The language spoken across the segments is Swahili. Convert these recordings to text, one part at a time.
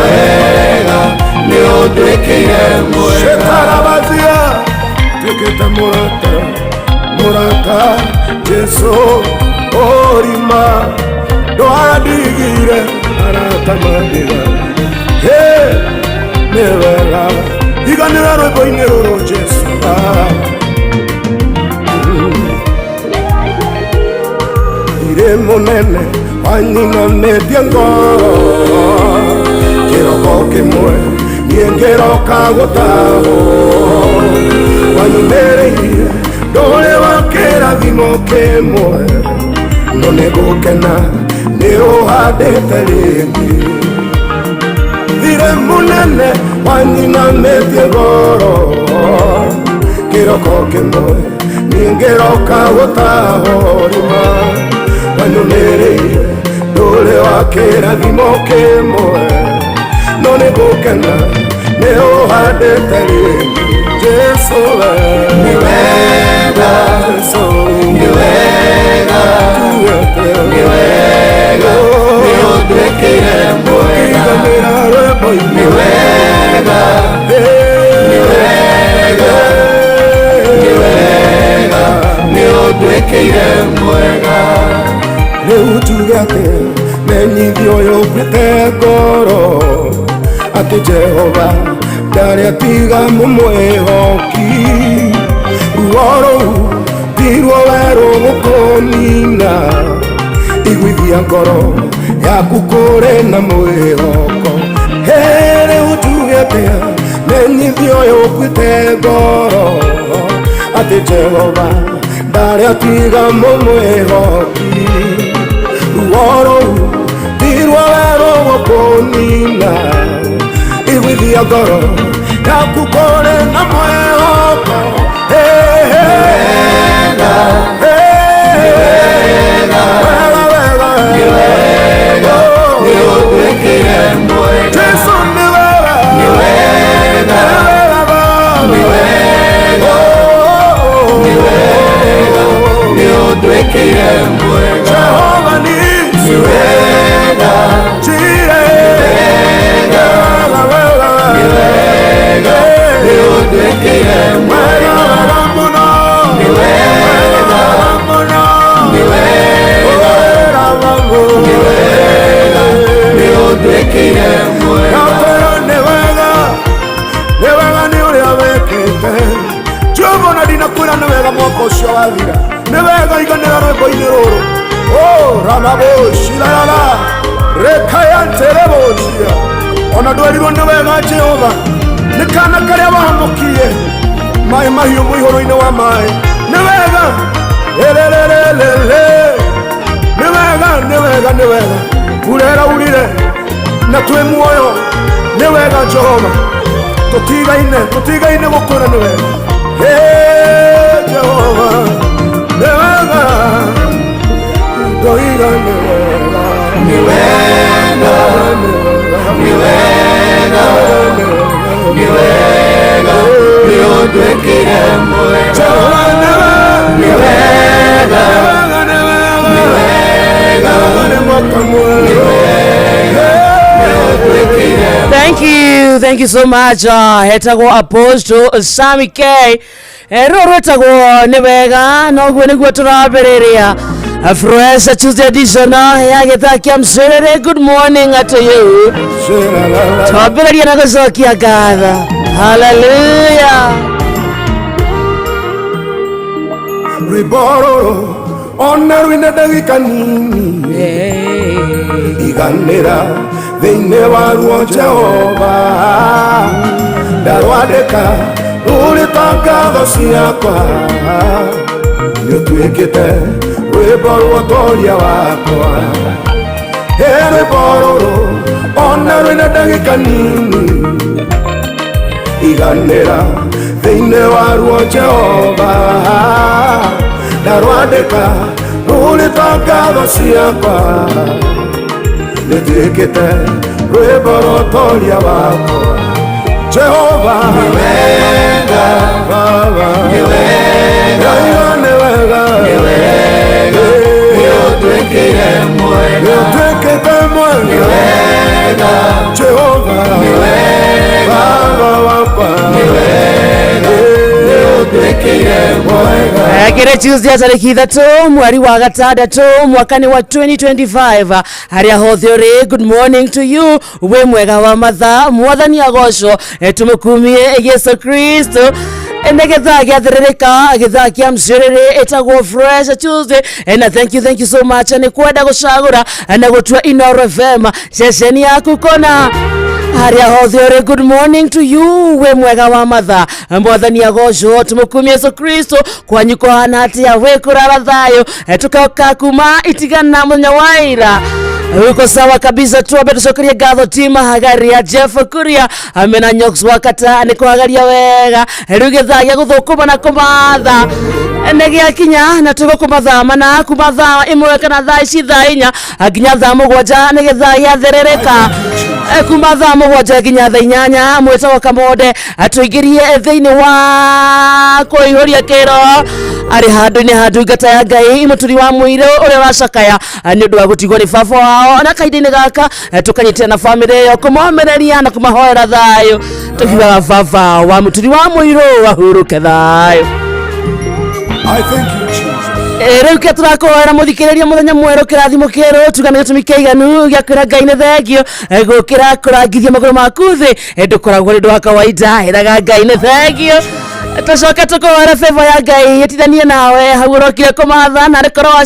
wega nĩ ũndwĩkĩire mwega Shekarabazia twĩkĩte mũrata Jesu orima ndwadigire arata mandiga nĩ wega iganĩra rwĩmbo-inĩ rũrũ Jesu irĩ mũnene wanyinamĩtie ngoro kĩroko kĩmwe niĩ ngĩroka gũtahwo wanyumĩrĩirie ndũrĩ wa kĩrathimo kĩmwe no nĩ gũkena nĩ ũhandĩte rĩngĩ irĩ mũnene wanyinamĩtie ngoro kĩroko kĩmwe niĩ ngĩroka gũtahwo rĩma wanyumĩrĩirie ndũrĩ wa kĩrathimo kĩmwe no nĩ gũkena nĩ ũhandĩte rĩngĩ Jesu nĩ wega nĩ wega nĩ wega nĩ ũndwĩkĩire mwega nĩ wega nĩ wega nĩ wega nĩ ũndwĩkĩire mwega rĩu tuge atĩ menyithio yũkĩte ngoro atĩ Jehova ndarĩ atiga mũmwĩhoki ruo rũu tirwo werũ gũkũnina iguithia ngoro yaku kũrĩ na mwĩhoko rĩu tuge atĩ menyithio yũkĩte ngoro atĩ Jehova ndarĩ atiga mũmwĩhoki ruoro tirwo werũ gũkũnina iguithia ngoro yaku kũrĩ na mwĩhoko wega wega nĩ wega nĩ ũndwĩkĩire mwega Jesu nĩ wega nĩ wega nĩ wega nĩ wega nĩ ũndwĩkĩire mwega Jehova nĩ wega Jire wega nĩ wega nĩ ũndwĩkĩire mwega mũno nĩ wega mũno nĩ wega nĩ wega nĩ ũndwĩkĩire mwega nĩ wega nĩ ũrĩa wĩkĩte Jehova na ndinakwĩra nĩ wega mwaka ũcio wathira nĩ wega iganĩra rwĩmbo-inĩ rũrũ ramaboshirarara rekayantereboshia ona ndwerirwo nĩ wega Jehova nĩ kana karĩa wahonokirie maĩ mahiũ mũihũro-inĩ wa maĩ nĩ wega nĩ wega nĩ wega nĩ wega ureraurire na twĩ muoyo nĩ wega Jehova tũtigaine gũkwĩra nĩ wega Jehova nĩ wega ndoiga nĩ wega nĩ wega nĩ wega nĩ wega nĩ ũndwĩkĩire mwega Jehova nĩ wega nĩ wega nĩ mwaka mwega nĩ wega nĩ ũndwĩkĩire. Thank you so much. Hetagwo Apostle Sammy K. Rwetagwo nĩ wega noguo nĩguo tũrambĩrĩria Fresh Tuesday edition ya gĩthaa kĩa Mcerere. Good morning to you. Twambĩrĩria na gũcokia ngatho. Hallelujah. Rwĩmbo rũrũ ona rwĩna ndagĩka nini iganĩra thĩinĩ waruo Jehova ndarwandĩka rũrĩ ngatho ciakwa nĩ ũtuĩkĩte rwĩmbo rwa ũtoria wakwa rwĩmbo rũrũ ona rwĩna ndagĩka nini iganĩra thĩinĩ waruo Jehova ndarwandĩka rũrĩ ngatho ciakwa nĩ ũtuĩkĩte rwĩmbo rwa ũtoria wakwa Jehova nĩ wega Baba nĩ wega nĩ wega nĩ wega nĩ ũtwĩkĩte mwega nĩ wega Jehova Kire Tuesday tariki 3 mweri wa gatandatu mwakani wa 2025 haria hothe good morning to you we mwega wa matha mwathani agocwo tumukumie Yesu Kristo Endegetha giathirika githakia mciriri etagwo Fresh Tuesday and thank you so much ni kwenda gucagura na gutua Inoro FM ceceni yaku kona haria hothe good morning to you we mwega wa matha mwathani agocwo tumukumie Yesu Kristo kwanyu kohana atia we kurara thayo tukauka kuma itigana munya waira uko sawa kabisa tu abetu sokeria gatho tima hagaria Jeff Kuria amena nyoks wakata ni kuhagaria wega rugethagia guthukuma na kumatha negia kinya na tugo kumatha mana kumatha imwe kana thaa ici thaa inya nginya thaa mugwanja nigethagia therereka kumatha mugwanja nginya thaa inyanya mweta wa kamode atuigirie thiini wa kuihoria kero ari handu ngata ya Ngai imuturi wa mwire uri wacakaya ni undu wa gutigwo ni baba wao na kaidini gaka tukanyitira na family yo kumomereria na kumahoera thayo tukiwa baba wa muturi wa mwire wahuruke thayo. I thank you, Jesus. Rĩu ke turakwĩra mũthikĩrĩria mũthenya mwerũ kĩrathimo kĩerũ tugane gĩtũmi kĩiganu gĩa kwĩra Ngai nĩ thengio gũkĩra kũrangithia magũrũ maku thĩ ndũkoragwo nĩ ũndũ wa kawaida ĩraga Ngai nĩ thengio tucoke tukwĩra favor ya Ngai yetithanie nawe hau ũrokire kũmatha na rĩkorwo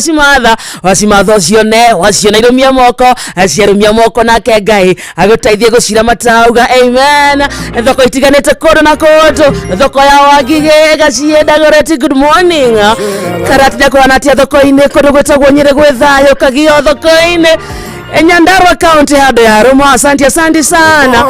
wacimatha ũcione irũmia moko ciarũmia moko nake Ngai agũteithie gũcira matauga amen. Thoko itiganĩte kũndũ na kũndũ thoko ya Wangigĩ gaciendagũreti good morning karatina kũhana atia thoko-inĩ kũndũ gwĩtagwo Nyĩrĩ gwĩ thayũ Kagio thoko-inĩ Nyandarua County hado ya Roma. Asante sana.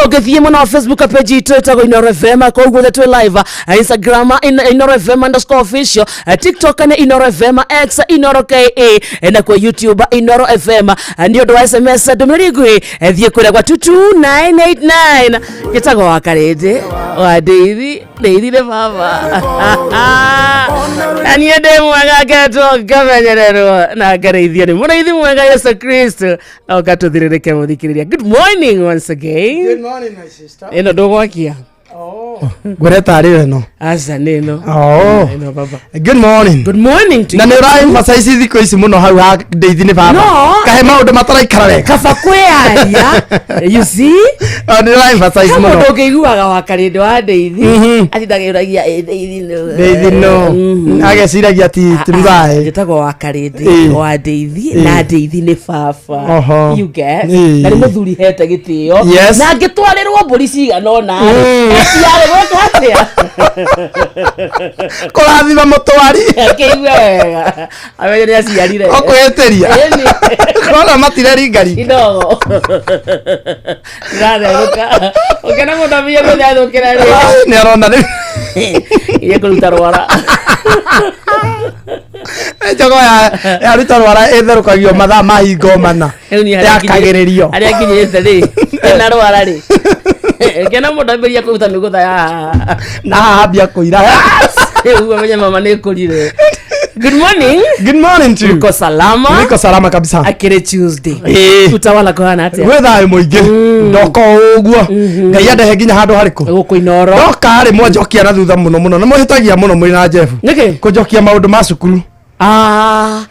Ugithie mwana wa Facebook page itu itago Inoro FM kwa ugwe tu live Instagram Inoro FM _official TikTok na Inoro FM X Inoro KE na kwa YouTube Inoro FM ndio ndo SMS domerigwe thie kure kwa 22989 kitago wakarede wa Daisy le baba ani ende mwaga gato gamenyerero na gareithia ni muraithi mwaga Yesu Kristo okatuthirike muthikiriria. Good morning once again. Good morning my sister. Eno ndogwakia. Oh. Gweta ari no. Asa neno. Oh. Eno baba. Good morning. Good morning to you. Na nira emphasize thiko ici muno hau ha ndeithini baba. No. Kahe maundu mataraikara wega. Kaba kwearia. You see? Nira emphasize muno. Kama ndogiguaga wakarinde wa ndeithi. Ati ndagiragia ndeithi no. Ndeithi no. Ageciragia ti timbae. Ndetagwo wakarinde wa ndeithi na ndeithi ni baba. You get? Na ni muthuri hete gitio. Na ngitwarirwo mburi ciganona. Yale wakatia. Kurathima mutwari. Keiwega. Awe ni aciarire. Okweteria. Kora matireri ngari. Idogo. Ruka. Okena mudamia guthatho kirari. Ni arona ni. Iye kuruta rwara. Jogo ya ruta rwara etherukagio mathaa mahingo mana. Ya kagererio. Ari akinyete ri. Na rwara ri. Kena mudamia kuruta migutha ya. Na abia kuira. Uwe mwenye mama ni kulire. Good morning. Good morning to you. Niko salama. Niko salama kabisa. Akire Tuesday. Utawala kwa nati. Wetha muingi. Ndoko uguo. Ngai andehe nginya handu hariku. Guku Inoro. Ndoka ari mwanjokia na thutha muno. Na muhitagia muno muri na Jeff. Niki? Kujokia maundu ma cukuru.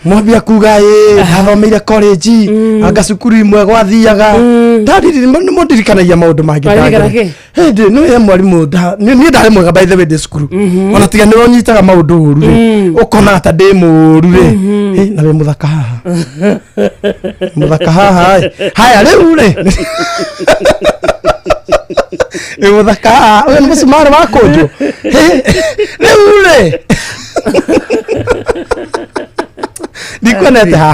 Mwambia kuga athomeire college anga cukuru imwe gwathiaga ndari ni mundirikanagia maundu mangi hindi no ye mwarimu ni ndari mwega by the way de cukuru ona tiga ni onyitaga maundu uru ri ukona ta de muru ri na we muthaka haha haya riu ri e muthaka we musumari wa kunju riu ri Dikonete haha.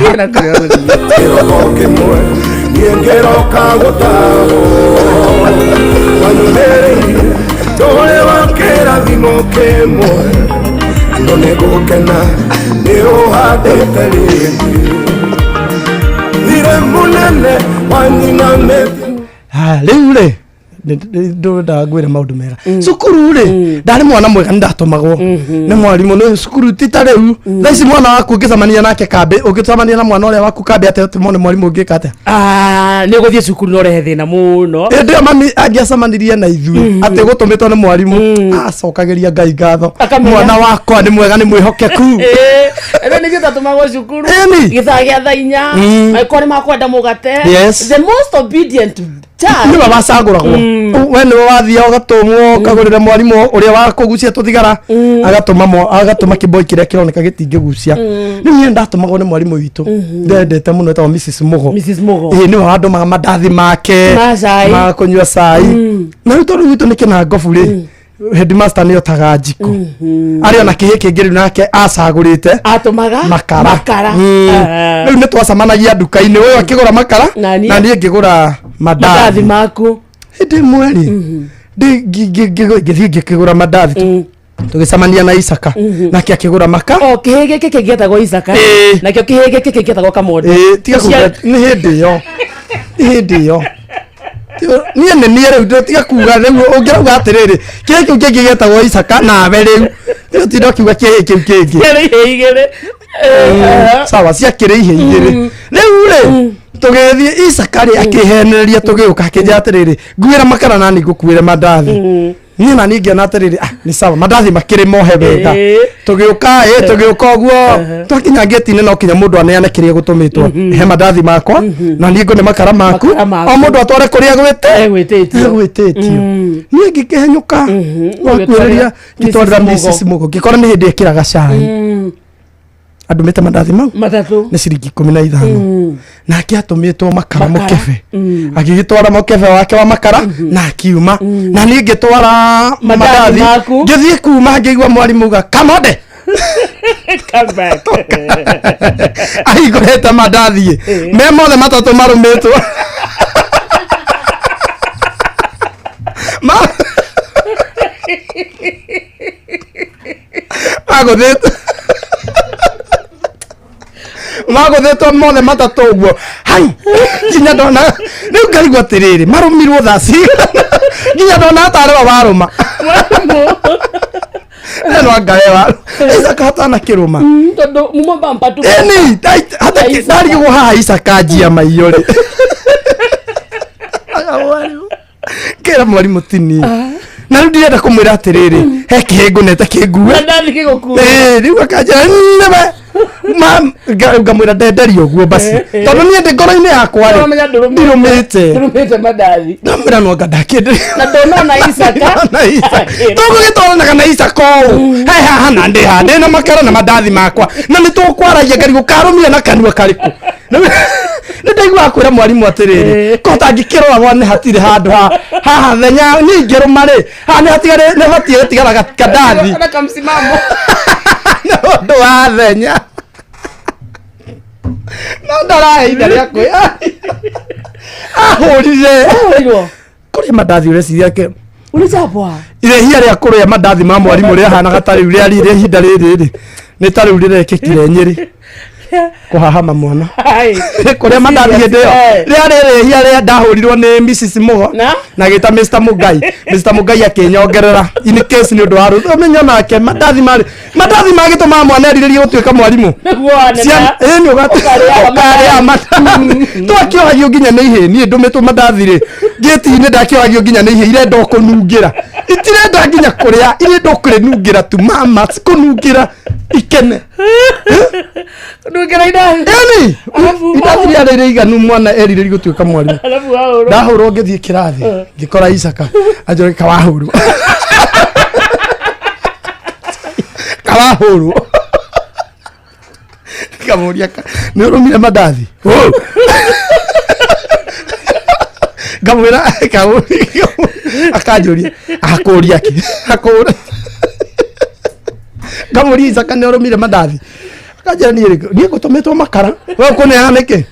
Niengero kagotao. Wanumeri dole wakera vimokemo. Ndone gukena nirohade kalini. Vire munene wanina methi. Riu ri nda ngwira maundu mega cukuru ri ndari mwana mwega ndatomagwo ni mwarimu no cukuru titare u thaici mwana waku ngicamania nake kambe ungicamania na mwana uria waku kambe ate mone mwarimu ngika ate ni guthie cukuru no rehe thina muno ndio mami angiacamanirie na ithui ate gutumitwo ni mwarimu acokageria ngai ngatho mwana wakwa ni mwega ni mwihokeku ene ni gitatumagwo cukuru githagia thainya aikore makwenda mugate the most obedient ni baba canguragwo we ni wathia ugatumwo kagurira mwarimu uria wakugucia tuthigara agatuma kiboi kiria kironeka gitingigucia ni mie ndatumagwo ni mwarimu witu ndendete muno etagwo Mrs Mugo ni wandu mamandathi make ma kunyua cai na riu tondu witu ni kinangobu ri headmaster ni otaga njiko ari ona kihi kingi riu nake acagurite atumaga makara riu ni twacamanagia nduka-ini we akigura makara na ni ngigura mandathi maku ndi mweri ngigura mandathi tugicamania na Isaka nake akigura maka kihi giki kingetagwo Isaka nakio kihi giki kingetagwo Kamondo tiga kuga ni hindi yo niye ne niye riu tiga kuga riu ungirauga atiriri kihi kiu kingi getagwo Isaka nawe riu riu tindo kiuga kihi kiu kingi igere sawa ciakire ihe igiri riu ri tugethie Isaka ri akihenereria tugiuka akinja atiriri ngwira makara nani ngukwire mandathi ni na ningi na atiriri ni sawa mandathi makiri mohe wega tugiuka uguo twakinya geti-ini no kinya mundu aneane kiria gutumitwo he mandathi makwa na ningo ni makara maku o mundu atware kuria gwititio ni ngikihenyuka ngwiriria ngitwarira Mrs Mugo ngikora ni hindi ekiraga cai andu mete mandathi mau matatu ni ciringi 15 na akiatumitwo makara mukebe agigitwara mukebe wake wa makara na akiuma na ni ngitwara mandathi ngithie kuma ngigwa mwarimu ga Kamode come back aigureta mandathi me mothe matatu marumitwo maguthetwo mothe matatu uguo hai nginya ndona riu ngarigwo atiriri marumirwo thaci nginya ndona atari wa waruma no ngae waru Isaka hatana kiruma tondu mumo bamba tu ni hata kidari haha Isaka njia maiyore kera mwarimu tini na riu ndirenda kumwira atiriri he kihingu nete kingue ndathi gigukuwa riu akanja nebe ngamwira ndenderio guo basi tondu nie ndi ngoro-ini yakwa ndirumite mandathi ngamwira no ngandakinde na ndona Isaka tugugitwaranaga na Isaka uu he haha na ndi haha ndina makara na mandathi makwa na ni tukwaragia ngarigo karumire na kanua kariku ni ndaigua akwira mwarimu atiriri kota ngikiroragwa ni hatire handu haha thenya ni ngiruma ri haha ni hatigare ni batie gutigara kandathi na kamsimamo no ndo wa thenya no ndarahe ida riakwe ahurire kuri mandathi ureciria ke ulijapwa ile hia ria kuria mandathi ma mwarimu ria hana gatari ria rire hinda riri ni tari urire kekire Nyeri kuhahama mwana kuria mandathi ndio ria hia ria ndahurirwo ni Mrs Mugo na gita Mr Mugai akinyongerera in case ni undu wa rutho menya nake mandathi magito ma mwana eriririe gutuika mwarimu ni ugatukare mandathi twakiohagio nginya ni ihe ni ndumitwo mandathi ri geti-ini ndakiohagio nginya ni ihe irenda kunungira itirenda nginya kuria irenda kunungira tu mama kunungira ikene nungira idahi idahi ya riri iganu mwana eririri gutuika mwarimu ndahurwo ngithie kirathi ngikora Isaka ajore kawahurwo kamuria ni urumire mandathi ngamwira akanjuria akuria ki akura ngamwira Isaka ni urumire mandathi akanjira ni gutumitwo makara we kuneana niki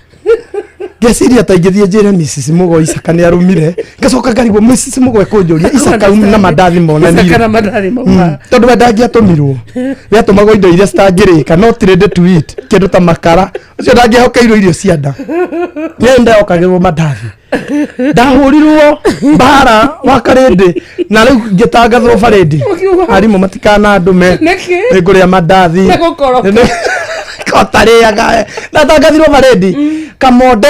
ngeciria ta ingithie njire Mrs Mugo Isaka ni arumire ngacoka ngarigwo Mrs Mugo ekunjuria Isaka na mandathi monanire Isaka na mandathi mauma tondu ndangiatumirwo yatumagwo indo iria citangirika no trade to eat kindu ta makara ucio ndangihokeirwo irio cia nda yenda okagirwo mandathi ndahurirwo bara wakarindi na riu ngitangathwo barindi arimu matikana ndume nguria mandathi kotariaga ndatangathirwo barindi kamonde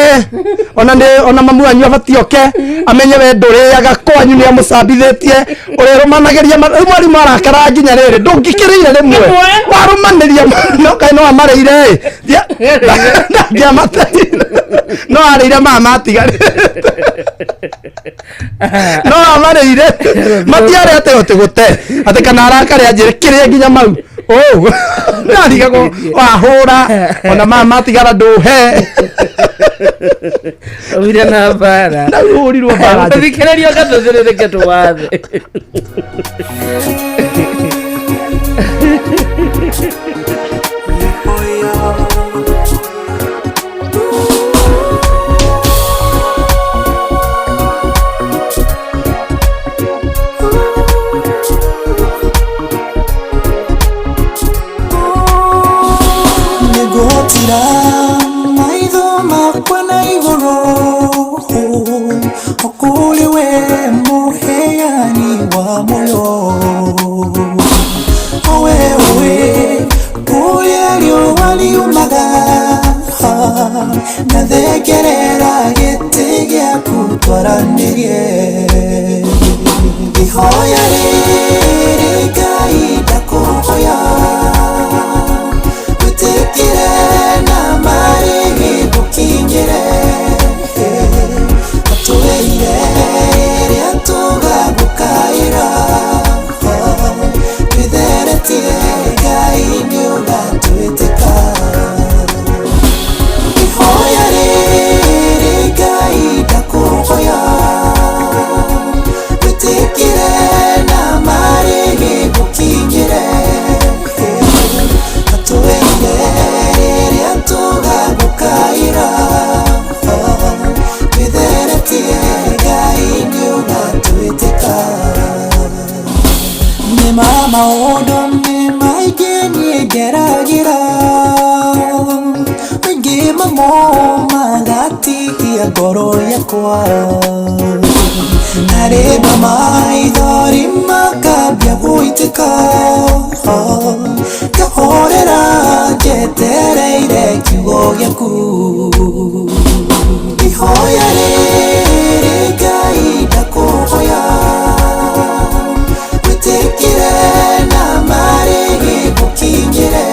ona mamu anyu abatioke amenye we nduriaga kwanyu ni amucambithitie urerumanagiria mwarimu arakara nginya riri ndungikirire rimwe warumaniria no kai no amareire ngiamateire no areire mama atigari no amareire matiare ate gute ate kana arakare anjire kiria nginya mau narigago wahura ona mama atigara nduhe Wira na bara. Na urirwo bara. Thikiririo gathuthirike twathe. Okuliwe muheani wa moyo owe kulelio waliumaga nathegerera gĩtĩ gĩaku twaranĩrie ihoya rĩrĩ Ngai ndakũhoya wĩtĩkire na marĩ gũkinyĩre maũndũ nĩ maingĩ niĩ ngeragira maingĩ mamo magatihia ngoro yakwa narĩma maithori makambia gũitĩka ngahorera njetereire kiugo gĩaku ihoya rĩrĩ Ngai ndakũhoya wĩtĩkire na marĩ gũkinyĩre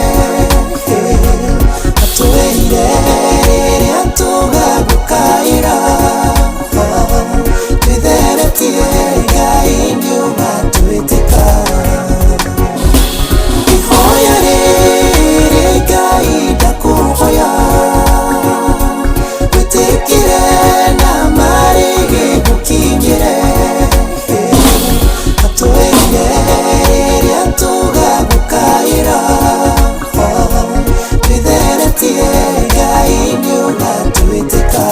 atwĩire rĩrĩa tũgagũkaĩra twĩtheretie Ngai nĩũgatwĩtĩka ihoya rĩrĩ Ngai ndakũhoya wĩtĩkire na marĩ gũkinyĩre atwĩire rĩrĩa tũgagũkaĩra twĩtheretie Ngai nĩũgatwĩtĩka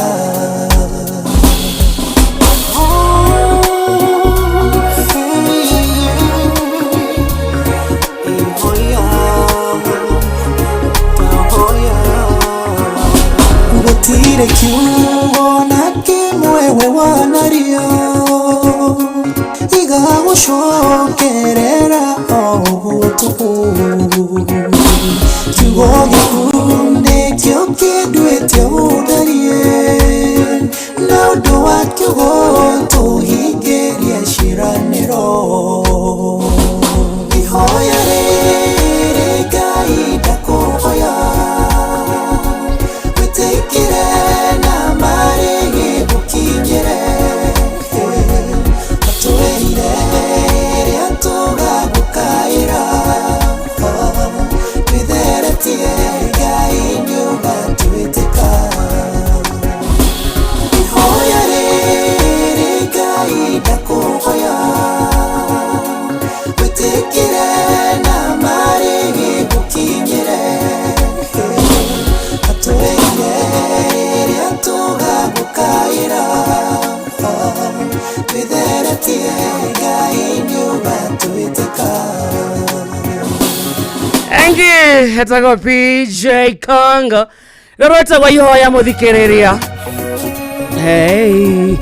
gũtirĩ kiugo na kĩmwe we wanario igagũcokerera o ũguo tũhũ kiugo gĩaku nĩkĩo kĩnduĩte ũtharie na ũndũ wa kiugo tũhingĩrie ciĩranĩro ihoya rĩrĩ Ngai ndakũhoya wĩtĩkire na marĩ gũkinyĩre atwĩire rĩrĩa tũgagũkaĩra twĩtheretie hetagwo PJ Congo rorota kwa ihoya muthikiriria. Hey,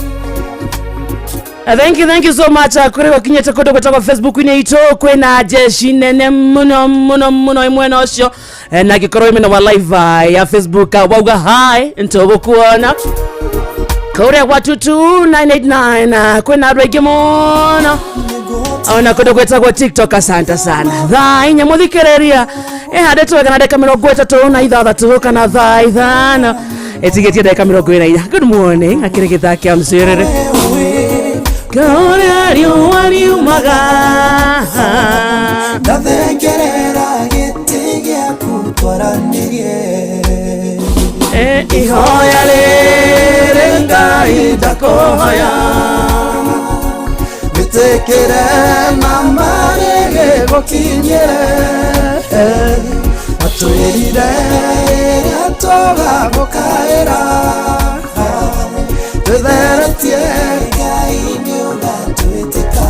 thank you so much kuri wakinyete kodo kwa Facebook ine ito kwena jeshi nene muno imwena osho na gikoro imena wa live ya Facebook wauga hi ntobo kuona kore watu 2989 kwena rege mono ona kodo kwa TikTok. Asante sana thai nyamuthikiriria hadeto kana deka 30 na ithathatũ kana thaa ithano etigetie deka 24. Good morning akirigitha kia msirere kore riumaga ndathengerera gĩtĩ gĩaku twaranĩrie ihoya rĩrĩ Ngai ndakuhoya gĩtĩkĩre mama gĩgũkinyĩre atwĩrire rĩrĩa tũgagũkaĩra twĩtheretie Ngai nĩũgatwĩtĩka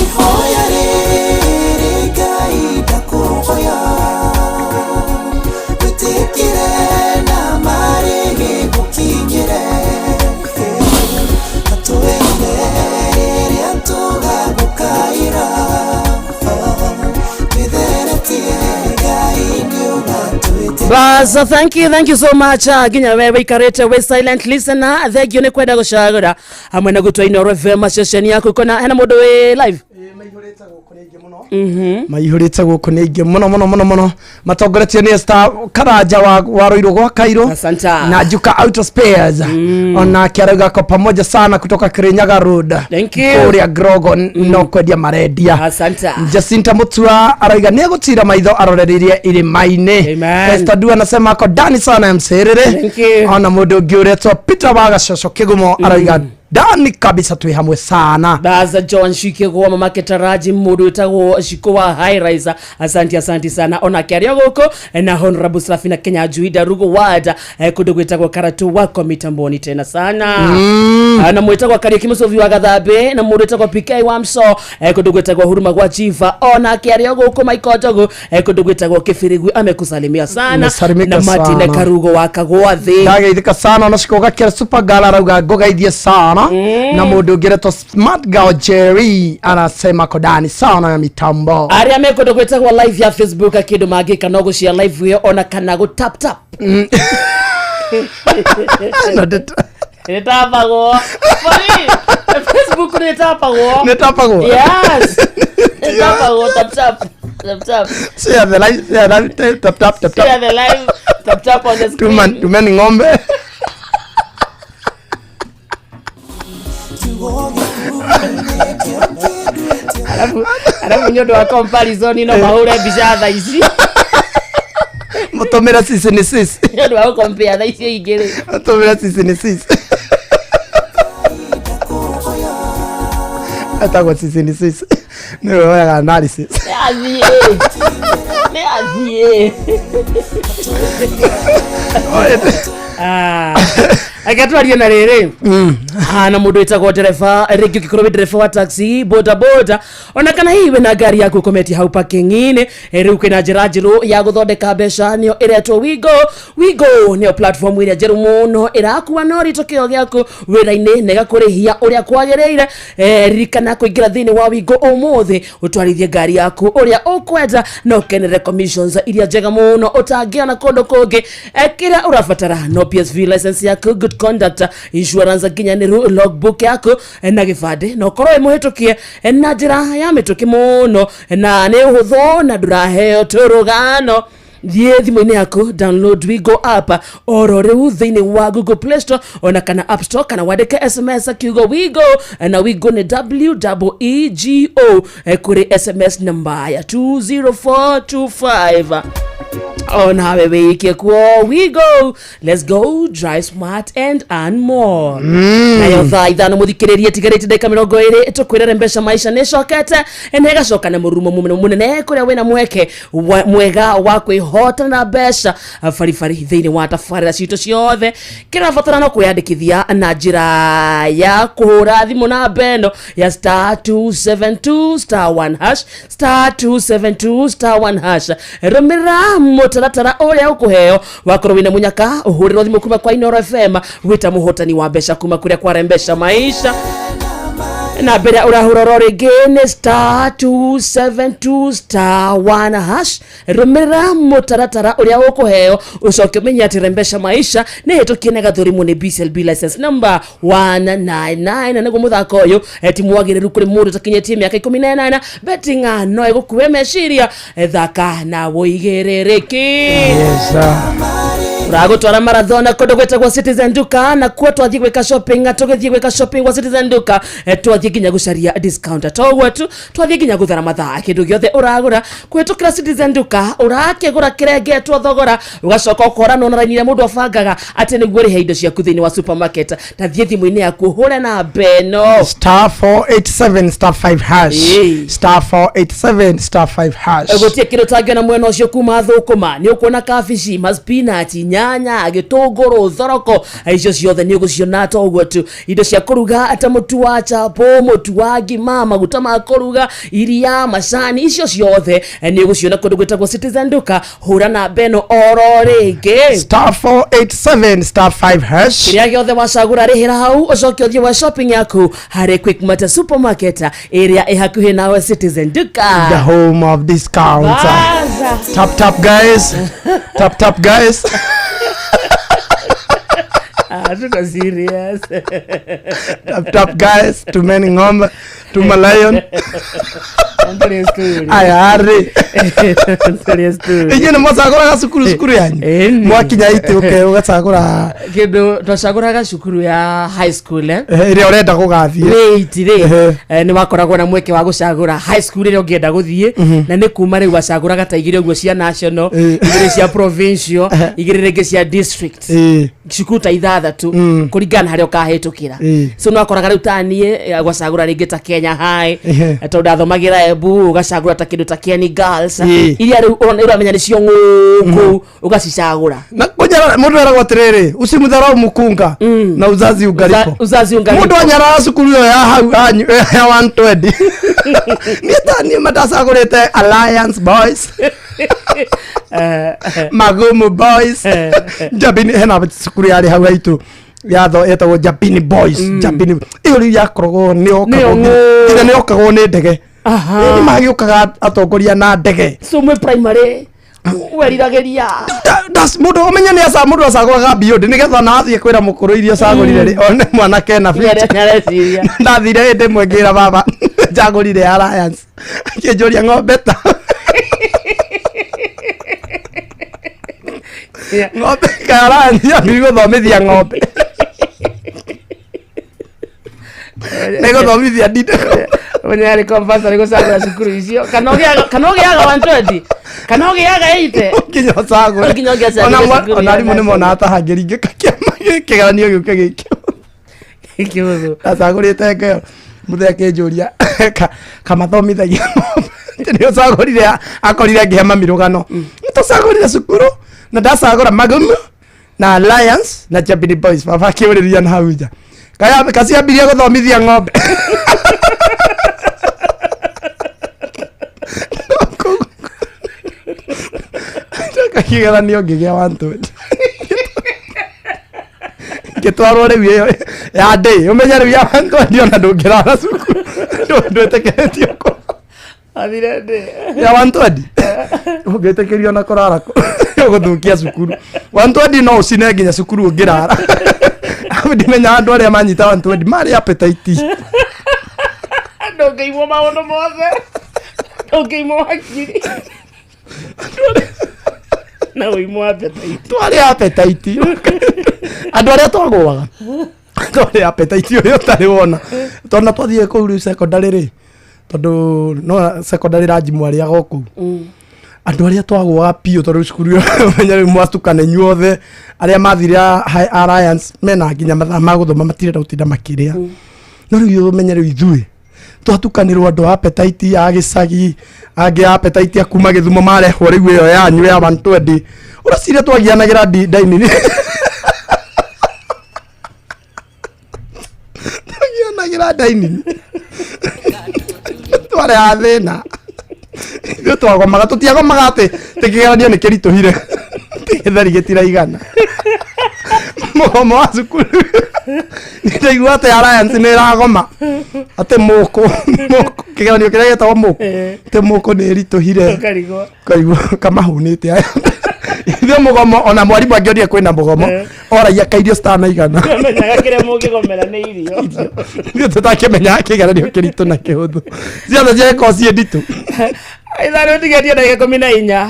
ihoya rĩrĩ Ngai ndakuhoya gĩtĩkĩre na marĩ gĩgũkinyĩre atwĩrire rĩrĩa tũgagũkaĩra twĩtheretie Ngai nĩũgatwĩtĩka. Basa, thank you so much. Ginya wewe ikarete we silent listener. Thank you nekwenda gushagura hamwe na gutwa Inooro FM session yako kona hena mundu we live. maihurite guku ni ingi muno matongoretio ni Star Karanja wa Ruiru gwa Kairo na Juka Auto Spares ona kiarauga ko pamoja sana kutoka Kirinyaga Road. Thank you. Kuria Grogo no kwedia maredia. Asante. Jacinta Mutua arauga ni gutira maitho aroreririe iri maine. Esther Du anasema ako dani sana mserere. Thank you. Ona mundu ngiuretwo Peter Wagacocco Kigumo arauga dani kabisa twi hamwe sana. Baza John Shike kwa mama Ketaraji mudu itago Shiko wa High Rise. Asante sana ona kiaria goko na Honorable Safina Kenya Juida Rugo Wada kudogo itago Karatu wako mitamboni tena sana. Na mwita kwa Kariaki Musovi wa Gathabe na mudu itago PK wa Mso kudogo itago Huruma kwa Chifa ona kiaria goko Maikotogo kudogo itago Kifirigwi amekusalimia sana na Martin Karugo wakagwathi. Ndageithika sana ona shikoga kia Super Gala rauga gogaithie sana. Na mundu ngiretwo Smart Girl Jerry anasema kodani sana ya mitambo aria mekodo gwetagwa live ya Facebook akindo magika no gucia live yo ona kana go tap netapago Facebook netapago yes netapago tap share the live tap share the live tap on the screen tumeni ngombe Alafu nyodo wa comparison ino mahure bishatha ici mutomera sisi ni sisi nyodo wa compare tha ici igere mutomera sisi ni sisi atagwa sisi ni sisi ni wewe analysis ne azie akatwaria na rere na mundu itagwo dereva rĩngĩ ũngĩkorwo dereva wa taxi boda ona kana hiwe na gari yaku kometi hau parking ine rĩu kwĩna njĩra njerũ ya gũthondeka mbeca nĩyo ĩretwo Wigo nĩyo platform ĩrĩa njerũ mũno ĩrakuwa no ritũkĩo gĩaku wĩra-inĩ na ĩgakũrĩhia ũrĩa kwagĩrĩire. Ririkana kũingĩra thĩinĩ wa Wigo ũmũthĩ ũtwarithie ngari yaku ũrĩa ũkwenda na ũkenere commissions iria njega mũno ũtangĩona kũndũ kũngĩ. Kĩrĩa ũrabatara no PSV license yaku, good conduct, insurance nginyanĩru, logbook yaku na gĩbandĩ no korwo mũhĩtũkie na njĩra ya mĩtũkĩ mũno na nĩ ũhũthũ na ndũraheo tũrũgano. Thiĩ thimũ-inĩ yaku download Wigo app oro rĩu thĩinĩ wa Google Play Store ona kana App Store kana wandĩke SMS kiugo Wigo na Wigo nĩ WEEGO kũrĩ SMS namba ya 20425. nawe wike kuo we go. Let's go drive smart and earn more. Nayo thaa ithano muthikiririe tigarite ndeka 20 tukwirere mbesha maisha nicokete negacoka na murumo munene kuria wina mweke mwega wa kwihota na mbesha farifari thiini wa tafarira citu ciothe kirabatara no kwiyandikithia na njira ya kuhura thimu na bendo ya *272*1# *272*1# rumira mutaratara uria ukuheo wakorwo wina munyaka uhuriro thimu kuma kwa Inoro FM wita muhotani wa mbesha kuma kuria kwa Rembesha Maisha na mbere urahuroro ringi ni *272*1# rumira mutaratara uria ukuheo ucoke menya ati Rembesha Maisha ni hitukie na gathurimu ni BCLB license number 199 na muthako uyu timwagiriru kuri mundu takinyetie miaka 18 betting no igukuwe meciria thaka na woigerereki. Yes sir. Rago twara marathon kodo gwetagwo Citizen Duka na kuo twathie gweka shopping tugithie gweka shopping wa Citizen Duka twathie ginya gucaria discount atogwetu twathie ginya guthara mathaa kindu giothe uragura kwetukira Citizen Duka urakegura kirengetwo thogora ugacoka ukora no naranyire mundu afangaga ati niguo ri heindo cia kuthini wa supermarket ta thie thimu-ini yaku hure na beno *487*5# *487*5# gutie kindu tangio na mwena ucio kuma thukuma ni ukuona kabici spinach nyanya gitunguru thoroko icio ciothe ni uguciona toguo tu indo cia kuruga ata mutu wa chapo mutu wa ngima maguta ma kuruga iria macani icio ciothe ni uguciona kundu gwetagwo Citizen Duka hura na beno oro ringi *487*5# kiria giothe wacagura rihira hau ucoke uthie wa shopping yaku hari Quick Mart supermarket area ihakuhi nawe Citizen Duka, the home of discounts. Tap guys. Tap guys. Tuko serious. Tap guys, too many ngombe, too lion. Ayari. Serious tu. Ijene mwasagura gasukuru yanyu. Mwakinya ite ugasagura kindu twacagura gacukuru ya high school ire urenda kugathie. Wait ni wakoragwo na mweke wa gucagura high school ire ungienda guthie na ni kuma riu wacagura gataigire uguo cia national, igire cia provincial, igire ringi cia district. Cukuru ta ithathatu kuringana haria ukahitukira. So no akoraga riu tanie gwacagura ringi ta Kenya High to ndathomagira Embu ugacagura ta kindu ta Kieni Girls iria riu uramenya ni cio nguku ugacicagura na kunyara mundu era gwatiriri usimudharau mukunga na uzazi ungaripo mundu anyara cukuru ya hau ya 120 ni madasagurite Alliance Boys Magumu Boys Jabini hena cukuru yari hau aitu yatho etagwo Jabini Boys Jabini iyo ri yakorogo ni okagwo ni ndege ni magiukaga atongoria na ndege so mwe primary werirageria das mudo omenya ni asa mudo asagwaga bio ni getha na athie kwira mukuru irio sagurire ri one mwana kena ficha ndathire inde mwengira baba jagurire Alliance kijoria ng'ombe ta ng'ombe Alliance ya bigo thomithia ng'ombe nego thomithia ndinde Wanyari compulsory gusagura cukuru icio kanogiaga 120 kanogiaga 80 kinyosagura ona rimu ni mona atahangiringe kigeranio giuke gikio ikiuzu asagurite ngeo muthe kinjuria kamathomithagia ndio sagurire akorire ngihema mirugano tusagurire cukuru na ndasagura Magumu na Alliance na Jabini Boys baba kiuriria na hauja kaya kasiambiria guthomithia ng'ombe kigeranio ngigia 120 gitwarwo riu iyo ya ndei umenya riu ya 120 ona ndungirara cukuru ndwetekeretio ko athire ndi ya 120 ungetekerio na kurara guthukia cukuru 120 no ucine nginya cukuru ungirara ndimenya andu aria manyita 120 mari appetite ndongeimwo maundu mothe ndongeimwo hakiri na uimwo appetite twari appetite andu aria twagwaga twari appetite uria tari wona tona twathie kuu secondary ri tondu no secondary ranji mwari agoku andu aria twagwa pio tondu cukuru menya mwatukana inyuothe aria mathira Alliance mena nginya mathaa maguthoma matirenda gutinda makiria no riu menya riu ithui twatukanirwo andu appetite ya gicagi angi appetite akuma Githumo marehwo riu iyo yanyu ya 120 uracira twagianagira daini twagianagira daini tware athina yo twagomaga tutiagomaga ati tikigeranio ni kirituhire tigethari gitiraigana mugomo wa cukuru nitaigua ati Alliance ni iragoma ati muko kigeranio kiria getagwo muko ati muko ni irituhire kaigua kamahunite aya ithuĩ mugomo ona mwarimu angĩoria kwĩna mugomo oragia kairio citanaigana menyaga kĩrĩa mũngĩgomera nĩ irio ithuĩ tũtakĩmenyaga kĩgeranio kĩritũ na kĩhũthũ ciothe ciakorwo ciĩ nditũ ithano tigerie ndagĩka 14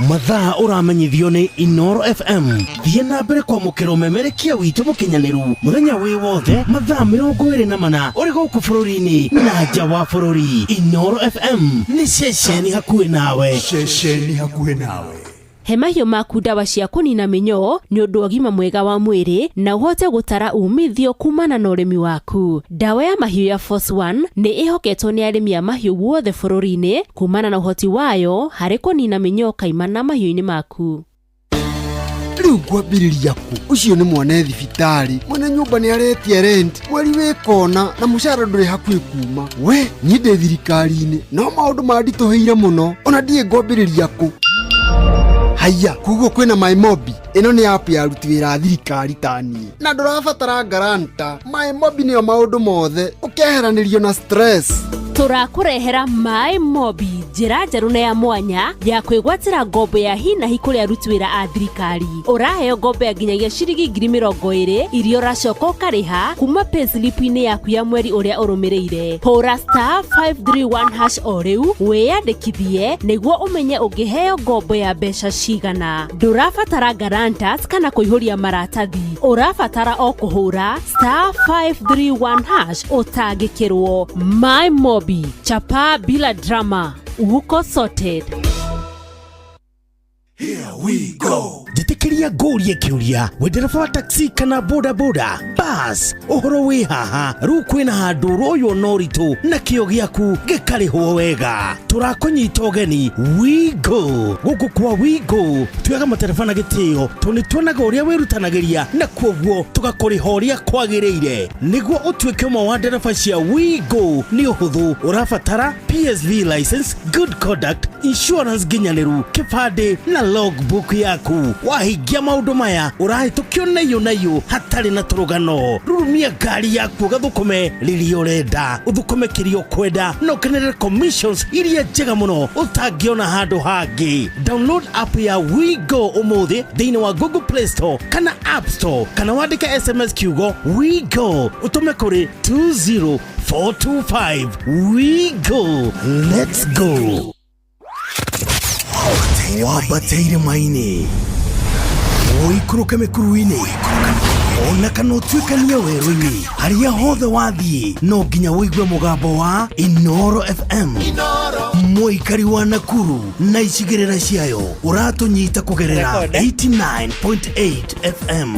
mathaa uramenyithio ni Inoro FM thiĩ na mbere kwamũkĩra ũmemerekia witũ mũkinyanĩru mũthenya wĩ wothe mathaa 24 ũrĩ gũkũ bũrũri-inĩ na nja wa bũrũri. Inoro FM nĩ ceceni hakuhĩ nawe. He mahiũ maku ndawa cia kũnina mĩnyoo nĩ ũndũ ũgima mwega wa mwĩrĩ na ũhote gũtara umithio kumana na ũrĩmi waku. Ndawa ya mahiũ ya Force 1 nĩ ĩhoketwo nĩ arĩmi a mahiũ guothe bũrũri-inĩ kumana na ũhoti wayo harĩ kũnina mĩnyoo kaimana mahiũ-inĩ maku. Riu kwambĩrĩria ku ucio nĩ mwana thibitarĩ mwana nyũmba nĩ aretie rent mweri wĩkona na mũcara ndũrĩ hakuhĩ kuma we niĩ ndĩ thirikari-inĩ no maũndũ manditũhĩire mũno ona ndiĩ ngwambĩrĩria ku. Haya kuguo kwĩna MyMobi ĩno nĩ app ya aruti wĩra a thirikari tani na ndũrabatara garanta. MyMobi nĩyo maũndũ mothe ũkeheranĩrio na stress. Tũrakũrehera MyMobi njĩra njerũ na ya mwanya ya kwĩgwatĩra ngombo ya hi na hi kũrĩ aruti wĩra a thirikari. Ũraheo ngombo ya nginyagia ciringi 20,000 iria ũracoka ũkarĩha kuma payslip-inĩ yaku ya mweri ũrĩa ũrũmĩrĩire. Hũra *531# o rĩu wĩyandĩkithie nĩguo ũmenye ũngĩheo ngombo ya mbeca cigana. Ndũrabatara guarantors kana kũihũria maratathi. Ũrabatara o kũhũra *531# ũtangĩkĩrwo. MyMobi chapa bila drama uko sorted. Here we go. Jitikiria ngũrie kĩũria we ndereba wa taxi kana boda boda bas ũhoro wĩ haha rĩu kwĩna handũ royo no ritũ na kĩo gĩaku gĩkarĩhwo wega. Tũrakũnyita ũgeni Wigo gũkũ kwa Wigo tuoyaga matereba na gĩtĩo tondũ nĩtuonaga ũrĩa wĩrutanagĩria na kwoguo tũgakũrĩha ũrĩa kwagĩrĩire nĩguo ũtuĩke ũmwe wa ndereba cia Wigo. Nĩ ũhũthũ ũrabatara PSV license, good conduct, insurance nginyanĩru, kĩbandĩ na logbook yaku. Wahingia maũndũ maya ũrahĩtũkio nayo hatarĩ na tũrũgano. Rurumia ngari yaku gathũkũme rĩrĩa ũrenda ũthũkũme kĩrĩa ũkwenda na ũkenerere commissions iria njega mũno ũtangĩona handũ hangĩ. Download app ya Wigo ũmũthĩ thĩinĩ wa Google Play Store kana App Store kana wandĩke SMS kiugo Wigo ũtũme kũrĩ 20425. Wigo, let's go. Wabateire maini Oikũrũke mĩkuru-inĩ ona kana ũtuĩkanie werũ-inĩ harĩa hothe wathiĩ no nginya wĩigue mũgambo wa Inoro FM. Mũikari wa Nakuru na icigĩrĩra ciayo ũratũnyita kũgerera 89.8 FM.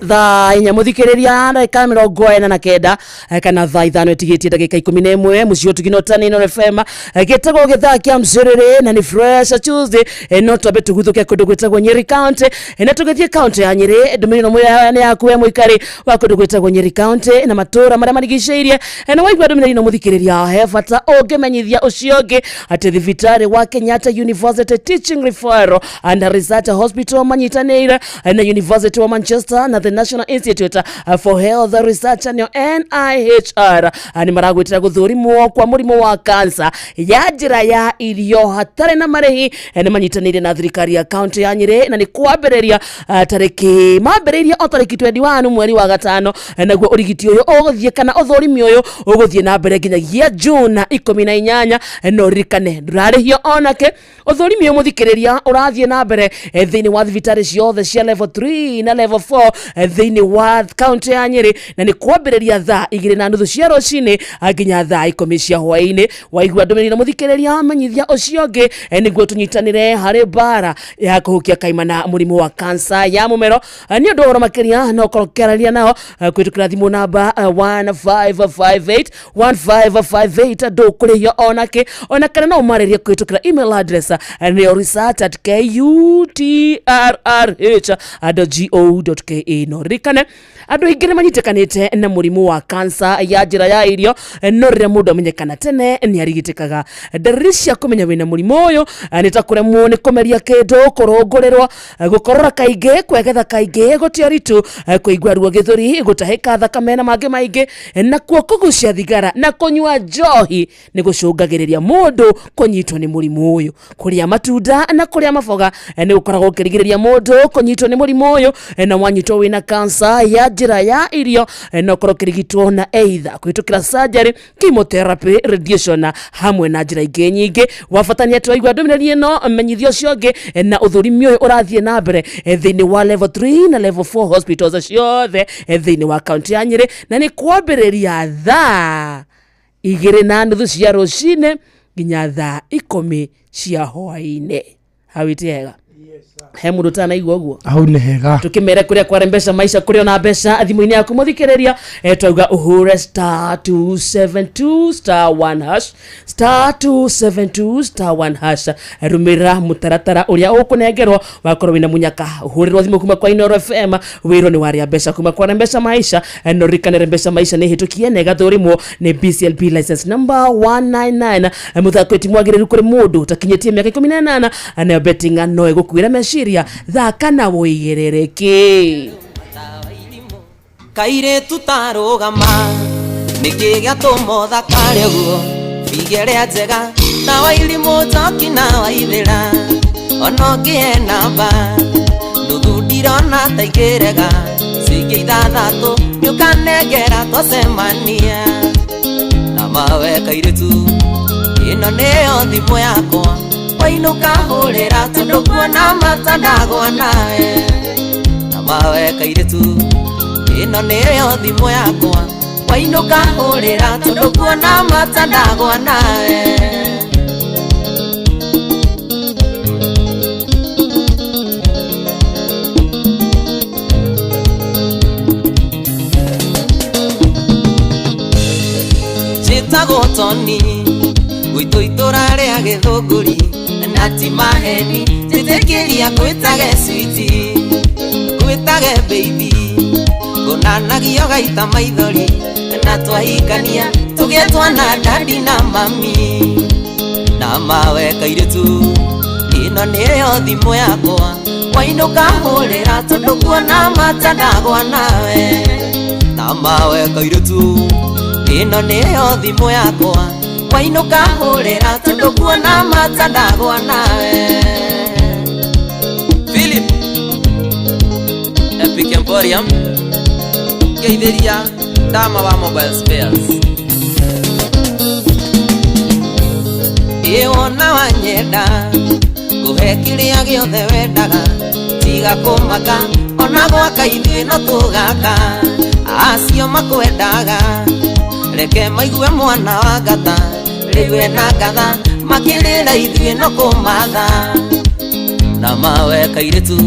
thaa inya muthikiriria ndagĩka 49 kana thaa 5 ĩtigĩtie ndagĩka 11 mũciĩ tũginota nĩ Inoro FM gĩtagwo gĩthaa kĩa mcerere na nĩ Fresh Tuesday. No twambe tũguthũke kũndũ gwĩtagwo Nyeri County na tũgĩthiĩ county ya Nyeri. Ndũmĩrĩri mũya nĩ yaku we mũikari wa kũndũ gwĩtagwo Nyeri County na matũra marĩa marigicĩirie na waigua ndũmĩrĩri no mũthikiriria he bata ũngĩmenyithia ũcio ũngĩ atĩ thibitarĩ wa Kenyatta University Teaching Referral and Research Hospital manyitanĩire na University of Manchester na the National Institute for Health Research and NIHR ani maragwetera gũthũrimwo kwa mũrimũ wa cancer ya njĩra ya irio hatarĩ na marĩhi. Ni manyitanĩire na thirikari ya county ya Nyeri na nĩ kwambĩrĩria tarĩki mambĩrĩria o tarĩki 21 mweri wa gatano. Naguo ũrigiti ũyũ ũgũthiĩ kana ũthũrimi ũyũ ũgũthiĩ na mbere nginyagia June 18. No ririkane ndũrarĩhio onake. Ũthũrimi ũyũ mũthikĩrĩria ũrathiĩ na mbere thĩinĩ wa thibitarĩ ciothe cia level level 3 na level 4 thĩinĩ wa county ya Nyeri, na nĩ kwambĩrĩria thaa 2:30 cia rũcinĩ nginya thaa 10 cia hwaĩ-inĩ. Waigua ndũmĩrĩri na mũthikĩrĩria menyithia ũcio ũngĩ nĩguo tũnyitanĩre harĩ bara ya kũhukia kaimana mũrimũ wa kansa ya mũmero. Nĩ ũndũ ũhoro makĩria no ũkorokeraria nao kwĩtũkĩra thimũ namba 1558 ndũkũrĩhio ona kana no ũmarĩrie kwĩtũkĩra email address nĩyo research@kutrrh.go.ke. no rikane andũ aingĩ nĩ manyitĩkanĩte na mũrimũ wa kansa ya njĩra ya irio, no rĩrĩa mũndũ amenyekana tene nĩ arigitĩkaga. Ndariri cia kũmenya wĩna mũrimũ ũyũ nĩ ta kũremwo nĩ kũmeria kĩndũ, kũrũngũrĩrwo, gũkorora kaingĩ, kwegetha kaingĩ, gũtia ritu, kũigua ruo gĩthũri, gũtahĩka thakame na mangĩ maingĩ, na kuo kũgucia thigara na kũnyua njohi nĩ gũcũngagĩrĩria mũndũ kũnyitwo nĩ mũrimũ ũyũ. Kũrĩa matunda na kũrĩa maboga nĩ gũkoragwo kũrigĩrĩria mũndũ kũnyitwo nĩ mũrimũ ũyũ, na wanyitwo wĩna kansa ya njĩra ya irio no ũkorwo kĩrigitwo na either kũhĩtũkĩra surgery, chemotherapy, radiation hamwe na njĩra ingĩ nyingĩ. Wabatania twaigua ndũmĩrĩri ĩno menyithio ũcio ũngĩ na ũthũrimi ũyũ ũrathiĩ na mbere thĩinĩ wa level 3 na level 4 hospitals ciothe thĩinĩ wa kaunti ya Nyeri, na nĩ kwambĩrĩria thaa 2:30 cia rũcinĩ nginya thaa 10 cia hwaĩ-inĩ. Hawĩte hega? He mũndũ tanaigua ũguo? Hau nĩ hega. Tukimere kuria kwa Mpesa maisha kuria na mbeca thimũ-inĩ yaku mũthikĩrĩria twauga uhure *272*1# *272*1# rumĩra mũtaratara ũrĩa ũkũnengerwo wakorwo wĩna munyaka ũhũrĩrwo thimũ kuma kwa Inooro FM wĩrwo nĩ waria mbeca kuma kwa Mpesa maisha. No rikanere Mpesa maisha nĩ hĩtũkie na ĩgathũrimwo nĩ BCLP license number 199. Mũthako mwagĩrĩru kũrĩ mũndũ utakinyĩtie mĩaka 18 na betting no ĩgũkuĩra meciria thaka na wũigĩrĩrĩki. Kaire tutarũgama nĩkĩ gĩatũma thakare ũguo igere njega na wairimũ njoki na waithĩra ona ũngĩhe namba nuthu ndirona ta igĩrega ciingĩ ithathatũ nĩũkanengera tũcemania na mawe kairĩtu ĩno nĩyo thimũ yakwa wainuka hũrĩra tondũ kuona mata ndagwa nawe na mawe kairĩtu ĩno nĩyo thimũ yakwa wainuka hũrĩra tondũ kuona mata ndagwa nawe. Njĩtagwo Toni gwitũ itũra rĩa Gĩthũngũri na ti maheni njĩtĩkĩria gwĩtage switi gwĩtage baby ngũnanagio gaita maithori na twahikania tũgĩe twana dadi na mami na mawe kairĩtu ĩno nĩyo thimũ yakwa wainũka hũrĩra tondũ kuona mata ndagwa nawe na mawe kairĩtu ĩno nĩyo thimũ yakwa wainuka hũrĩra tondũ kuona mata ndagwa nawe. Philip Epic Emporium geithĩria ndama wa mobile spares ĩwona wanyenda ngũhe kĩrĩa gĩothe wendaga tiga kũmaka ona gwaka ithuĩ no tũgaka acio makwendaga reke maigue mwana wa ngata rĩu na ngatha makĩrĩra ithuĩ no kũmatha na mawe kairĩtu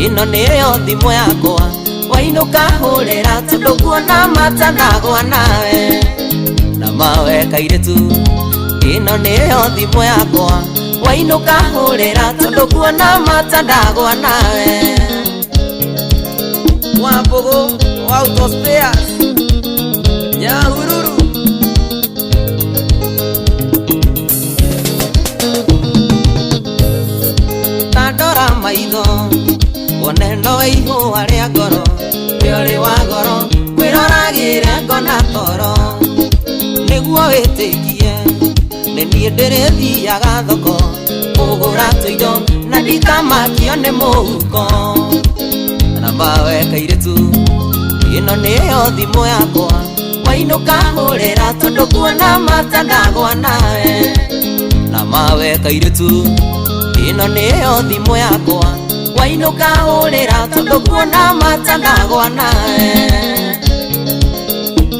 ĩno nĩyo thimũ yakwa wainũka hũrĩra tondũ kuona mata ndagwa nawe na mawe kairĩtu ĩno nĩyo thimũ yakwa wainũka hũrĩra tondũ kuona mata ndagwa nawe. Wambũgũ wa Auto Spares Nyahururu tandora maitho wone no ihũa rĩa ngoro rĩorĩ wa ngoro kwĩroragĩre ngona toro nĩguo wĩtĩkie nĩ niĩ ndĩrĩthiaga thoko kũgũra tũindo na ndikamakio nĩ mũhuko na mawe kairĩtu ĩno nĩyo thimũ yakwa wainũka hũrĩra tondũ kuona mata ndagwa nawe na mawe kairĩtu ĩno nĩyo thimũ yakwa wainuka urira tondu kuona mata ndagwa nawe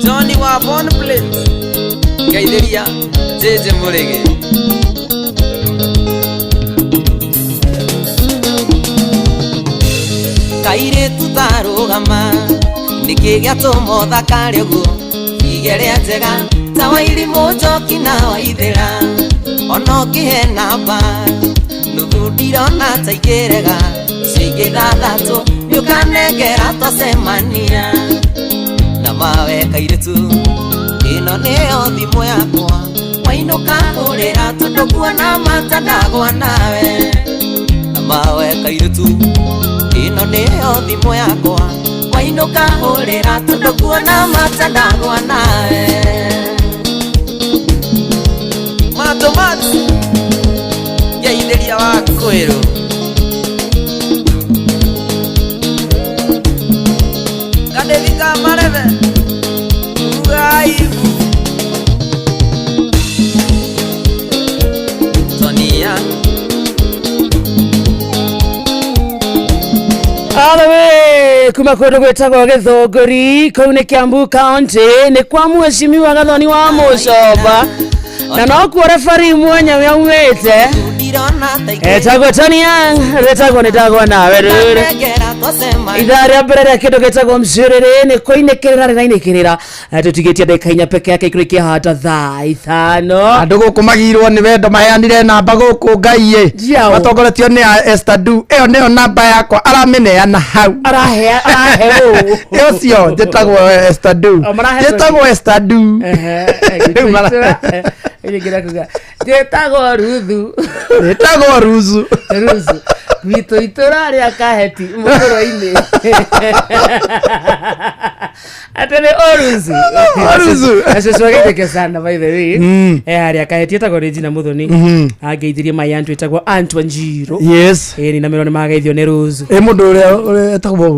Johnny wa Bon Plate Gaitheria Jeje Murege Kaire tutarugama nikigia tumotha karego igeria njega tawairi mujoki na waithira ono kihena ba nuthu ndirona taigirega ciige thathatu nyukanengera twasemania na mawe kairetu ino nio thimu yakwa wainuka urira tondu kuona mata ndagwa nawe na mawe kairetu ino nio thimu yakwa wainuka urira tondu kuona mata ndagwa nawe matomati Gaitheria wa Kwiru Kadevika mareve Ugaibu Tonia Alawe kuma kundu gwetagwo Githunguri kuu ni Kiambu County ni kwa mheshimiwa Gathoni wa Mucoba na no kuo referee mwanya yaumite etagwo Tonia retagwo nitagwo nawe rure idara mbere ya kindu getagwo mciriri ni kuinekirira rinainekirira tutigitie ndagika inya peke yake ikurikia hata thaa ithano andu guku magirwo ni wendo maheanire namba guku ngai matongoretio ni Esther Du iyo nio namba yakwa arameneana hau arahe ucio njitagwo Esther Du njitagwo Esther Du Ngira kuga jetagwo Ruthu jetagwo Ruzu Vito itora ya kaheti mukoro-ini atene Oruzu asoswagete sana by the way aria kaheti etagwo Regina Muthoni ageithirie mai antu etagwo Antu Njiro yes ni na mero ni magaithio ni Ruzu mundu uria etagwo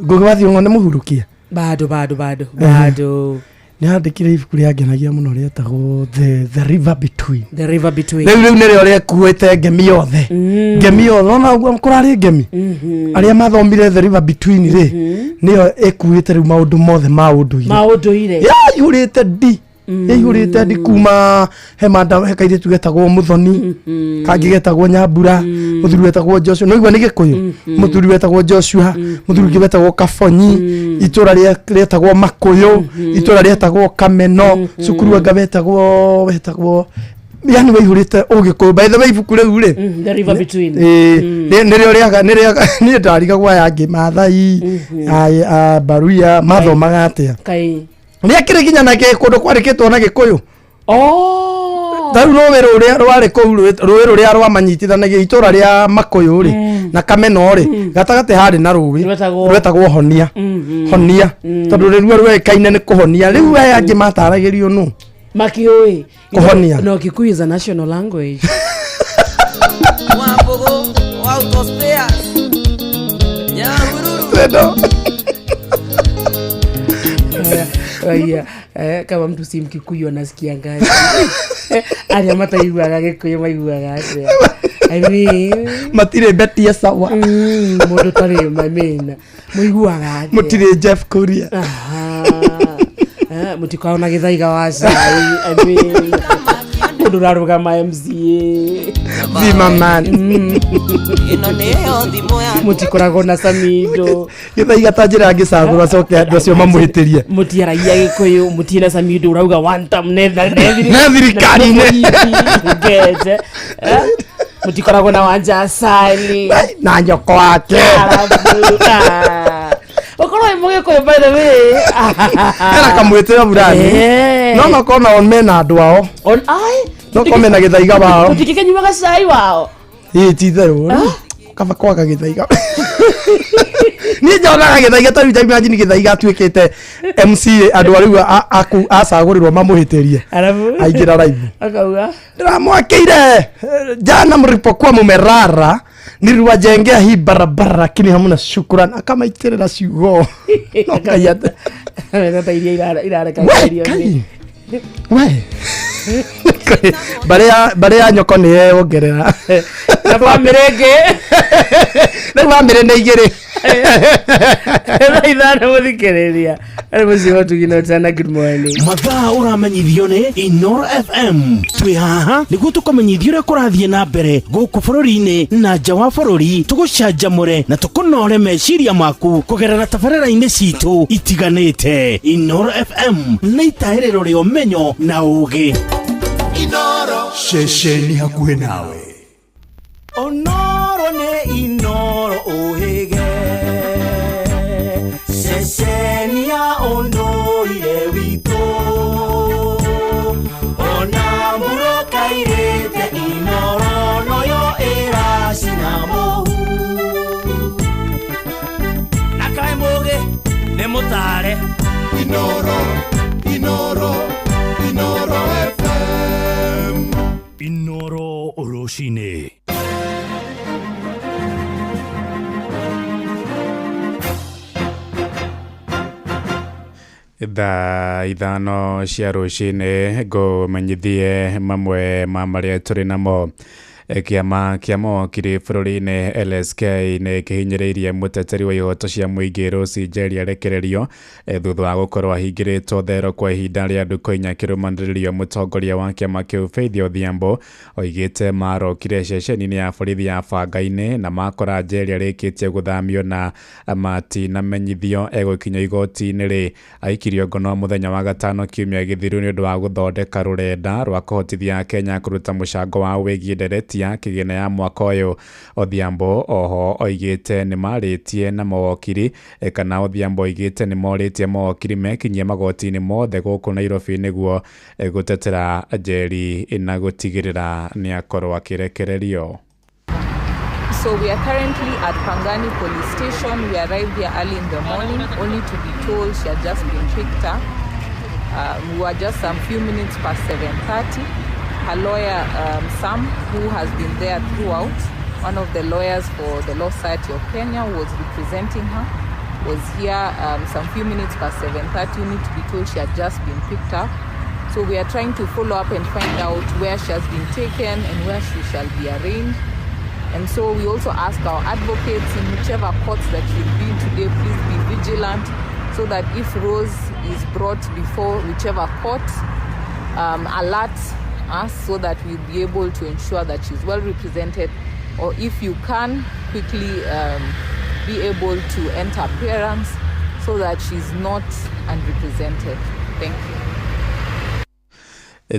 Gugwathi ngone muhurukia bado ni andikire ibuku ria ngenagia muno rietagwo the river between riu nire ore kuete ngemi yothe ona uguo mkurari ngemi aria mathomire the river between ri niyo ekuite riu maundu mothe maunduire ihurite di ihurite di kuma he madam he kaire tugetagwo Muthoni kangi getagwo Nyambura muthuri wetagwo Joshua no igwa ni Gikuyu muthuri wetagwo Joshua muthuri wetagwo Kafonyi itura rietagwo Makuyu itura rietagwo Kameno cukuru wetagwo yani waihurite ugikuyu by the way ibuku riu ri the river between nirio ni ndariga gwa yangi Mathai Baruya mathomaga atia kai ni akire ginya na kundu kwarikitwo na Gikuyu taru rũũĩ rũrĩa rwarĩ kũu rũũĩ rũrĩa rwamanyitithanagia itura ria Makuyu ri na Kameno ri gatagate harĩ na rũũĩ rwetagwo Honia tondu rĩruo rwekaine ni kuhonia riu aya angĩ mataragĩrio no makioi kuhonia no Kikuyu is a national language Wambogo autospares Nyahururu kama mtu si Mkikuyu anasikia ngapi aria mataiguaga Gikuyu maiguaga atia I mean matire betia sawa mundu tari mamena muiguaga atia mutire Jeff Kuria mutikaona githaiga wa cai I mean mundu raruga ma MCA Vima man ino nio thimu ya mutikoragwo na Samido githaiga tanjira ngicagura coke andu acio mamuhitirie mutiaragia Gikuyu mutiena Samido urauga one time ne thirikari ngete mutikoragwo na Wanja Asali na nyoko wake okoro Mugikuyu by the way era kamwetera burani no makona on mena andu ao on ai no komena githaiga wao mutikinyuaga cai wao titherũ kaba kwaga githaiga ni njonaga githaiga ta rita imagine githaiga atuĩkĩte MC andu ariu acagurirwo mamuhitirie aingira live akauga ndiramwakĩire jana mlipokuwa mumerara niliwajengea hii barabara lakini hamna shukrani akamaitirira ciugo nokayata ndio iria irareka irio we Bare nyoko ni ongerera na family na igere ithana muthikiriria ari mucio tugino tana good morning mathaa uramenyithio ni Inoro FM twi haha niguo tukomenyithio ria kurathie na mbere guku bururi-ini na nja wa bururi tugucanjamure na tukunore meciria maku kugerera tabarĩra-inĩ citu itiganĩte. Inoro FM na itaĩrĩro rĩa ũmenyo na ũũgĩ. Inoro ceceni hakuhĩ nawe. Onoro nĩ Inoro ũhĩge ceceni ya ũndũire witũ ona mbura kairĩte Inoro noyo ĩracina mũhu na kaĩ mũgĩ nĩ mũtare Inoro FM. Inoro rũcinĩ. Thaa ithano cia rũcinĩ ngũmenyithie mamwe ma marĩa tũrĩ namo. Kiama kia mawakiri bũrũri-inĩ LSK nĩ kĩhinyĩrĩirie mũteteri wa ihoto cia mũingĩ Rose Njeri arekererio thutha wa gũkorwo ahingĩrĩtwo thero kwa ihinda rĩa ndukũ inya akĩrũmanĩrĩrio mũtongoria wa kiama kĩu Faith Odhiambo oigĩte marokire ceceni-inĩ ya borithi ya Banga-inĩ na makora Njeri arĩkĩtie gũthamio na matinamenyithio egũkinya igoti-inĩ rĩ. Aikirio ngono mũthenya wa gatano kiumia gĩthiru nĩ ũndũ wa gũthondeka rũrenda rwa kũhotithia Kenya kũruta mũcango wa wĩgiĩ ndereti ya kĩgĩna ya mwaka ũyũ. Odhiambo oho oigĩte nĩ marĩtie na mawakiri kana Odhiambo oigĩte nĩ morĩtie mawakiri mekinyie magoti-inĩ mothe gũkũ Nairobi nĩguo gũtetera Njeri na gũtigĩrĩra nĩ akorwo akĩrekererio. So we are currently at Pangani police station. We arrived here early in the morning only to be told she had just been picked up. We were just some few minutes past 7:30. Her lawyer, Sam, who has been there throughout, one of the lawyers for the Law Society of Kenya, was representing her, was here some few minutes past 7:30. We need to be told she had just been picked up. So we are trying to follow up and find out where she has been taken and where she shall be arraigned. And so we also ask our advocates in whichever courts that you'll be today, please be vigilant so that if Rose is brought before whichever court, alert us so that we'll be able to ensure that she's well represented, or if you can quickly be able to enter appearance so that she's not unrepresented. Thank you.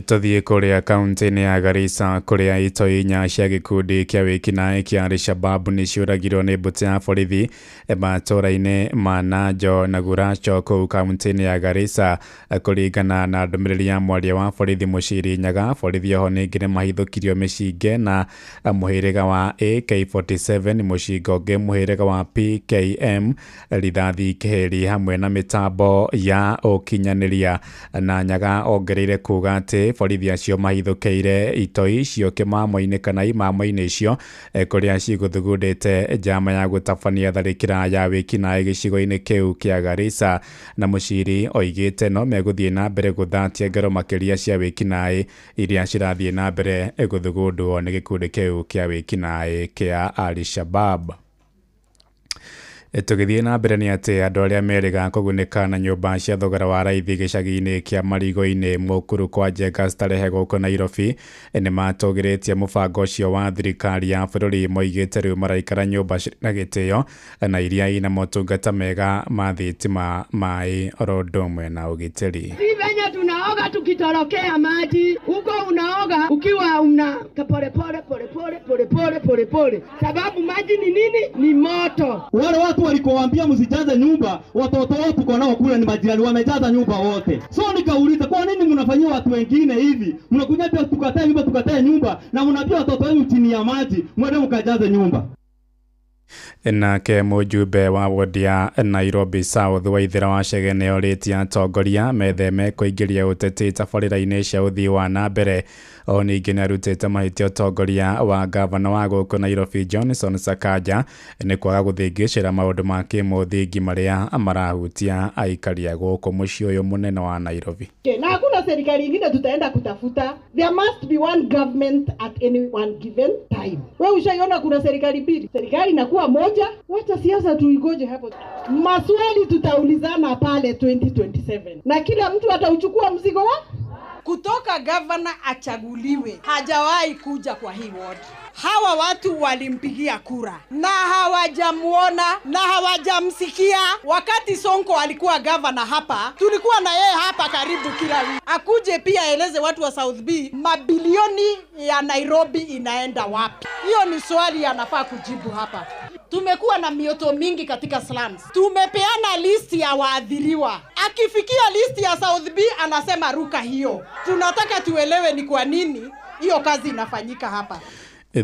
Tũthiĩ kũrĩa kaunti-inĩ ya Garissa kũrĩa itoi inya cia gĩkundi kĩa wĩkinaĩ kĩa Al-Shabab nĩ ciũragirwo nĩ mbũtũ ya borithi matũũra-inĩ ma Najo na Guracho kũu kaunti-inĩ ya Garissa. Kũringana na ndũmĩrĩri ya mwaria wa borithi Mũciri Nyaga, borithi oho ningĩ nĩ mahithũkirio mĩcinge na mũhĩrĩga wa AK47, mũcinga ũngĩ mũhĩrĩga wa PKM, rithathi kĩhĩri hamwe na mĩtambo ya ũkinyanĩria. Na Nyaga ongereire kuuga atĩ borithi acio mahithũkĩire itoi icio kĩmamo-inĩ kana imamo-inĩ icio kũrĩa cigũthugundĩte njama ya gũtabania tharĩkĩra ya wĩkinaĩ gĩcigo-inĩ kĩu kĩa Garissa. Na Mũciri oigĩte no megũthiĩ na mbere gũthatia ngero makĩria cia wĩkinaĩ iria cirathiĩ na mbere gũthugundwo nĩ gĩkundi kĩu kĩa wĩkinaĩ kĩa Al-Shabab. Tũgĩthiĩ na mbere nĩ atĩ andũ arĩa merĩga kũgunĩka na nyũmba cia thogora wa raithi gĩcagi-inĩ kĩa Marigũ-inĩ mũkuru kwa Njenga Starehe gũkũ Nairobi nĩ matũgĩrĩtie mũbango ũcio wa thirikari ya bũrũri, moigĩte rĩu maraikara nyũmba na gĩtĩo na iria ina motungata mega ma thitima, maĩ, oro ũndũ ũmwe na ũgitĩri. Si venye tunaoga tukitorokea maji huko, unaoga ukiwa una pole pole, sababu maji ni nini? Ni moto. Wale watu walikowaambia msijaze nyumba, watoto wao tuko nao kule ni majirani wamejaza nyumba wote. So nikauliza kwa nini mnafanyia watu wengine hivi? Mnakuja pia tukatae nyumba na mnaambia watoto wenu chini ya maji mwende mkajaze nyumba. Nake mujumbe wa wodi ya Nairobi South Waithira wa Chege oritia atongoria metheme kuingiria uteti tabarĩra-inĩ cia ũthii wa na mbere. O ningĩ nĩarutĩte mahĩtia ũtongoria wa gavana wa gũkũ Nairobi Johnson Sakaja nĩ kwaga gũthingĩcĩra maũndũ ma kĩmũthingi marĩa marahutia aikari a gũkũ mũciĩ ũyũ mũnene wa Nairobi. Na hakuna serikali ingine tutaenda kutafuta. There must be one government at any one given time. Wewe ushaiona kuna serikali mbili? Serikali inakuwa moja, wacha siasa tuigoje hapo. Maswali tutaulizana pale 2027. Na kila mtu atauchukua mzigo wa kutoka governor achaguliwe. Hajawahi kuja kwa hii ward. Hawa watu walimpigia kura na hawajamuona na hawajamsikia. Wakati Sonko alikuwa governor hapa, tulikuwa na yeye hapa karibu kila wiki. Akuje pia eleze watu wa South B mabilioni ya Nairobi inaenda wapi. Hiyo ni swali anafaa kujibu hapa. Tumekuwa na mioto mingi katika slums. Tumepeana listi ya waadhiriwa. Akifikia listi ya South B anasema ruka hiyo. Tunataka tuelewe ni kwa nini hiyo kazi inafanyika hapa.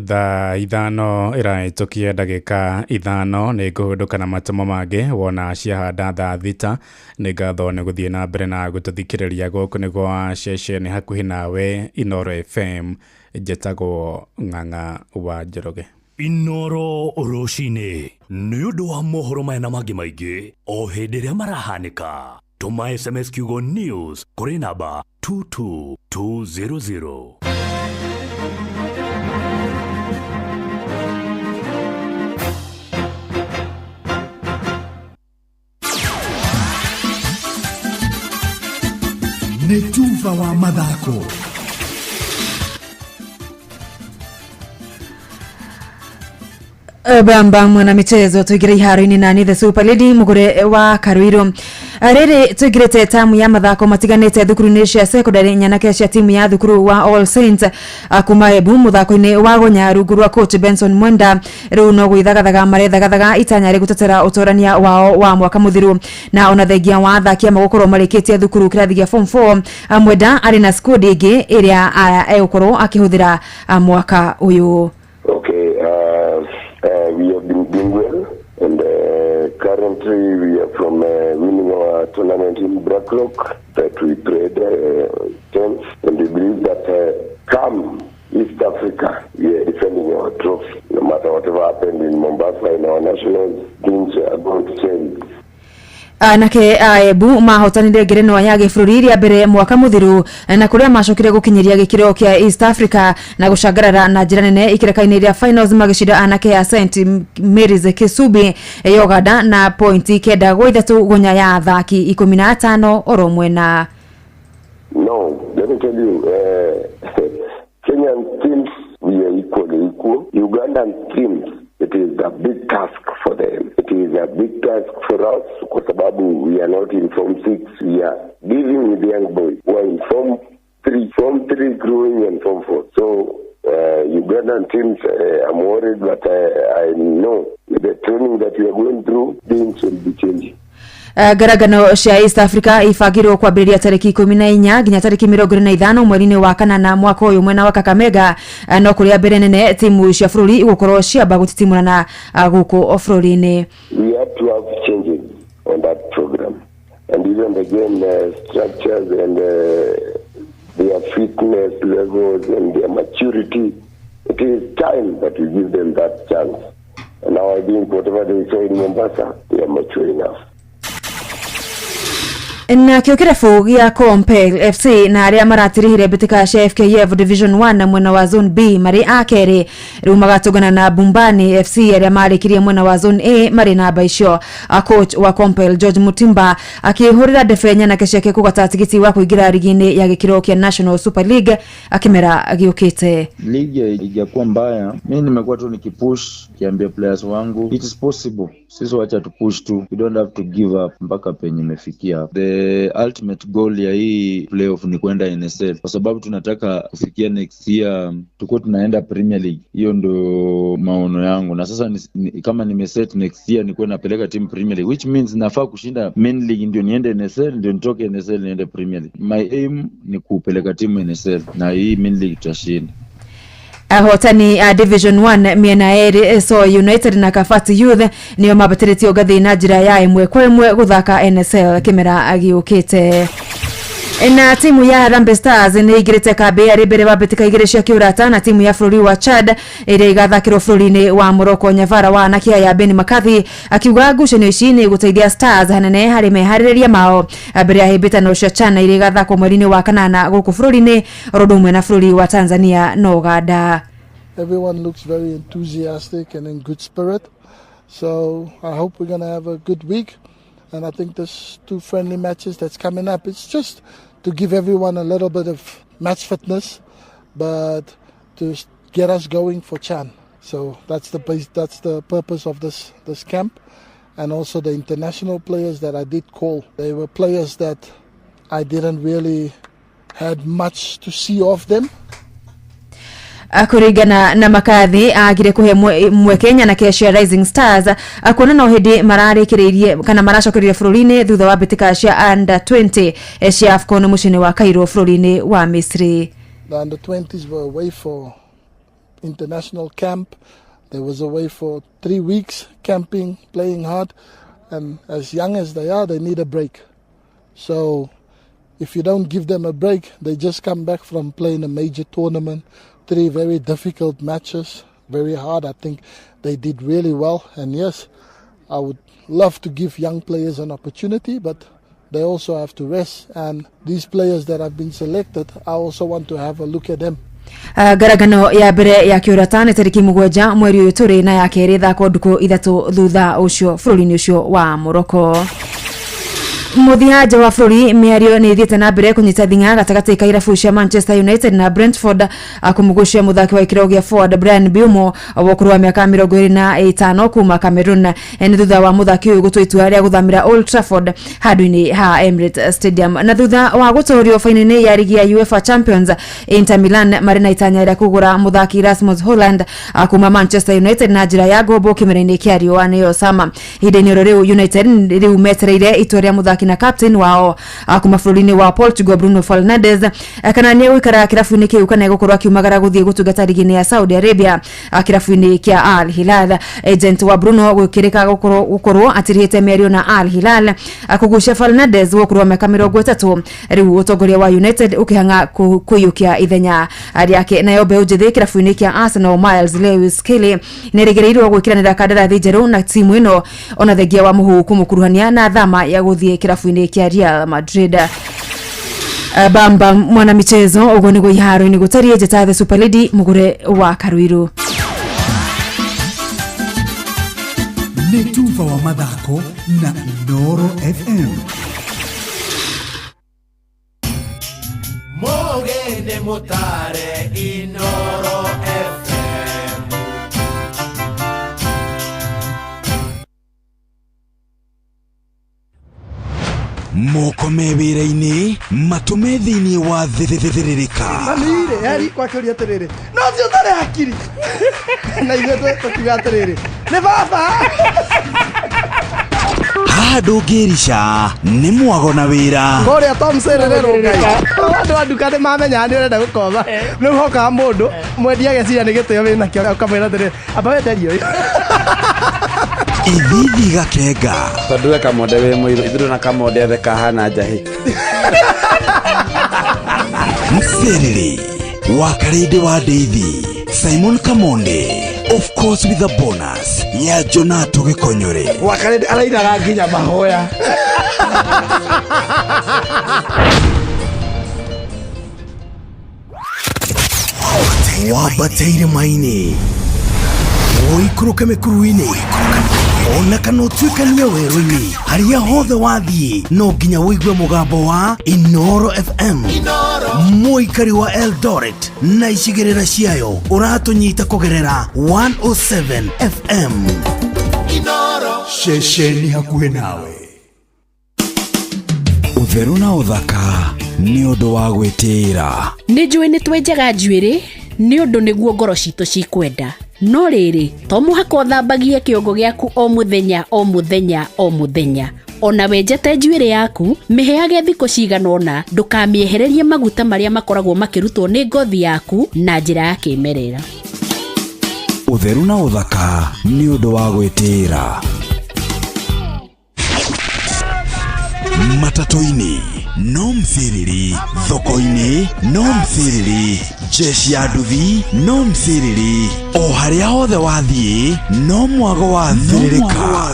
Thaa ithano iraitukia ndagĩka ithano nĩ ngũhũndũka na matomo mangĩ wona ciahanda thaa thita. Nĩ ngatho nĩ gũthiĩ na mbere na gũtũthikĩrĩria gũkũ nĩgwo ceceni hakuhĩ nawe Inoro FM. Njĩtagwo Ng'ang'a wa Njoroge. Inoro rũcinĩ nĩ ũndũ wa mohoro maya na mangĩ maingĩ o hĩndĩ ĩrĩa marahanĩka. Tũma SMS kiugo news kũrĩ namba 22200. Nĩ Tuva wa mathako. Bamba mwana michezo tuigire iharo-inĩ na ni the Super Lady mugure wa Karuiro. Rĩrĩ tuigirĩte tamu ya mathako matiganĩte thukuru-inĩ cia secondary nyanake cia timu ya thukuru wa All Saints kuma Embu muthako-inĩ wa gonya rungu rwa coach Benson Mwenda. Rĩu no gwithagathaga marethagathaga itanya rĩ gũtetera ũtorania wao wa mwaka mũthiru na ona thengia wa athaki amagũkorwo marĩkĩtie thukuru kĩrathi gĩa form 4. Mwenda arĩ na squad ĩngĩ ĩrĩa egũkorwo akĩhũthĩra mwaka ũyũ. We have been doing well, and currently we are from winning our tournament in Blackrock that we played 10th, and we believe that come East Africa, we are defending our trophy. No matter whatever happened in Mombasa in our nationals, things are going to change. Nake Embu mahotanire ngerenwa ya gĩbũrũri rĩa mbere mwaka mũthiru na kũrĩa macokire gũkinyĩria gĩkĩro kĩa East Africa na gũcangarara na njĩra nene ikĩrĩka-inĩ rĩa finals magĩcinda anake ya St Mary's Kisubi Uganda na pointi 9-3 gonya ya athaki 15 oro mwena. No, let me tell you, Kenyan teams, we are equal. Ugandan teams, it is a big task for them. It is a big task for us kwa sababu we are not in Form 6. We are dealing with young boys who are in Form 3 growing and Form 4. So Ugandan teams, I'm worried, but I know with the training that we are going through, things will be changing. Garagano cia East Africa ifagirwo kwambĩrĩria tarĩki 14 nginya tarĩki 25 mweri-inĩ wa kanana mwaka ũyũ mwena wa Kakamega, no kũrĩa mbere nene timu cia bũrũri igũkorwo ciamba gũtitimũrana gũkũ bũrũri-inĩ. We have to have changes on that program, and even the game structures and their fitness levels and their maturity. It is time that we give them that chance. And now I think whatever they saw in Mombasa, they are mature enough. Na kĩrabu gĩa Compel FC na arĩa maratirihire mbĩtĩka cia FKF Division 1 mwena wa Zone B marĩ a kerĩ rĩu magatũngana na Bumbani FC arĩa marĩkirie mwena wa Zone A marĩ na mbaicyo. Coach wa Compel George Mutimba akĩhũrĩra defenya na kĩciake kũgata tigiti wa kũingĩra ligi-inĩ ya gĩkĩro kĩa National Super League akĩmera gĩũkĩte. Ligi haijakuwa mbaya, mimi nimekuwa tu nikipush kiambia players wangu it is possible. Sisi wacha tu push tu, we don't have to give up mpaka penye imefikia. The ultimate goal ya hii playoff ni kwenda NSL kwa sababu tunataka kufikia next year tuko tunaenda Premier League. Hiyo ndo maono yangu, na sasa kama nimeset next year niko napeleka team Premier League, which means nafaa kushinda main league ndio niende NSL, ndio nitoke NSL niende Premier League. My aim ni kupeleka team NSL na hii main league tutashinda. Hotani Division 1 miena eri So United na Kafati Youth niyo mabatirĩtio ngathĩ na njĩra ya ĩmwe kwa ĩmwe gũthaka NSL kĩmera agiũkĩte. Na timu ya Harambee Stars nĩ igĩrĩte kambĩ arĩ mbere wa mbĩtĩka igĩrĩ cia kĩũrata na timu ya bũrũri wa Chad ĩrĩa igathakĩrwo bũrũri-inĩ wa Morocco. Nyavara wa anakia ya Ben McCarthy akiuga ngucanio ici nĩ gũteithia Stars hanene harĩ meharĩrĩria mao mbere ya hĩmbĩtano cia CHAN ĩrĩa igathakwo mweri-inĩ wa kanana gũkũ bũrũri-inĩ oro ũndũ ũmwe na bũrũri wa Tanzania na Uganda. Everyone looks very enthusiastic and in good spirit, so I hope we're going to have a good week. And I think there's 2 friendly matches that's coming up. It's just to give everyone a little bit of match fitness, but to get us going for CHAN. So that's the purpose of this camp. And also the international players that I did call. They were players that I didn't really had much to see of them. Kuringana na McCarthy agire kuhe mwekenya na Kesha Rising Stars akuona no hindi mararĩkĩrĩirie kana maracokereria bũrũri-inĩ thutha wa mbĩtĩka cia under 20 cia AFCON mũciĩ-inĩ wa Cairo bũrũri-inĩ wa Misri. The under 20s were away for international camp. They was away for 3 weeks camping, playing hard, and as young as they are, they need a break. So if you don't give them a break, they just come back from playing a major tournament. 3 very difficult matches, very hard. I think they did really well. And yes, I would love to give young players an opportunity, but they also have to rest. And these players that have been selected, I also want to have a look at them. Garagano ya mbere ya kĩũrata nĩ tarĩki 7 mweri ũyũ tũrĩ na ya kerĩ thako ndukũ 3 thutha ũcio bũrũri-inĩ ũcio wa Morocco. Muthiaja wa bũrũri mĩario nĩ ithiĩte na mbere kũnyita thing'a gatagatĩ ka irabu cia Manchester United na Brentford akũmugucia muthaki wa ikĩro gĩa forward Brian Mbeumo wokuru wa mĩaka 25 kuma Cameroon nĩ thutha wa muthaki ũyũ gũtua itua rĩa gũthamĩra Old Trafford handũ-inĩ ha Emirates Stadium. Na thutha wa gũtoorio fainali ya ligi ya UEFA Champions, Inter Milan marĩ na itanya rĩa kũgũra muthaki Rasmus Hojlund kuma Manchester United na njĩra ya ngombo kĩmera-inĩ kĩa riũa nĩyo sama. Ihinda-inĩ rĩu United rĩu metereire itua rĩa muthaki na captain wao kuma bũrũri-inĩ wa Portugal Bruno Fernandes kana nĩ gũikara kĩrabu-inĩ kĩu kana gũkorwo akiumagara gũthiĩ gũtungata ligi-inĩ ya Saudi Arabia kĩrabu-inĩ kĩa Al Hilal. Agent wa Bruno gũkĩrĩka gũkorwo atirĩte mĩario na Al Hilal kũgucia Fernandes gũkorwo mĩaka 30 rĩu ũtongoria wa United ũkĩhanga kũiyũkia ithenya rĩake. Nayo mbeũ njĩthĩ kĩrabu-inĩ kĩa Arsenal Miles Lewis Kelly nĩ rĩgĩrĩirwo gwĩkĩranĩra kandarathi njerũ na timu ĩno ona thengia wa mũhuhu kũmũkuruhania na thama ya gũthiĩ kĩrabu-inĩ kĩa Real Madrid. Bamba mwana michezo ũguo nĩguo iharo-inĩ gũtariĩ njata the Super Lady mugure wa Karuiru. Nĩ tufa wa mathako na Noro FM. Mogene motare Inoro FM. Moko mewĩra-inĩ matũme thĩinĩ wa thĩrĩrĩka. Manire eri kwa kĩũria atĩrĩrĩ no cio tarĩ hakiri na ithuĩ tũkiuga atĩrĩrĩ nĩ baba haha ndũngĩrica nĩ mwago na wĩra kũrĩa Tom Sererero ngai andũ a nduka nĩ mamenya nĩ ũrenda gũkoma rĩu hokaga mũndũ mwendia ageciria nĩ gĩtĩo wĩna kĩo ũkamwĩra atĩrĩrĩ amba wenderio ithithi gakenga tondũ we kamonde wĩ mũirũ ithuĩ na kamonde othe kahana njahĩ Mserere wakarede wa Davy Simon Kamonde, of course with a bonus ya Jonato Gikonyore wakarede arairaga nginya mahoya wabateire maini oikũrũke mĩkuru-inĩ ona kana ũtuĩkanie werũ-inĩ harĩa hothe wathiĩ no nginya wĩigue mũgambo wa Inoro FM mũikari wa Eldoret na icigĩrĩra ciayo ũratũnyita kũgerera 107 FM Inoro ceceni hakuhĩ nawe. Ũtheru na ũthaka nĩ ũndũ wa gwĩtĩĩra. Nĩ njũĩ nĩ twenjaga njuĩrĩ nĩ ũndũ nĩguo ngoro citũ cikwenda. No rĩrĩ, to mũhaka ũthambagie kĩongo gĩaku o mũthenya o mũthenya o mũthenya. Ona wenjete njuĩrĩ yaku, mĩheage thikũ cigana ũna, ndũkamĩehererie maguta marĩa makoragwo makĩrutwo nĩ ngothi yaku na njĩra ya kĩmerera. Ũtheru na ũthaka nĩ ũndũ wa gwĩtĩĩra. Matatu-inĩ no mthiriri, thoko-inĩ no mthiriri, jeshi ya nduthi no mthiriri, o harĩa hothe wathiĩ no mwago wa thiririka.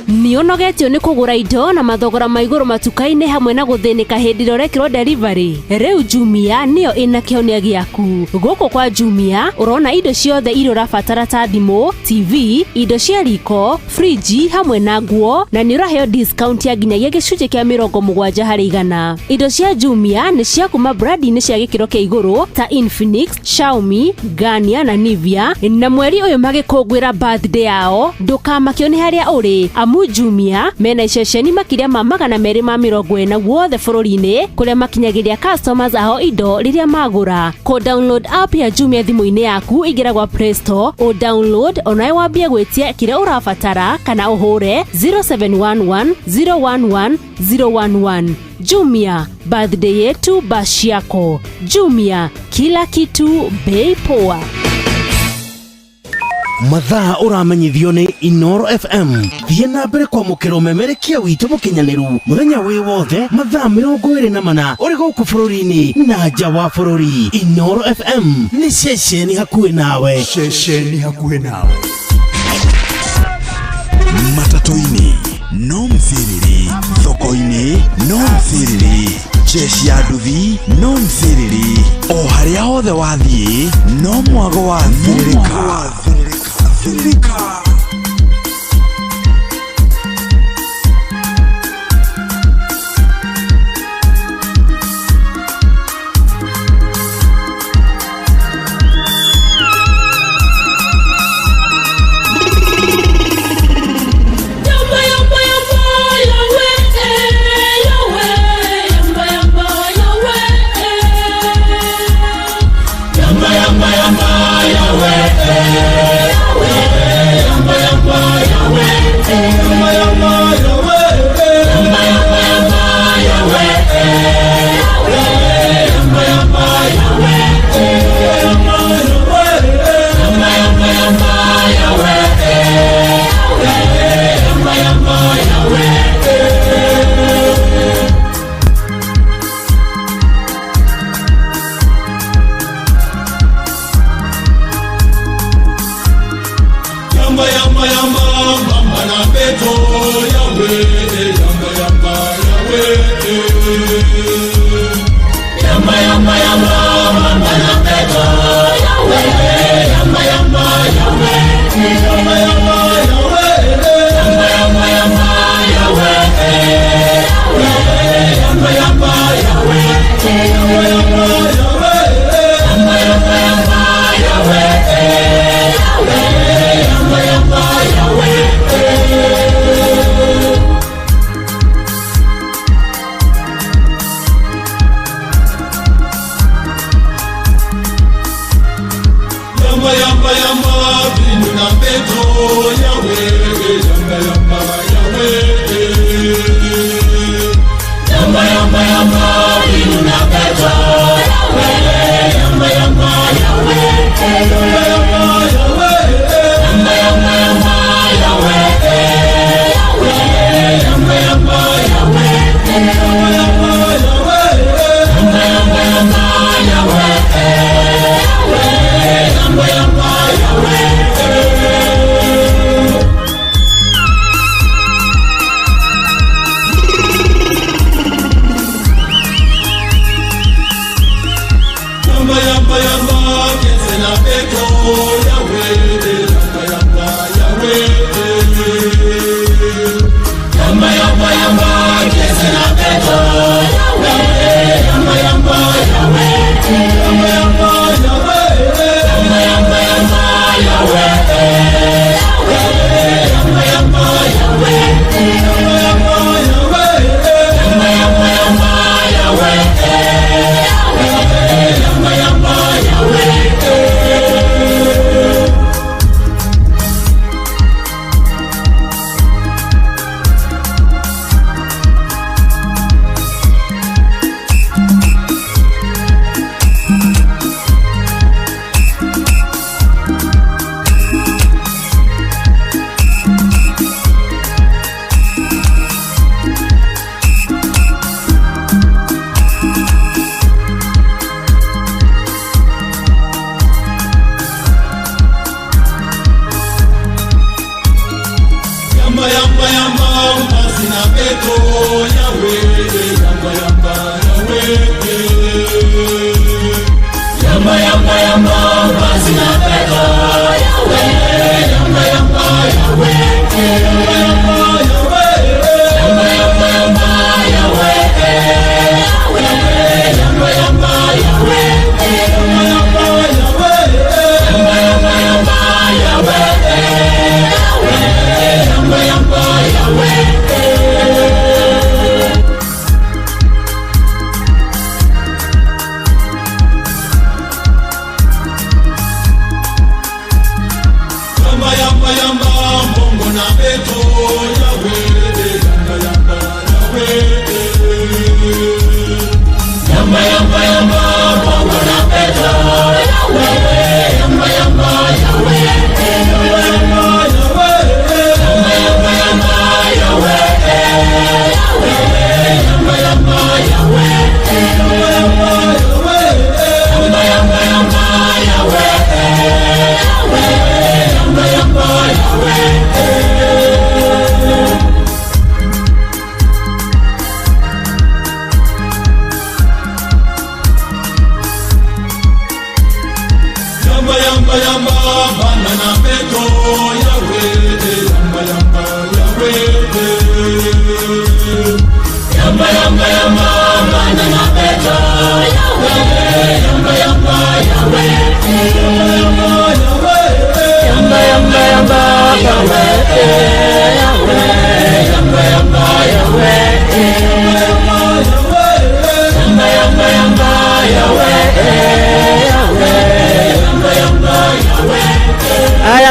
Nĩ ũnogetio nĩ kũgũra indo na mathogora ma igũrũ matuka-inĩ hamwe na gũthĩnĩka hĩndĩ ĩrĩa ũrekĩrwo delivery. Rĩu Jumia nĩyo ĩna kĩhonia gĩaku. Gũkũ kwa Jumia ũrona indo ciothe iria ũrabatara ta thimũ, TV, indo cia riko, friji hamwe na nguo, na nĩ ũraheo discount ya nginyagia gĩcunjĩ kĩa 70%. Indo cia Jumia nĩ cia kuma brand-inĩ cia gĩkĩro kĩa igũrũ ta Infinix, Xiaomi, Garnier na Nivea. Na mweri ũyũ magĩkũngũĩra birthday yao, ndũkamakio nĩ harĩa ũrĩ. Jumia mena iceceni makĩria ma 240 wothe bũrũri-inĩ kũrĩa makinyagĩria customers aho indo rĩrĩa magũra. Download app ya Jumia thimũ-inĩ yaku, ingĩra gwa Play Store, o download onawe wambie gwĩtia kĩrĩa ũrabatara kana ũhũre 0711 011 011. Jumia, birthday yetu bashi yako. Jumia, kila kitu bei poa. Mathaa ũramenyithio nĩ Inoro FM. Thiĩ na mbere kwamũkĩra ũmemerekia witũ mũkinyanĩru mũthenya wĩ wothe mathaa 24 ũrĩ gũkũ bũrũri-inĩ na nja wa bũrũri. Inoro FM nĩ ceceni hakuhĩ nawe. Matatu-inĩ no mthiriri, thoko-inĩ no mthiriri, jeshi ya nduthi no mthiriri, o harĩa hothe wathiĩ no mwago wa thiririka.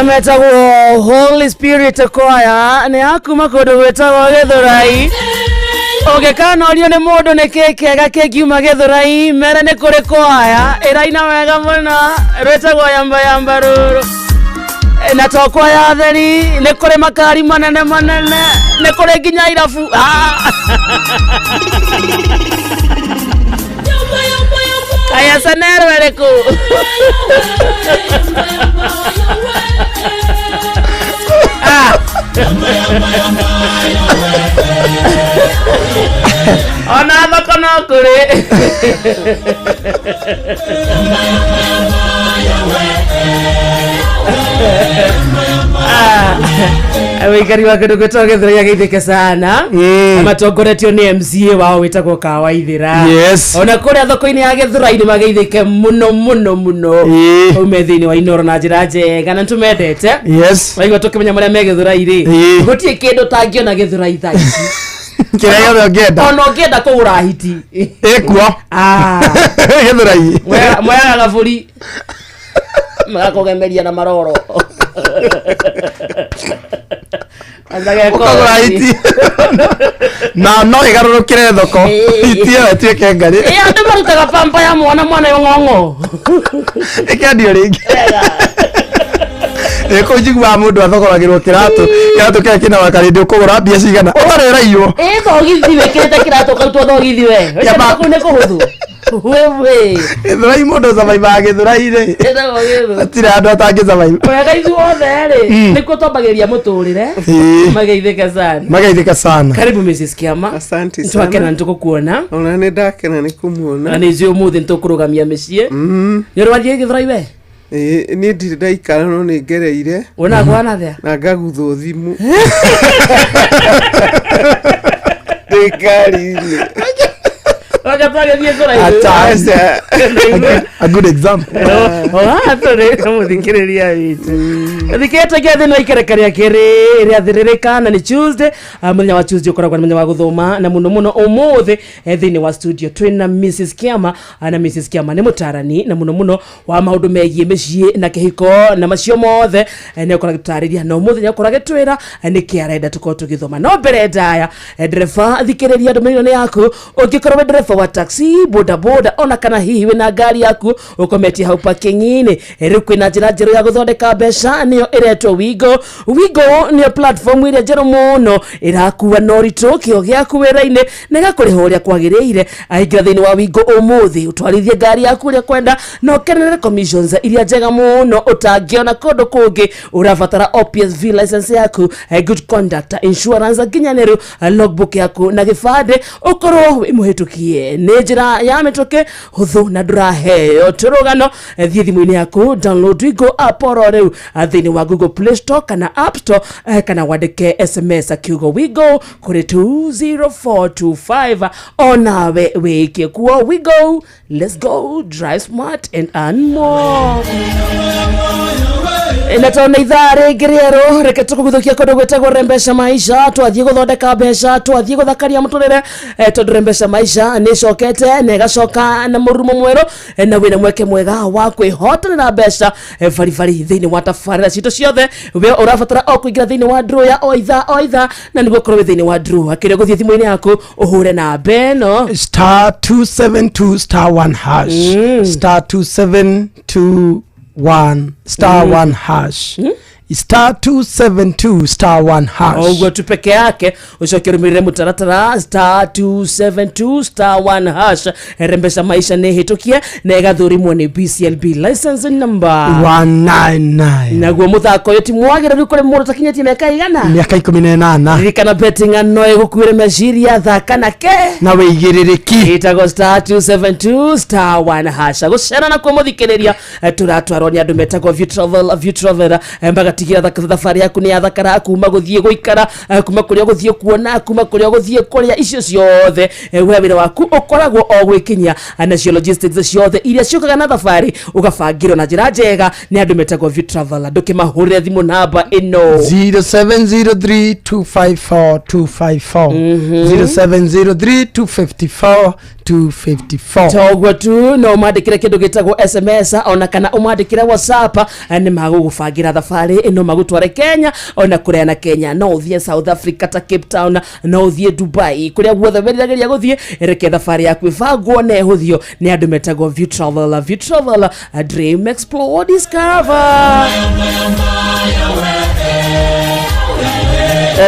Metagwo Holy Spirit choir ne akuma kodo wetagwo Githurai ogekana orio ne mundu ne kekega kekiuma Githurai mere ne kuri choir iraina wega muno wetagwo yamba ruru na tokwa ya theri ne kuri makari manene ne kuri nginya irabu aya sanero ereku ona thoko no kuri Awikari wa kindu gwetagwo Githurai ageithike sana amatongoretio ni MCA wao wetagwo Kawaithira ona kuria thoko-ini ya Githurai ni mageithike muno ume thiini wa Inoro na njira njega na tumendete waigua tukimenya maria me Githurai ri gutie kindu tangiona Githurai tha ici kira yothe ngenda ona ngenda kugura hiti ekuo Githurai moya gaburi magakugemeria na maroro ukagura hiti na no igarurukire thoko hiti yo tuike ngari andu marutaga pampa ya mwana yongongo ikendio ringi eko jigwa mundu athogoragirwo kiratu kaya kina wakarindi ukugura mbia cigana ugarera iyo thogithi wekirite kiratu kautwo thogithi we yaba kune kuhuthu wewe Githurai mundu survive Githurai ri atira andu atangi survive wega izu othe ri niko tombagiria muturire magaithika sana karibu Mrs. Kiama asante sana twakena nitukukuona ona ni ndakena ni kumuona na ni zio muthi nitukurugamia micii ni rwathie Githurai we ni ndiri ndaikara no ni ngereire ona gwana thia na ngaguthwo thimu ndikari-ini a good example muthikiriria witu thikete gethe no ikerekeria kiri ria thiririka na ni Tuesday muthenya wa Tuesday ukoragwa muthenya wa guthoma na muno umuthi thiini wa studio twina Mrs. Kiama na Mrs. Kiama ni mutarani na muno wa maundu megie micii na kihiko na macio mothe ni ukoragwa tutariria no muthenya ukoragwa twira ni kiarenda tuko tugithoma no mbere ndaya ndereba thikiriria ndumiriro ni yaku ungikorwo ndereba ndereba wa taxi boda boda ona kana hihi wina ngari yaku ukometie hau parking-ini riu kwina njira njeru ya guthondeka mbeca niyo iretwo Wigo. Wigo niyo platform iria njeru muno irakuwa norito kio giaku wira-ini na igakuriha uria kwagiriire. Aingira thiini wa Wigo umuthi utwarithie ngari yaku uria kwenda no kenere commissions iria njega muno utangiona kundu kungi. Urabatara OPSV license yaku, good conduct insurance nginyaniru, logbook yaku na gibande ukorwo wi muhitukie. Ni njira ya mituki huthu na nduraheo turugano. Thie thimu-ini yaku download Wigo app oro riu thiini wa Google Play Store kana App Store kana wandike SMS kiugo Wigo kuri 20425 onawe wike kuo Wigo. Let's go drive smart and earn more. Inatona ithare ngiriero reke tukuguthukia kundu gwetagwo rembesha maisha twathie guthondeka mbeca twathie guthakaria muturire tondu rembesha maisha ni cokete na igacoka na murumo mweru na wina mweke mwega wa kwihotanira mbeca bari thiini wa tafarira cito ciothe we urabatara o kuingira thiini wa draw ya oitha na niguo korwo thiini wa draw akiria guthie thimu-ini yaku uhure na beno star 272 star 1 hash star 272 star 1 hash star 272 star 1 hash. Ogwo tu peke yake ucokerumirire mutaratara star 272 star 1 hash. Rembesha maisha ne hitukie na igathurimwo ni BCLB license number 199. Naguo muthako yoti mwagira ri kuri mundu takinyeti miaka igana miaka 18 ririkana betting no igukwire mejiria thaka na ke na wigiririki itago star 272 star 1 hash. Gucera na kumuthikiriria turatwarwo ni andu metagwo view travel mbaga tigira thabarĩ yaku ni yathakara kuma guthie guikara kuma kuria guthie kuona kuma kuria guthie kuria icio ciothe we wira waku ukoragwo o gwikinyia nacio logistics ciothe iria ciukaga na thabarĩ ugabangirwo na njira njega ni andu metagwo View Travel. Ndukimahurire thimu namba ino 0703254254 0703254254 togwo tu no mandikire kindu gitagwo SMS ona kana umandikire WhatsApp ni magugubangira thabarĩ no magutware Kenya ona kuria na Kenya no uthie South Africa ta Cape Town no uthie Dubai kuria guothe werirageria guthie reke thabarĩ yaku ibangwo na ehuthio ni andu metagwo View Travel. View Travel, a dream, explore, discover.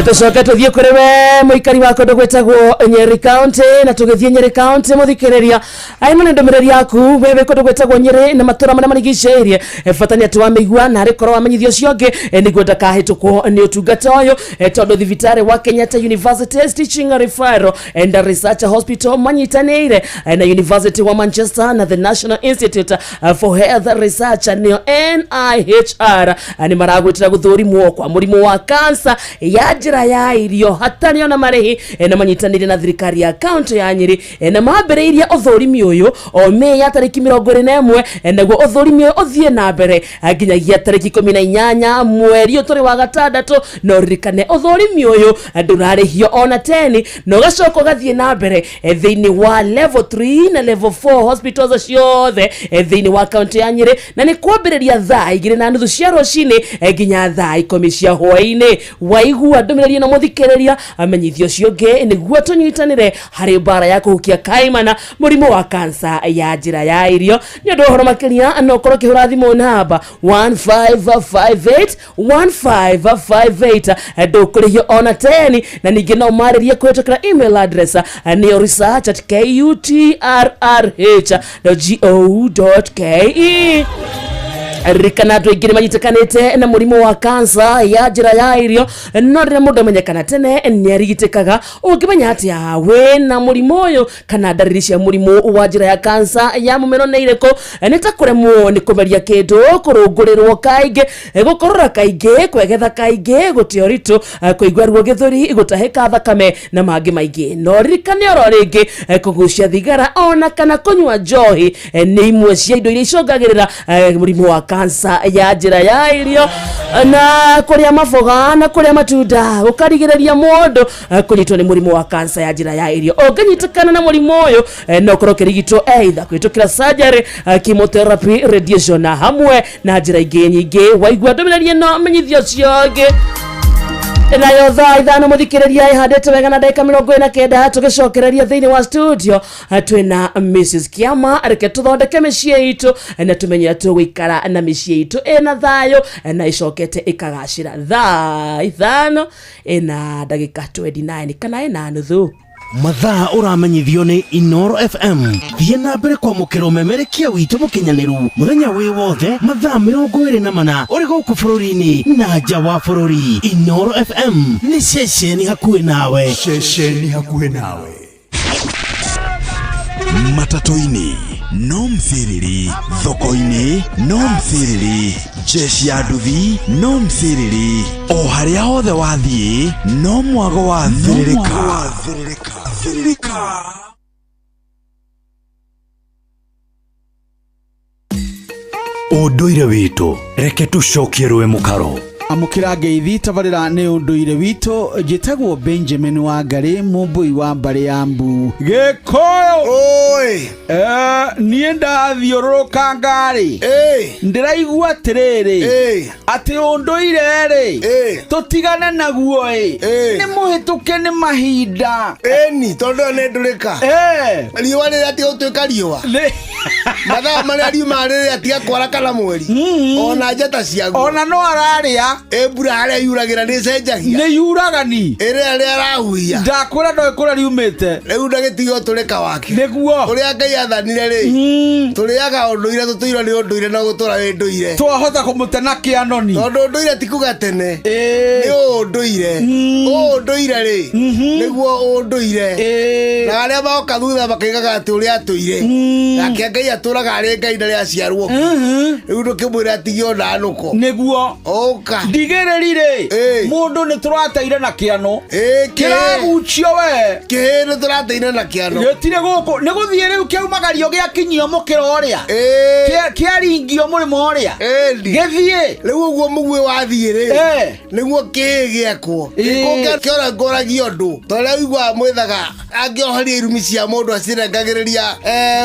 Tucoke tuthie kuri we muikari wa kundu gwetagwo Nyeri County na tugithie Nyeri County muthikiriria aimana ndomereri yaku wewe kundu gwetagwo Nyeri na matura maria marigiceirie fatani atu wamigua na rikorwo wamenyithio cionge niguo ndakahitukwo ni utungata uyu tondu thibitari wa Kenyatta University Teaching Referral and Research Hospital manyitanire na University wa Manchester na the National Institute for Health Research nio NIHR ani maragwitira guthurimwo kwa murimu wa cancer ya njira ya irio hatari ona marehi na manyitanire na thirikari ya county ya Nyeri na maambiriirie uthurimi uyu o Mei ya tariki 21 naguo uthurimi uyu uthie na mbere nginyagia tariki 18 mweri turi wa gatandatu no ririkane uthurimi uyu ndurarihio ona 10 no gacoka gathie na mbere thiini wa level 3 na level 4 hospitals ciothe thiini wa county ya Nyeri na ni kwambiriria thaa 2:30 cia rucini nginya thaa 10 cia hwaini. Waigua ndomereria na muthikiriria amenyithio cionge niguo tunyitanire hari bara ya kuhukia kaimana murimu wa cancer ya njira ya irio ni undu horo makiria no korwo kihura thimu namba 1558 ndukurihio ona 10 na ningi no maririe kwetokera email address ni research@kutrh.go.ke. Rikana tu igiri manyitakanite na murimu wa cancer ya njira ya irio no rire mundu amenyekana tene ni arigitikaga ungimenya atia we na murimu uyu kana ndariri cia murimu wa njira ya cancer ya mumero ne ireko ni ta kuremwo ni kumeria kindu kurungurirwo kaingi gukorora kaingi kwegetha kaingi gutioritu kuigwa ruo githuri gutahika thakame na mangi maingi no rikane oro ringi kugucia thigara ona kana kunywa njohi ni imwe cia indo iria icongagirira murimu wa cancer ya njira ya irio na kuria maboga na kuria matunda gukarigiriria mundu kunyitwo ni murimu wa cancer ya njira ya irio. Unginyitikana na murimu uyu no korwo kirigitwo either kwitukira surgery, chemotherapy, radiation na hamwe na njira ingi nyingi. Waigua ndomererie no menyithio cionge nayo thaa ithano muthikiriria ihandite wega na ndagika 29 tugicokereria thiini wa studio twina Mrs Kiama reke tuthondeke micii itu na tumenye tugwikara na micii itu ina thayo na icokete ikagacira thaa ithano ina ndagika 29 kana ina nuthu mathaa uramenyithio ni Inoro FM thie na mbere kwa mukiro memerekia witu mukinyaniru muthenya wi wothe mathaa 24 uri guku bururi-ini na nja wa bururi. Inoro FM ni ceceni hakuhi nawe, ceceni hakuhi nawe. Matatu-ini no mthiriri, thoko-ini no mthiriri, jeshi ya nduthi no mthiriri, o haria hothe wathie no mwago wa thiririka. Unduire witu reke tucokie rwe mukaro. Amukira ngeithi tabarira ni unduire witu njitagwo Benjamin Wangari mumbui wa mbari ya Mbu Gikoyo. Oi nie ndathiururuka ngari ndiraigua atiriri ati unduire ri tutigane naguo ni muhituke ni mahinda ni tondu ni ndurika riua riri ati utuika riua mathaa maria riuma riri atiga kwara kana mweri ona njata ciaguo ona no araria mbura haria yuragira ni cenjagia ni yuragani iria ria rahuia ndakwira ndoe kura riumite riu ndagitiga uturika wake niguo uria Ngai athanire ri turiaga unduire tutuira ni unduire na gutura wi nduire twahota kumutena kianoni tondu unduire tikuga tene ni unduire unduire ri niguo unduire na aria maoka thutha makigaga ati uria atuire nake Ngai aturaga ari Ngai ndari aciarwo riu ndukimwira atigio ndanuko niguo oka ndigererire mundu ni turateire na kiano kiragucio we kihini turateire na kiano gitire guku ni guthie riu kiumagario giakinyio mukiro uria kiaringio murimo uria githie riu uguo mugwe wathie ri niguo kigiekwo kiora ngoragio ndu toria igwa mwithaga angiohoria irumi cia mundu acirengagiriria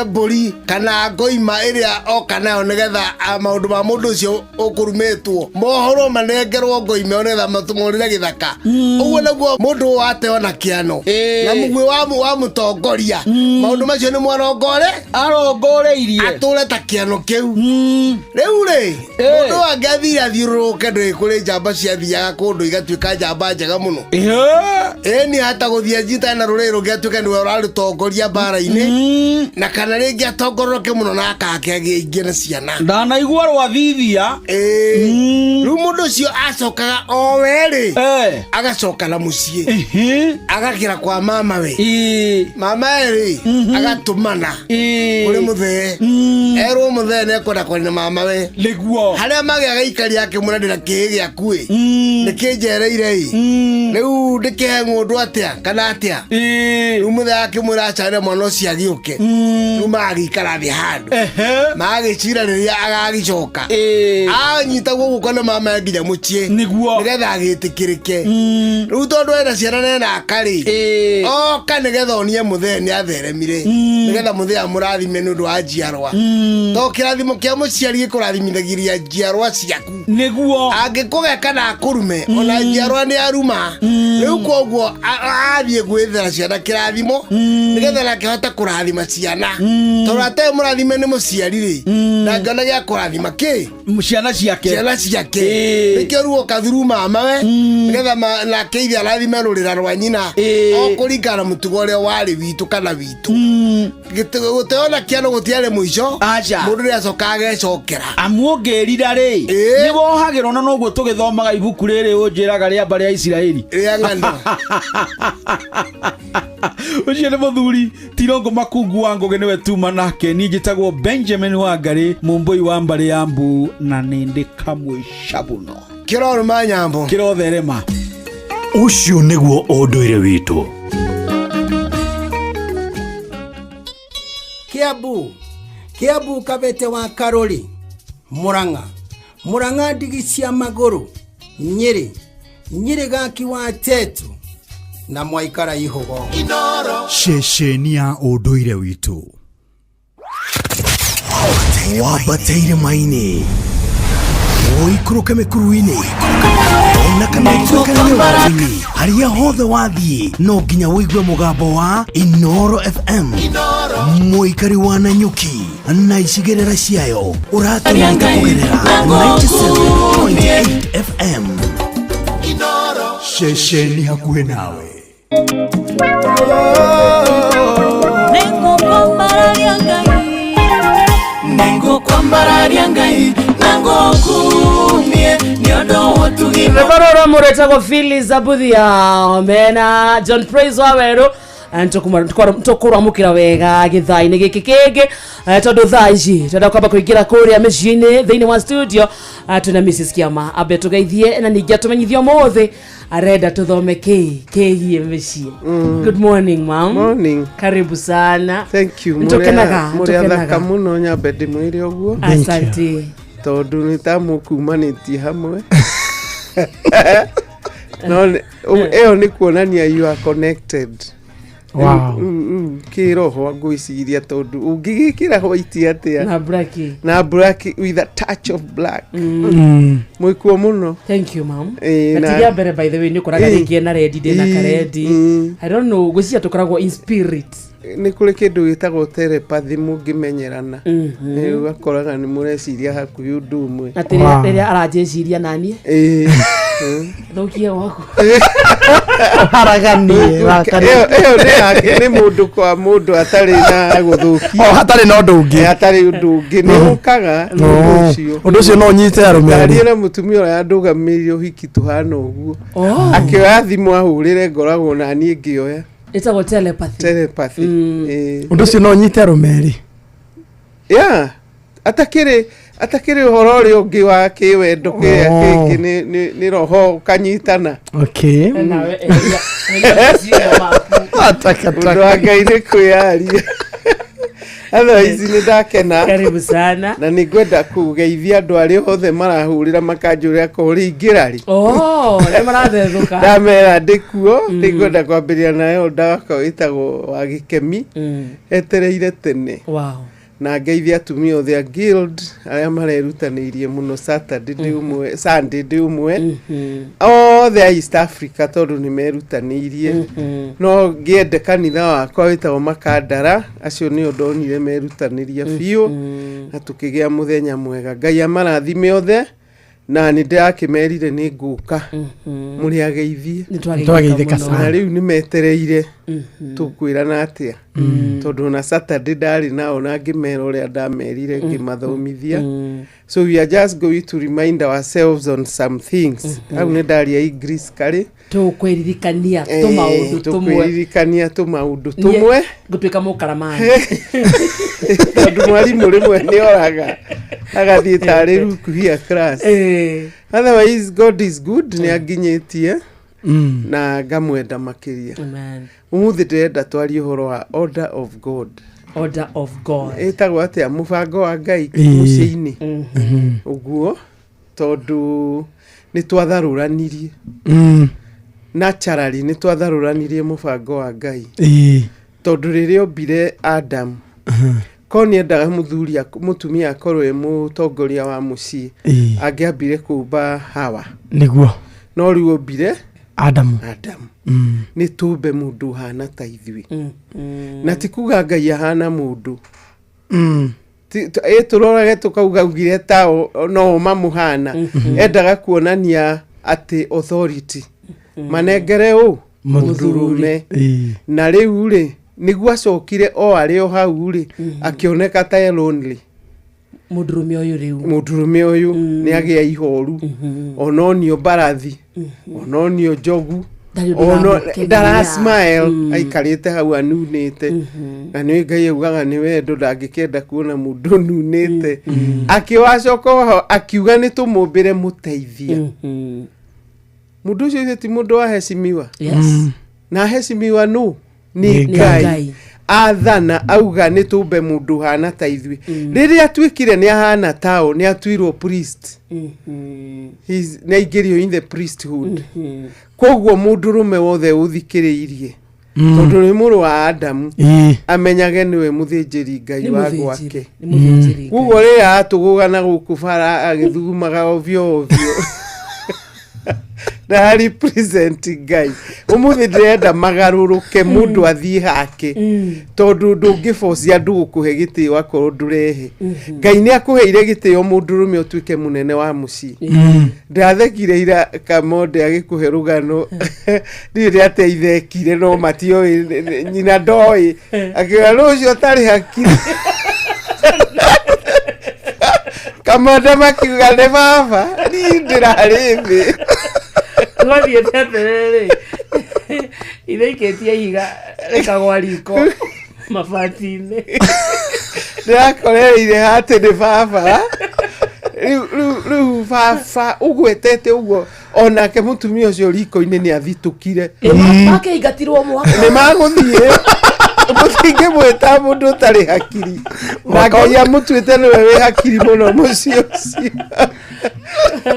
mburi kana ngoima iria oka nayo nigetha maundu ma mundu ucio ukurumitwo mohoro manengerwo ngoime onetha matumurire githaka uguo naguo mundu wateo na kiano na mugwe wa mutongoria maundu macio ni mwarongore arongoreirie ature ta kiano kiu riu ri mundu angathira athiururuke ndui kuri njamba ciathiaga kundu igatuika njamba njega muno ni hata guthia njita na ruriri rungiatuika niwe urarutongoria mbara-ini na kana ringi atongoroke muno na akake agiingi na ciana ndanaigua rwathithia riu mundu ucio acokaga o weri agacoka na mucii agakira kwa mama we mama eri agatumana kuri muthee erwo muthee ni ekwenda kwarina mama we niguo haria magiaga ikari yake muna ndira kihi giaku ni kinjereire riu ndikihe ngundu atia kana atia riu muthee akimwira acare mwana ucio agiuke riu magikara thi handu magiciraniria agagicoka anyita guko na mama nginya mucie nigetha agitikirike riu tondu enda ciana nena akari oka nigetha onie muthee ni atheremire nigetha muthee amurathime ni undu wa njiarwa to kirathimo kia muciari gikurathimithagĩria njiarwa ciaku niguo angikugeka na akurume ona njiarwa ni aruma riu koguo athie gwithera ciana kirathimo nigetha nake hota kurathima ciana tondu ate murathime ni muciari ri na ngona gia kurathima ki ciana ciake nikio ruo kathuru mama we nigetha nake ithia arathime rurira rwa nyina okuringana mutugo uria wari witu kana witu guteona kiano gutiare muico mundu ri acoka agecokera amuongerira ri ni bohagirwo na noguo tugithomaga ibuku riri unjiraga ria mbari ya Israeli ria ng'ano ucio ni muthuri Tirongo Makungu wangu niwe tuma nake ni njitagwo Benjamin Wangari mumbui wa mbari ya Mbu na nindi kamwe shabuno kiroruma nyambo kirotherema ucio niguo unduire witu Kiambu Kabete wa Karori Murang'a ndigi cia maguru Nyeri gaki wa Tetu na Mwaikara Ihogo ceceni ya unduire witu wabateire maini Oikũrũke mĩkuru-inĩ ona kana ituĩkanie waro-inĩ harĩa hothe wathiĩ no nginya wĩigue mũgambo wa Inoro FM mũikari wa Nanyuki na icigĩrĩra ciayo ũratũnyita kũgerera 97.8 FM ceceni hakuhĩ nawe. Nengo kwambararia ngai nango kumie nyodo wotugi Rebarora muretagwo Phyllis Zabuthia mena John Praise Waweru ntukuramukira wega githaini giki kingi tondu thaa ici twenda kwamba kuingira kuria micini thiini wa studio tuna Mrs Kiama abe tugeithie na ningi atumenyithio mothe arenda tuthome kigie micii. Good morning ma'am. Morning. Karibu sana. Thank you. Ntukenaga Muriathaka muno nyambe ndimwire uguo. Asante. Tondu nitamukumanĩtie hamwe. No eo ni kuonania you are connected. Wow. Kiroho ngwiciria tondu ungigikira white atia na black with a touch of black. Mwikuo muno. Thank you ma'am. Atigia mbere by the way ni kuraga ringi na red na karedi. I don't know gwiciria tukoragwo in spirit. Ni kuri kindu gitagwo telepathy mungimenyerana. Ugakoraga ni mureciria hakuhi undu umwe. Atiria rĩrĩa aranjeciria nani. Thokia wako. Haraganie wakari. Ni mundu kwa mundu atari na guthukia. Hatari na undu ungi. Hatari undu ungi ni ukaga ucio. Undu ucio no nyite arumeri. Ndari na mutumia ura ndugamirio hiki tuhana uguo. Akioya thimu ahurire ngoragwo na nie ngioya. Itagwo telepathy. Telepathy. Undu ucio no nyite arumeri. Yeah. Atakiri uhoro ri ungi wa kiwendo kingi ni roho kanyitana. Okay. Ngai ni kuyaria. Otherwise ni ndakena. Karibu sana. Na ni ngwenda kugeithia andu ari othe marahurira makanjuria kuringirari. Ni marathethuka. Ndamera ndikuo ni ngwenda kwambiria nayo ndaka witagwo wa gikemi. Etereire tene. Wow. Na ngeithia atumia othe a guild aria marerutanirie muno Saturday umwe Sunday umwe othe a East Africa tondu ni merutanirie no ngiende kanitha wakwa witagwo Makandara acio ni ndonire merutanirie biu na tukigia muthenya mwega Ngai amarathime othe na ni ndakimerire ni nguka muri ageithie twageithika sana na riu ni metereire tukwirana atia tondu na Saturday ndari nao na ngimera uria ndamerire ngimathomithia so we are just going to remind ourselves on some things au ni ndari ya Greece kari tukwiririkania tumaundu tumwe gutwika mukaramani tondu mwarimu rimwe ni oraga agathie tari rukuhia class otherwise God is good ni aginyetie na ngamwenda makiria. Amen. Umuthi ndenda twari uhoro wa order of God. Order of God. Etagwo atia mubango wa Ngai muciini. Uguo tondu ni twatharuranirie. Naturally ni twatharuranirie mubango wa Ngai. Tondu riria ombire Adam. Koni endaga mutumia akorwo e mutongoria wa mucii angiambire kumba Hawa. Niguo. No riu ombire Adam. Ni tumbe mundu hana ta ithui. Na tikuga Ngai hana mundu. Turorage tukauga ugire ta no mamuhana. Endaga kuonania ati authority. Manengere muthurume. Na riu ri niguo acokire o ari o hau ri akioneka ta lonely. Mudurume uyu ni agia ihoru ononio barathi ononio jogu ono ndara smile aikarite hau anunite na ni Ngai ugaga ni wendo ndangikenda kuona mundu nunite akiwacoko akiuga ni tumumbire muteithia mundu ucio ti mundu wa heshimiwa na heshimiwa no ni Ngai athana auga ni tumbe mundu hana ta ithui riria twikire ni ahana tao ni atwirwo priest he's naigerio in the priesthood koguo mundu rume wothe uthikiriirie tondu ni muru wa Adamu amenyage niwe muthinjiri Ngai wa gwake kugo ri atugugana guku bara agithumaga ovyo ovyo na represent Ngai umuthi ndirenda magaruruke mundu athie hake tondu ndungiforce andu gukuhe gitio akorwo ndurehe Ngai ni akuheire gitio mundu rume utuike munene wa muci ndathekire ira Kamode agikuhe rugano ndire ateithekire no matio nyina ndoi akira rucio tari hakiri Kamode makiuga ne baba ni ndirarimi Ngwathie teterere ireketie iga rekagwa riko mabati-inĩ ndirakoreire hati ni baba riu baba ugwetete uguo onake mutumia ucio riko-inĩ ni athitukire makĩingatirwo mwaka nĩ maguthie mutinge mweta mundu utari hakiri na Ngai amutuite niwe wi hakiri muno muci ucio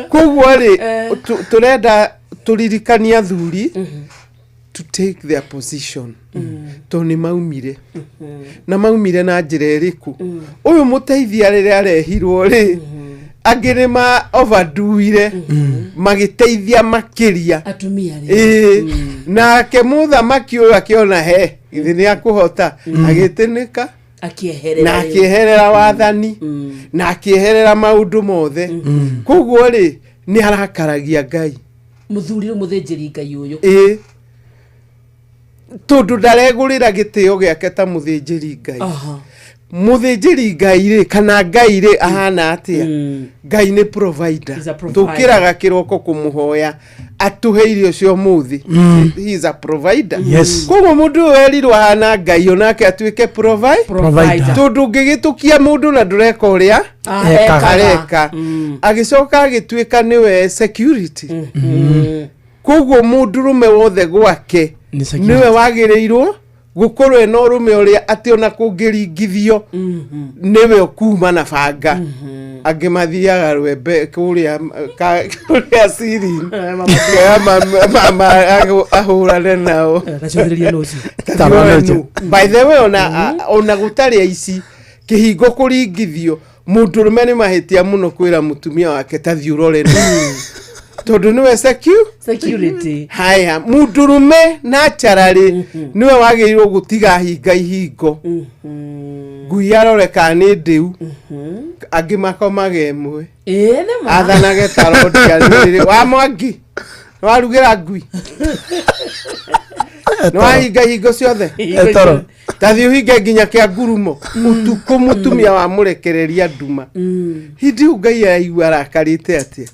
koguo ri turenda turirikania thuri to take their position to ni maumire na maumire na njira iriku uyu muteithia rire arehirwo ri angire ma overduire magiteithia makiria atumia ri na ke muthamaki uyu akiona he ithi ni akuhota agitinika akieherera wathani na akieherera maundu mothe koguo ri ni arakaragia Ngai muthuri muthinjiri Ngai uyu tondu ndaregurira gitio giake ta muthinjiri Ngai muthinjiri Ngai ri kana Ngai ri ahana atia Ngai ni provider tukiraga kiroko kumuhoya atuhe irio cio muthi he is a provider koguo mundu werirwo ahana Ngai onake atuike provider tondu ngigitukia mundu na ndureka uria areka agicoka agituika niwe security koguo mundu rume wothe gwake niwe wagireirwo gukorwo ena urume uria ati ona kungiringithio niwe okuma na banga angimathiaga rwembe kuria siri mama ahurane nao by the way ona gutari aici kihingo kuringithio mundu rume ni mahitia muno kwira mutumia wake tathiurore tondu niwe security haya mundurume naturally niwe wagirirwo gutiga hinga ihingo ngui aroreka ni ndiu angi makomaga imwe athanage tarodia wa Mwangi warugira ngui no hinga hingo ciothe tathi uhinge nginya kia ngurumo utuku mutumia wa murekereria nduma hindi Ngai aigua arakarite atia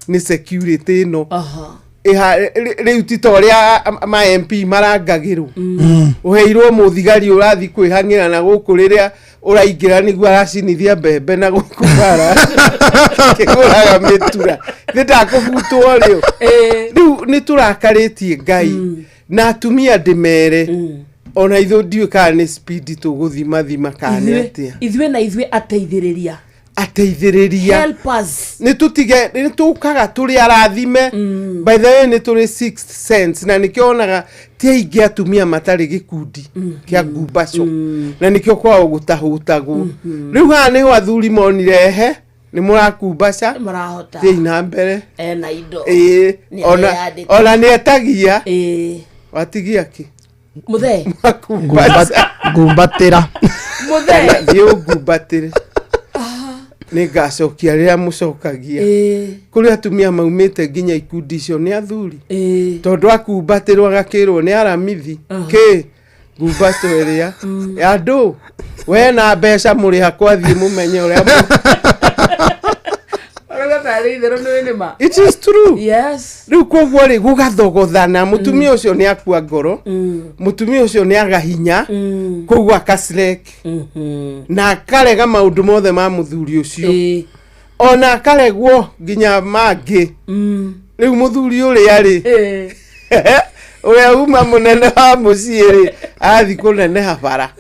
ni security no riu titoria ma MP marangagirwo uheirwo muthigari urathi kwihangira na guku riria uraingira niguo aracinithia mbembe na guku bara kiguraga mitura ndakubutwo rio riu ni turakaritie Ngai na atumia ndimere ona ithu ndiwe kana ni speed tuguthima thima kana atia ithwe na ithwe ateithiriria help us ni tutige ni tukaga turi arathime by the way ni turi 6 cents na nikionaga tiingi atumia matari gikundi kia ngumbaco na nikio kwao gutahutagu riu ha ni wathuri monirehe ni murakumbaca marahota thina mbere na indo ona ni etagia watigia ki muthe ngumbatira muthe dio ngumbatire ni gacokia riria mucokagia kuri atumia maumite nginya ikundi icio ni athuri tondu akumbatirwo agakirwo ni aramithi ki ngumbato iria andu we na mbeca muri hakwa thie mumenye uria it is true yes riu koguo ri gugathogothana mutumia ucio ni akua ngoro mutumia ucio ni agahinya koguo akaslek na akarega maundu mothe ma muthuri ucio ona akaregwo nginya mangi riu muthuri uria ri uria uma munene wa mucii ri athi kuneneha bara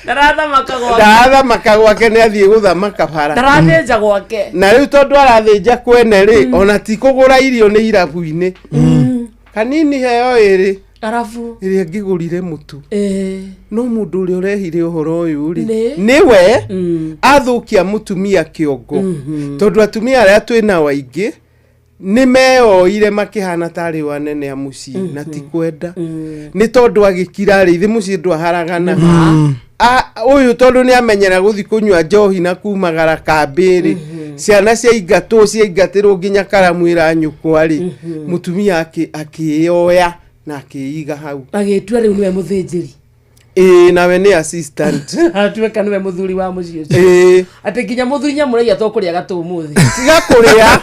ndarathamaka gwake ni athie guthamaka bara ndarathinja gwake na riu tondu arathinja kwene ri ona ti kugura irio ni irabu-ini kanini heo iri arafu iri ngigurire mutu no mundu uri urehire uhoro uyu ri niwe athukia mutumia kiongo tondu atumia aria twina waingi ni meoire makihana tari wanene a mucii na ti kwenda ni tondu agikira rithi mucii ndwaharagana uyu tondu ni amenyera guthi kunywa njohi na kumagara kambiri ciana ciaingatirwo nginya karamwira nyukwa ri mutumia akioya na akiiga hau agitua riu niwe muthinjiri nawe ni assistant atuika niwe muthuri wa mucii ati nginya muthuri nyamuria tokuria gatumuthi tiga kuria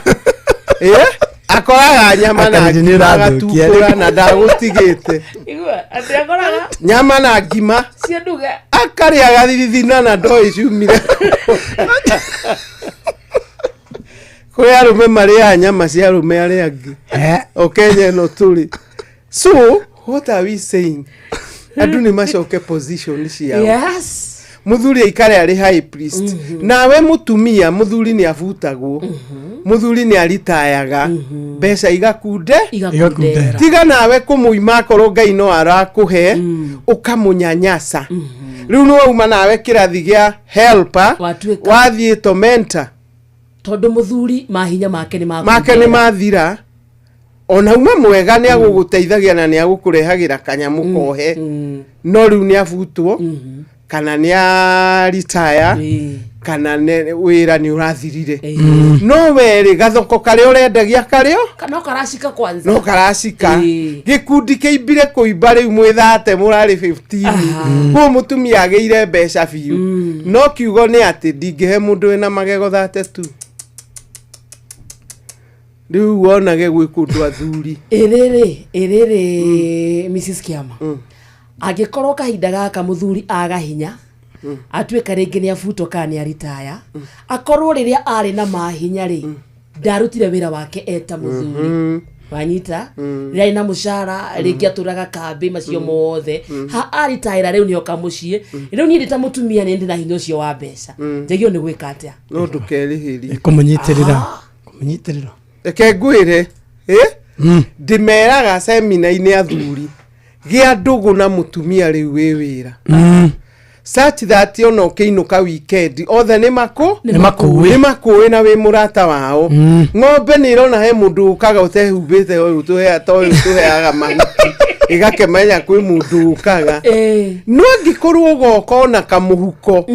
akoraga nyama na agatukura na ndagutigite igua ati akoraga nyama na ngima cia nduga akaria gathithina na ndoi ciumire kwe arume maria nyama cia arume aria angi Kenya no turi so what are we saying andu ni macoke position ciao yes muthuri aikare ari high priest nawe mutumia muthuri ni avutagwo muthuri ni aritayaga mbeca igakunde tiga nawe kumuima korwo Ngai no arakuhe ukamunyanyasa riu no uma nawe kirathi gia helper wathie to mentor tondu muthuri mahinya make ni mathira ona uma mwega ni aguguteithagia na ni agukurehagira kanyamu kohe no riu ni avutwo kana ni a retire kana wira ni urathirire no weri gathoko kare urendagia kareo kana karashika kwanza no karashika gikundi kiimbire kuimba riu mwithate murari 15 ko mutumia ageire mbeca biu no kiugo ni ati ndingihe mundu ina magego 32 riu wonage gwikundu athuri iriri Mrs. Kiama agikorwo kahinda gaka muthuri agahinya atuika ringi ni afuto kana aritaya akorwo riria ari na mahinya ri ndarutire wira wake eta muthuri wanyita rai na mushara ringi aturaga kambi macio mothe ha aritaira riu ni okamucie riu ni ndita mutumia ni ndina hinya ucio wa mbeca njegio ni gwika atia no ndukerihiri kumunyitirira eke ngwire ndimeraga semina-ini athuri gia ndugu na mutumia riu wi wira such that ono ukiinuka weekend othe ni makuwi na wi murata wao ng'ombe ni irona he mundu ukaga utehumbite uyu tuheaga mahuti igakemenya kwi mundu ukaga no ngikorwo ugoka ona kamuhuko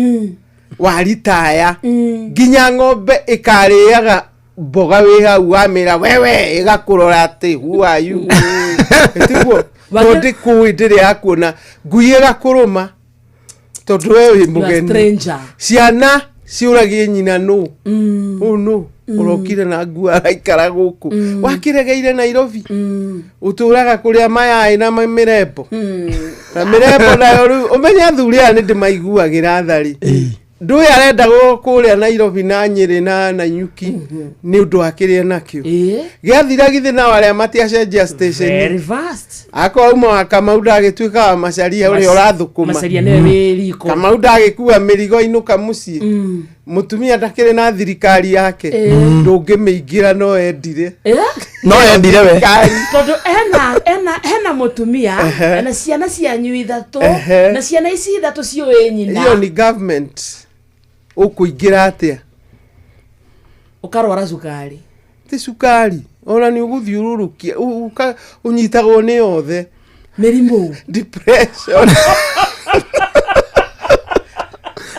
wa ritaya nginya ng'ombe ikariaga mboga wi hau wamira wewe igakurora ati who are you tiguo tondu kuwi ndiri yakuona ngui igakuruma tondu wewe mugeni ciana ciuragie nyina no no urokire na ngua araikara guku wakiregeire Nairobi uturaga kuria mayai na mirembo na mirembo nayo riu umenya athuri aya ni ndimaiguagira thari ndui arenda kuria Nairobi na Nyeri na Nanyuki ni undu akiria nakio giathira githi na waria matiacenjia station very fast akwa uma Kamau ndagituika wa macaria uri urathukuma macaria ni wiriko Kamau ndagikua mirigo inuka mucii mutumia ndakire na thirikari yake ndungimiingira no endire we tondu ena mutumia na ciana cianyu ithatu na ciana ici ithatu ciuĩ nyina iyo ni government ukuingira atia ukarwara cukari ti cukari ona ni uguthiururukia unyitagwo ni othe mirimu depression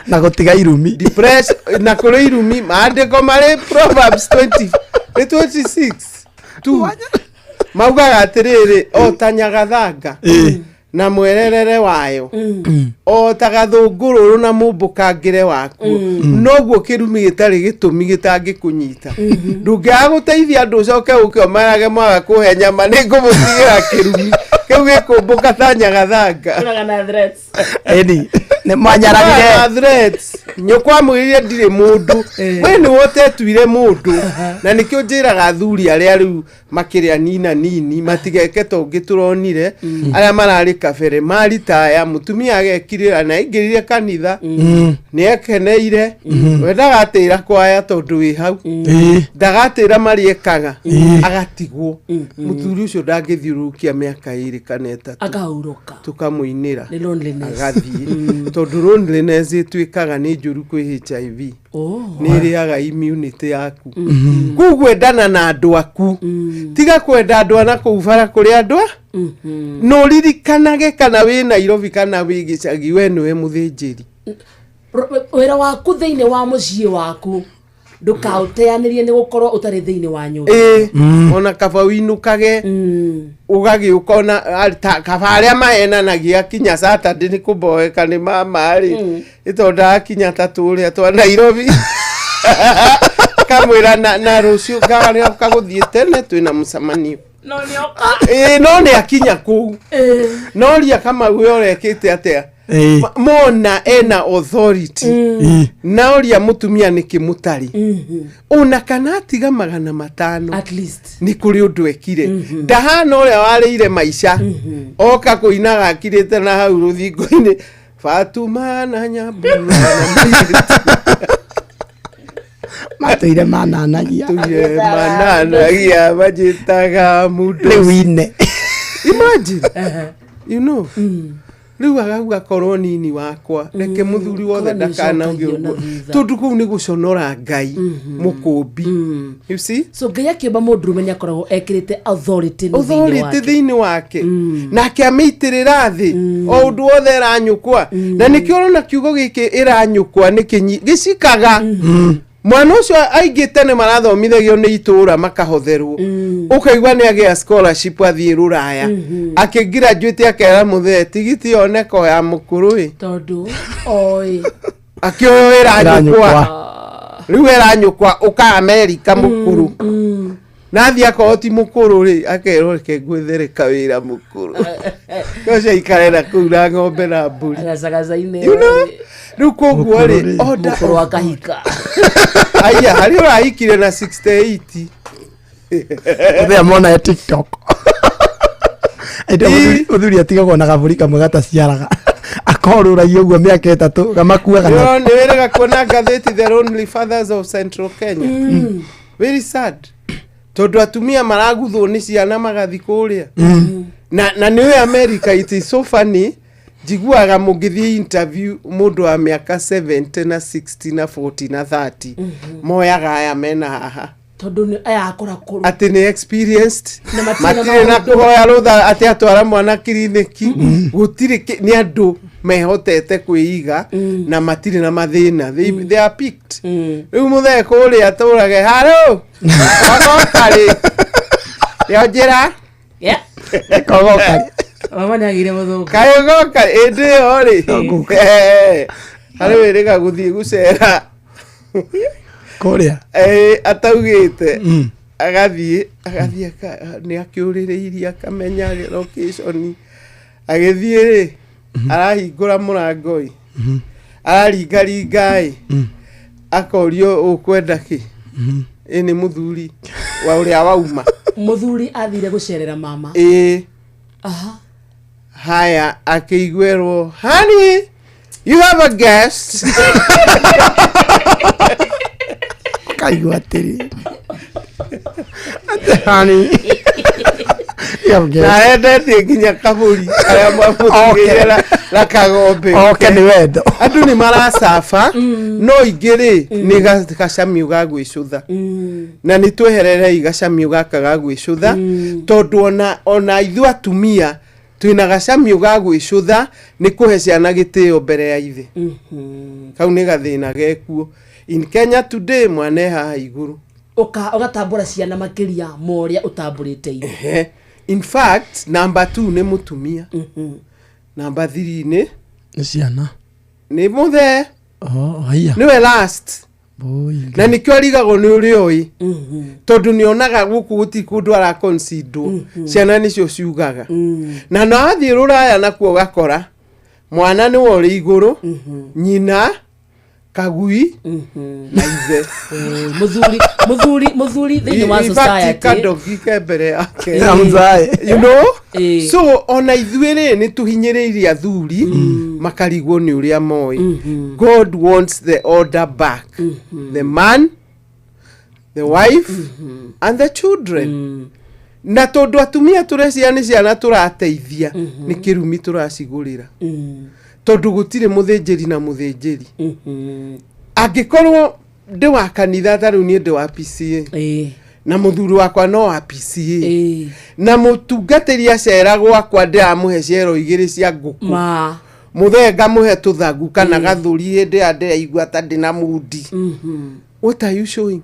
na gutiga irumi depression na kuri irumi maandiko mari Proverbs 26 tu maugaga atiriri otanyaga thanga na mwererere wayo o tagathungururu na mumbukangire waku noguo kirumi gitari gitumi gitangikunyita ndungiaguteithia andu coke ukiomarage mwaga kuhe nyama ni ngumutigira kirumi ugikumbuka tanya gathanga Kuna threats. Edi ne manyaragire threats nyokwa mwirire ndire mundu we ni wote tuire mundu na nikio njiraga athuri aria riu makiria nini matigeke tongi turonire aria marari kabere mari taya mutumia agekirira na ingirire kanitha ni ekeneire we ndagatira kwaya tondu wi hau ndagatira mariekaga agatigwo muthuri ucio ndangithiurukia miaka 2 kana 3 Akauruka. tukamuinira Ni loneliness. agathie tondu loneliness itwikaga ni njuru kwi HIV ni riaga immunity yaku kugwendana na andu aku tiga kwenda andu ana kuubara kuri andu no ririkanage kana wi Nairobi kana wi gicagi we niwe muthinjiri wira waku thiini wa mucii waku ndukauteanirie ni gukorwo utari thiini wa nyumba ona kaba winukage ugagiuka ona kaba aria mahenanagia kinya Saturday ni kuboeka ni mama ri itonda kinya tatu uria twa Nairobi kamwira na rucio garia kaguthie tene twina mucemanio no ni oka no ni akinya ku no ria kama we orekite atia mona ena authority na uria mutumia ni kimutari ona kana tiga 500 at least ni kuri undu ekire ndahana uria warire maisha oka kuinaga akirite na hau ruthingo-ini Fatuma na Nyambura mateire mananagia majitaga mudu lewine imagine you know riu agauga korwo nini wakwa reke muthuri wothe ndakana ugiugo tondu kuu ni guconora Ngai mukumbi you see so Ngai akiumba mundu menya koragwo ekirite authority thiini wake na akiamitirira thi o undu wothe iranyukwa na nikio urona kiugo giki iranyukwa gicikaga mwana ucio aingi tene marathomithagio ni itura makahotherwo ukaigwa ni agia scholarship athie Ruraya akigraduate akera muthe tigiti oneko ya mukuru tondu oi akioyo riu iranyukwa uka America mukuru nathi akoti mukuru ri akerwo ke gwithereka wira mukuru koca ikarera kura ng'ombe na mburi agacagacaine riu koguo ri oda wakahika aya hari urahikire na 68 Thea mona ya TikTok uthuri atigagwo na gaburi kamwe gataciaraga akoruragia uguo miaka 3 gamakuaga no ni wiraga kuona ngatheti The Lonely Fathers of Central Kenya very sad tondu atumia maraguthwo ni ciana magathi kuria na niwe America it is so funny jiguaga mugithie interview mundu wa miaka 70 na 60 na 40 na 30 moyaga aya mena haha tondu ni aya akora kuru ati ni experienced matire na kuhoya rutha ati atwara mwana kiriniki gutire ni andu mehotete kwiiga na matire na mathina they are picked riu muthe kuri aturage haro akokari yo jira ekogokari mama ni agire muthuku kayogoka indi ori hari wiriga guthie gucera kuria ataugite agathie ni akiuririirie akamenya location agithie ri arahingura murango araringaringa akorio ukwenda ki ini muthuri wa uria wauma muthuri athire gucerera mama aha haya akigwerwo honey you have a guest kaigwa tiri honey na endete nginya kaburi aria mwamutigirira la kagombe ni wendo andu ni maracafa no ingiri ni gacamio ga gwicutha na ni tweherere igacamio gaka ga gwicutha tondu ona ithu atumia twina gacamio ga gwicutha ni kuhe ciana gitio mbere ya ithe kau ni gathina gekuo in Kenya today mwane haha iguru ugatambura ciana makiria moria utamburite ithe in fact number 2 ni mutumia number 3 ni ciana ni muthe haya niwe last na nikio arigago ni uri oi tondu nionaga guku guti kundu ara consider ciana nicio ciugaga na no athii ruraya nakuo gakora mwana ni wori iguru nyina kagui na ithe muthuri thini wa society kadogi kembere yake you know so ona ithuere ni tuhinyiririe athuri makarigwo ni uria moi God wants the order back the man, the wife and the children na tondu atumia turecia ni ciana turateithia ni kirumi turacigurira tondu gutire muthinjiri na muthinjiri angikorwo ndi wa kanitha taru ni ndi wa PCA na muthuri wakwa no wa PCA na mutungatiri acera gwakwa ndiramuhe cero igiri cia nguku muthenga muhe tuthagu kana gathuri hindi ande aigua ta ndina mudi what are you showing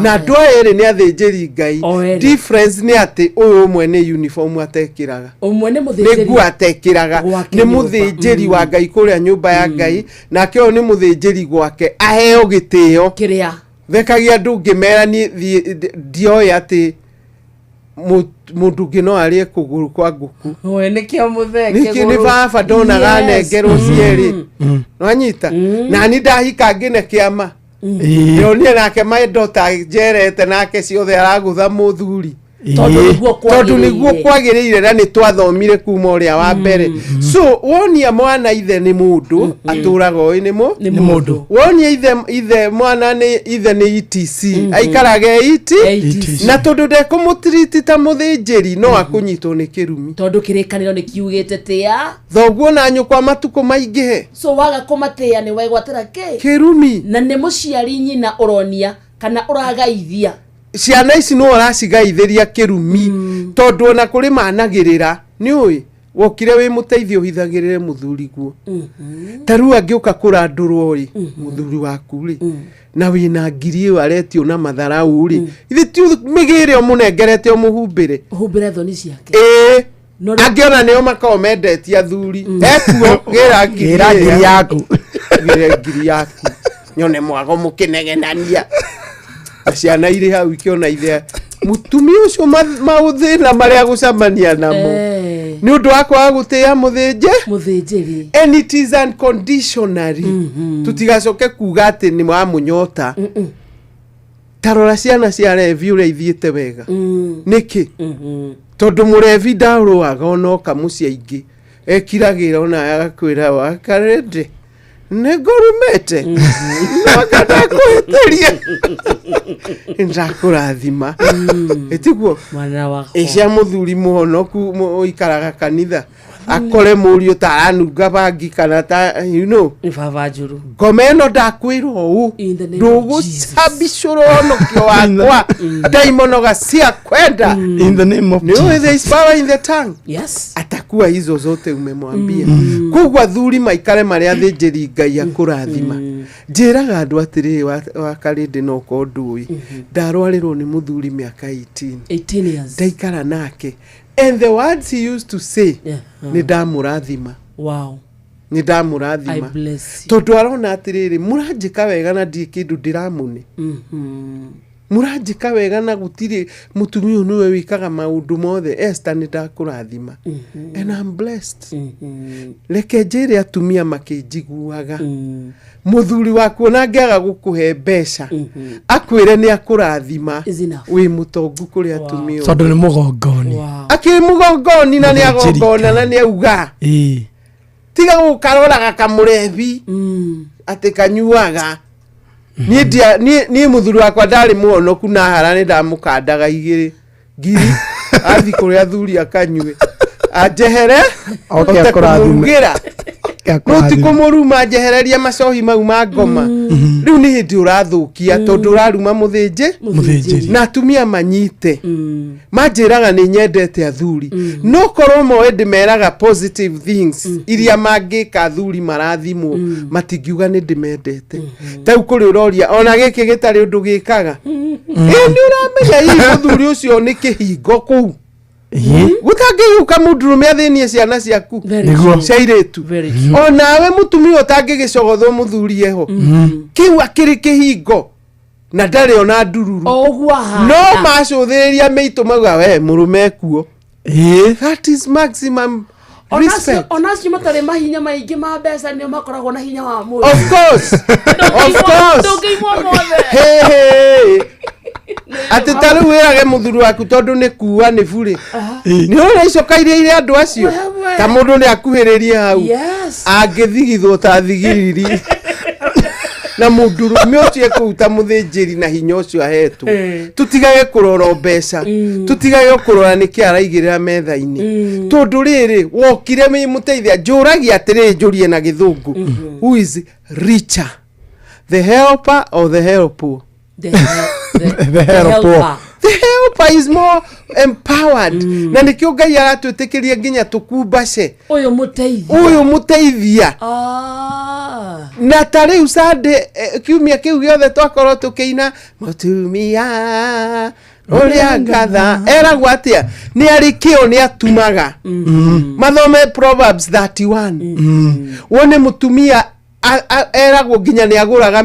na ndwa ere ni athinjiri ngai difference ni ati uyu umwe ni uniform atekiraga umwe ni muthinjiri niguo atekiraga ni muthinjiri wa ngai kuria nyumba ya ngai na kio ni muthinjiri gwake aheo gitio kiria thekagia ndungimera ni ndioya ati mundu ngino arie kuguru kwa nguku we nikio mutheke niki ni baba ndona ganengerwo cieri nwanyita na ni ndahika ngine kiama ndio nake my daughter jerete nake ciothe aragutha muthuri tondu niguo kwagiriire na ni twathomire kuma uria wa mbere so wonia mwana ithe ni mundu aturaga oi ni mundu wonia ithe mwana ni ithe ni ETC aikarage iti na tondu de kumutriti ta muthinjiri no akunyitwo ni kirumi tondu kirikaniro ni kiugite tia thoguo na nyukwa matuko maingihe so waga kumatia ni waigwatira kirumi na ni muciari nyina uronia kana uragaithia ciana ici no aracigaithiria kirumi tondu ona kuri managirira ni ui wokire wi muteithio hithagirire muthuri guo taru angiuka kurandurwo ri muthuri waku ri na wina ngiri waretio na matharau ri ithi ti migire omunengerete omuhumbire thoni ciake angiona nio makao mendetie athuri ekuo gira ngiri yaku nyone mwago mukinegenania ciana iri hau ikiona ithe mutumia ucio mauthina maria gucamania namo ni undu wakwa gutia muthinjiri and it is unconditionally tutigacoke kuga ati ni mwa munyota tarora ciana cia revi uria ithiite wega niki tondu murevi ndaruaga ona kamucia ingi ekiragira ona agakwira wakarende negorumete nakada kueteria ndakurathima etiguo mwana wako ecia muthuri muhonoku ikaraga kanitha akore murio taranunga bangi kana ta you know ifava juru gomeno ndakwirwo u ndugusabicuro no kio wakwa daimono gacia kwenda in the name of Jesus there is power in the tongue yes atakuwa hizo zote umemwambia kugwa thuri maikare maria athinjiri ngai akurathima njiraga andu atiri wa karindi no kondui ndarwarirwo ni muthuri miaka 18 years ndaikara nake and the words he used to say ni ndamurathima wow ni ndamurathima I bless you tondu arona atiriri muranjika wega na ndi kindu ndiramune muranjika wega na gutiri mutumia niwe wikaga maundu mothe Esther ni ndakurathima and I'm blessed reke njire atumia makinjiguaga muthuri waku na ngiaga gukuhe mbeca akwire ni akurathima wi mutongu kuri atumia tondu ni mugongoni akiri mugongoni na ni agongona na ni auga tiga gukaroraga kamurevi ati kanyuaga ni muthuri wakwa ndari muonoku na hara ni ndamukandaga igiri ngiri athi kuri athuri akanyue ajehere okurathimira Ruti kumuruma jehereria macohi mau ma ngoma riu ni hindi urathukia tondu uraruma muthinji na atumia manyite manjiraga ni nyendete athuri no korwo moe ndimeraga positive things iria mangika athuri marathimwo matingiuga ni ndimendete tau kuri uroria ona giki gitari undu gikaga ni uramenya hii muthuri ucio ni kihingo kuu Gutangiyuka mundurume athini ciana ciaku. Ciairetu. Onawe mutumia utangigicogothwo muthurie ho. Kiu akiri kihingo. Na ndari ona ndururu. No macuthiriria meitu mauga we murume kuo. That is maximum respect. Onacio matare mahinya maingi ma mbeca nio makoragwo na hinya wa mwiri. Of course. Hey. Ati taru wirage muthuru waku tondu ni kuwa ni buri. Ni ora icokaire ire andu acio. Ta mundu ni akuhiririe hau. Angithigithwo ta thigiriri. Na mundurume ucio kuuta muthinjiri na hinya ucio ahetwo. Tutigage kurora mbeca. Tutigage kurora niki araigirira metha-ini. Tondu riri wokire me muteithia njuragia atiri njurie na githungu. Who is richer? The helper or the helper? The helper. The helper is more empowered. Na nikio Ngai aratwitikiria nginya tukumbace. Uyu muteithia. Na tare usande kiumia kiu giothe twakorwo tukiina mutumia uria ngatha eragwo atia ni arikio ni atumaga. Mathome Proverbs 31. Wone mutumia eragwo nginya ni aguraga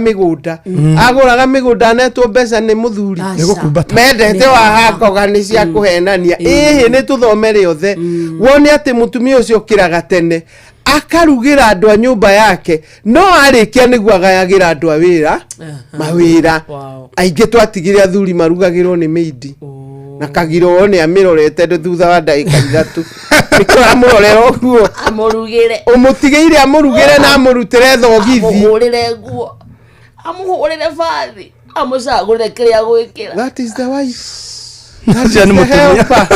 migunda netwo mbeca ni muthuri mendete wa hakoga ni cia kuhenania ni tuthomere othe. Wone ati mutumia ucio kiraga tene akarugira andu a nyumba yake no arikia niguo agayagira andu a wira mawira. Aingi twatigire athuri marugagirwo ni meidi na kagiro ni amirorete thutha wa ndagika 3 nikora amurorera okuo amurugire umutigire amurugire na amurutire thogithi amuhurire nguo amuhurire bathi amucagurire kiria gwikira. That is the wife. That's the helper.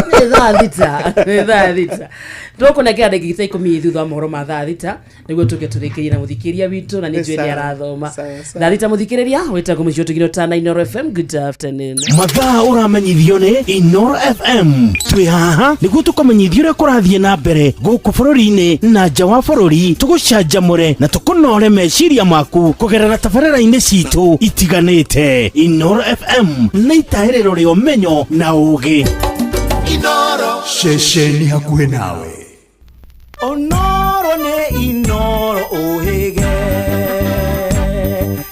Thitha ndokona kĩrande gĩgĩta 10 thutha mohoro ma thitha nĩguo tũke tũrĩkĩrie na mũthikĩria witũ na nĩ njũĩ arathoma thitha mũthikĩrĩria wĩtagwo mũcio tũgino ta Inoro FM. Good afternoon. Mathaa ũramenyithio nĩ Inoro FM. Twĩ haha nĩguo tũkamenyithio ũrĩa kũrathiĩ na mbere gũkũ bũrũri-inĩ na nja wa bũrũri, tũgũcanjamũre na tũkũnore meciria maku kũgerera tabarĩra-inĩ citũ itiganĩte. Inoro FM nĩ itahĩrĩro rĩa ũmenyo na ũũgĩ. Inoro ceceni hakuhĩ nawe. Onoro ne Inoro ohege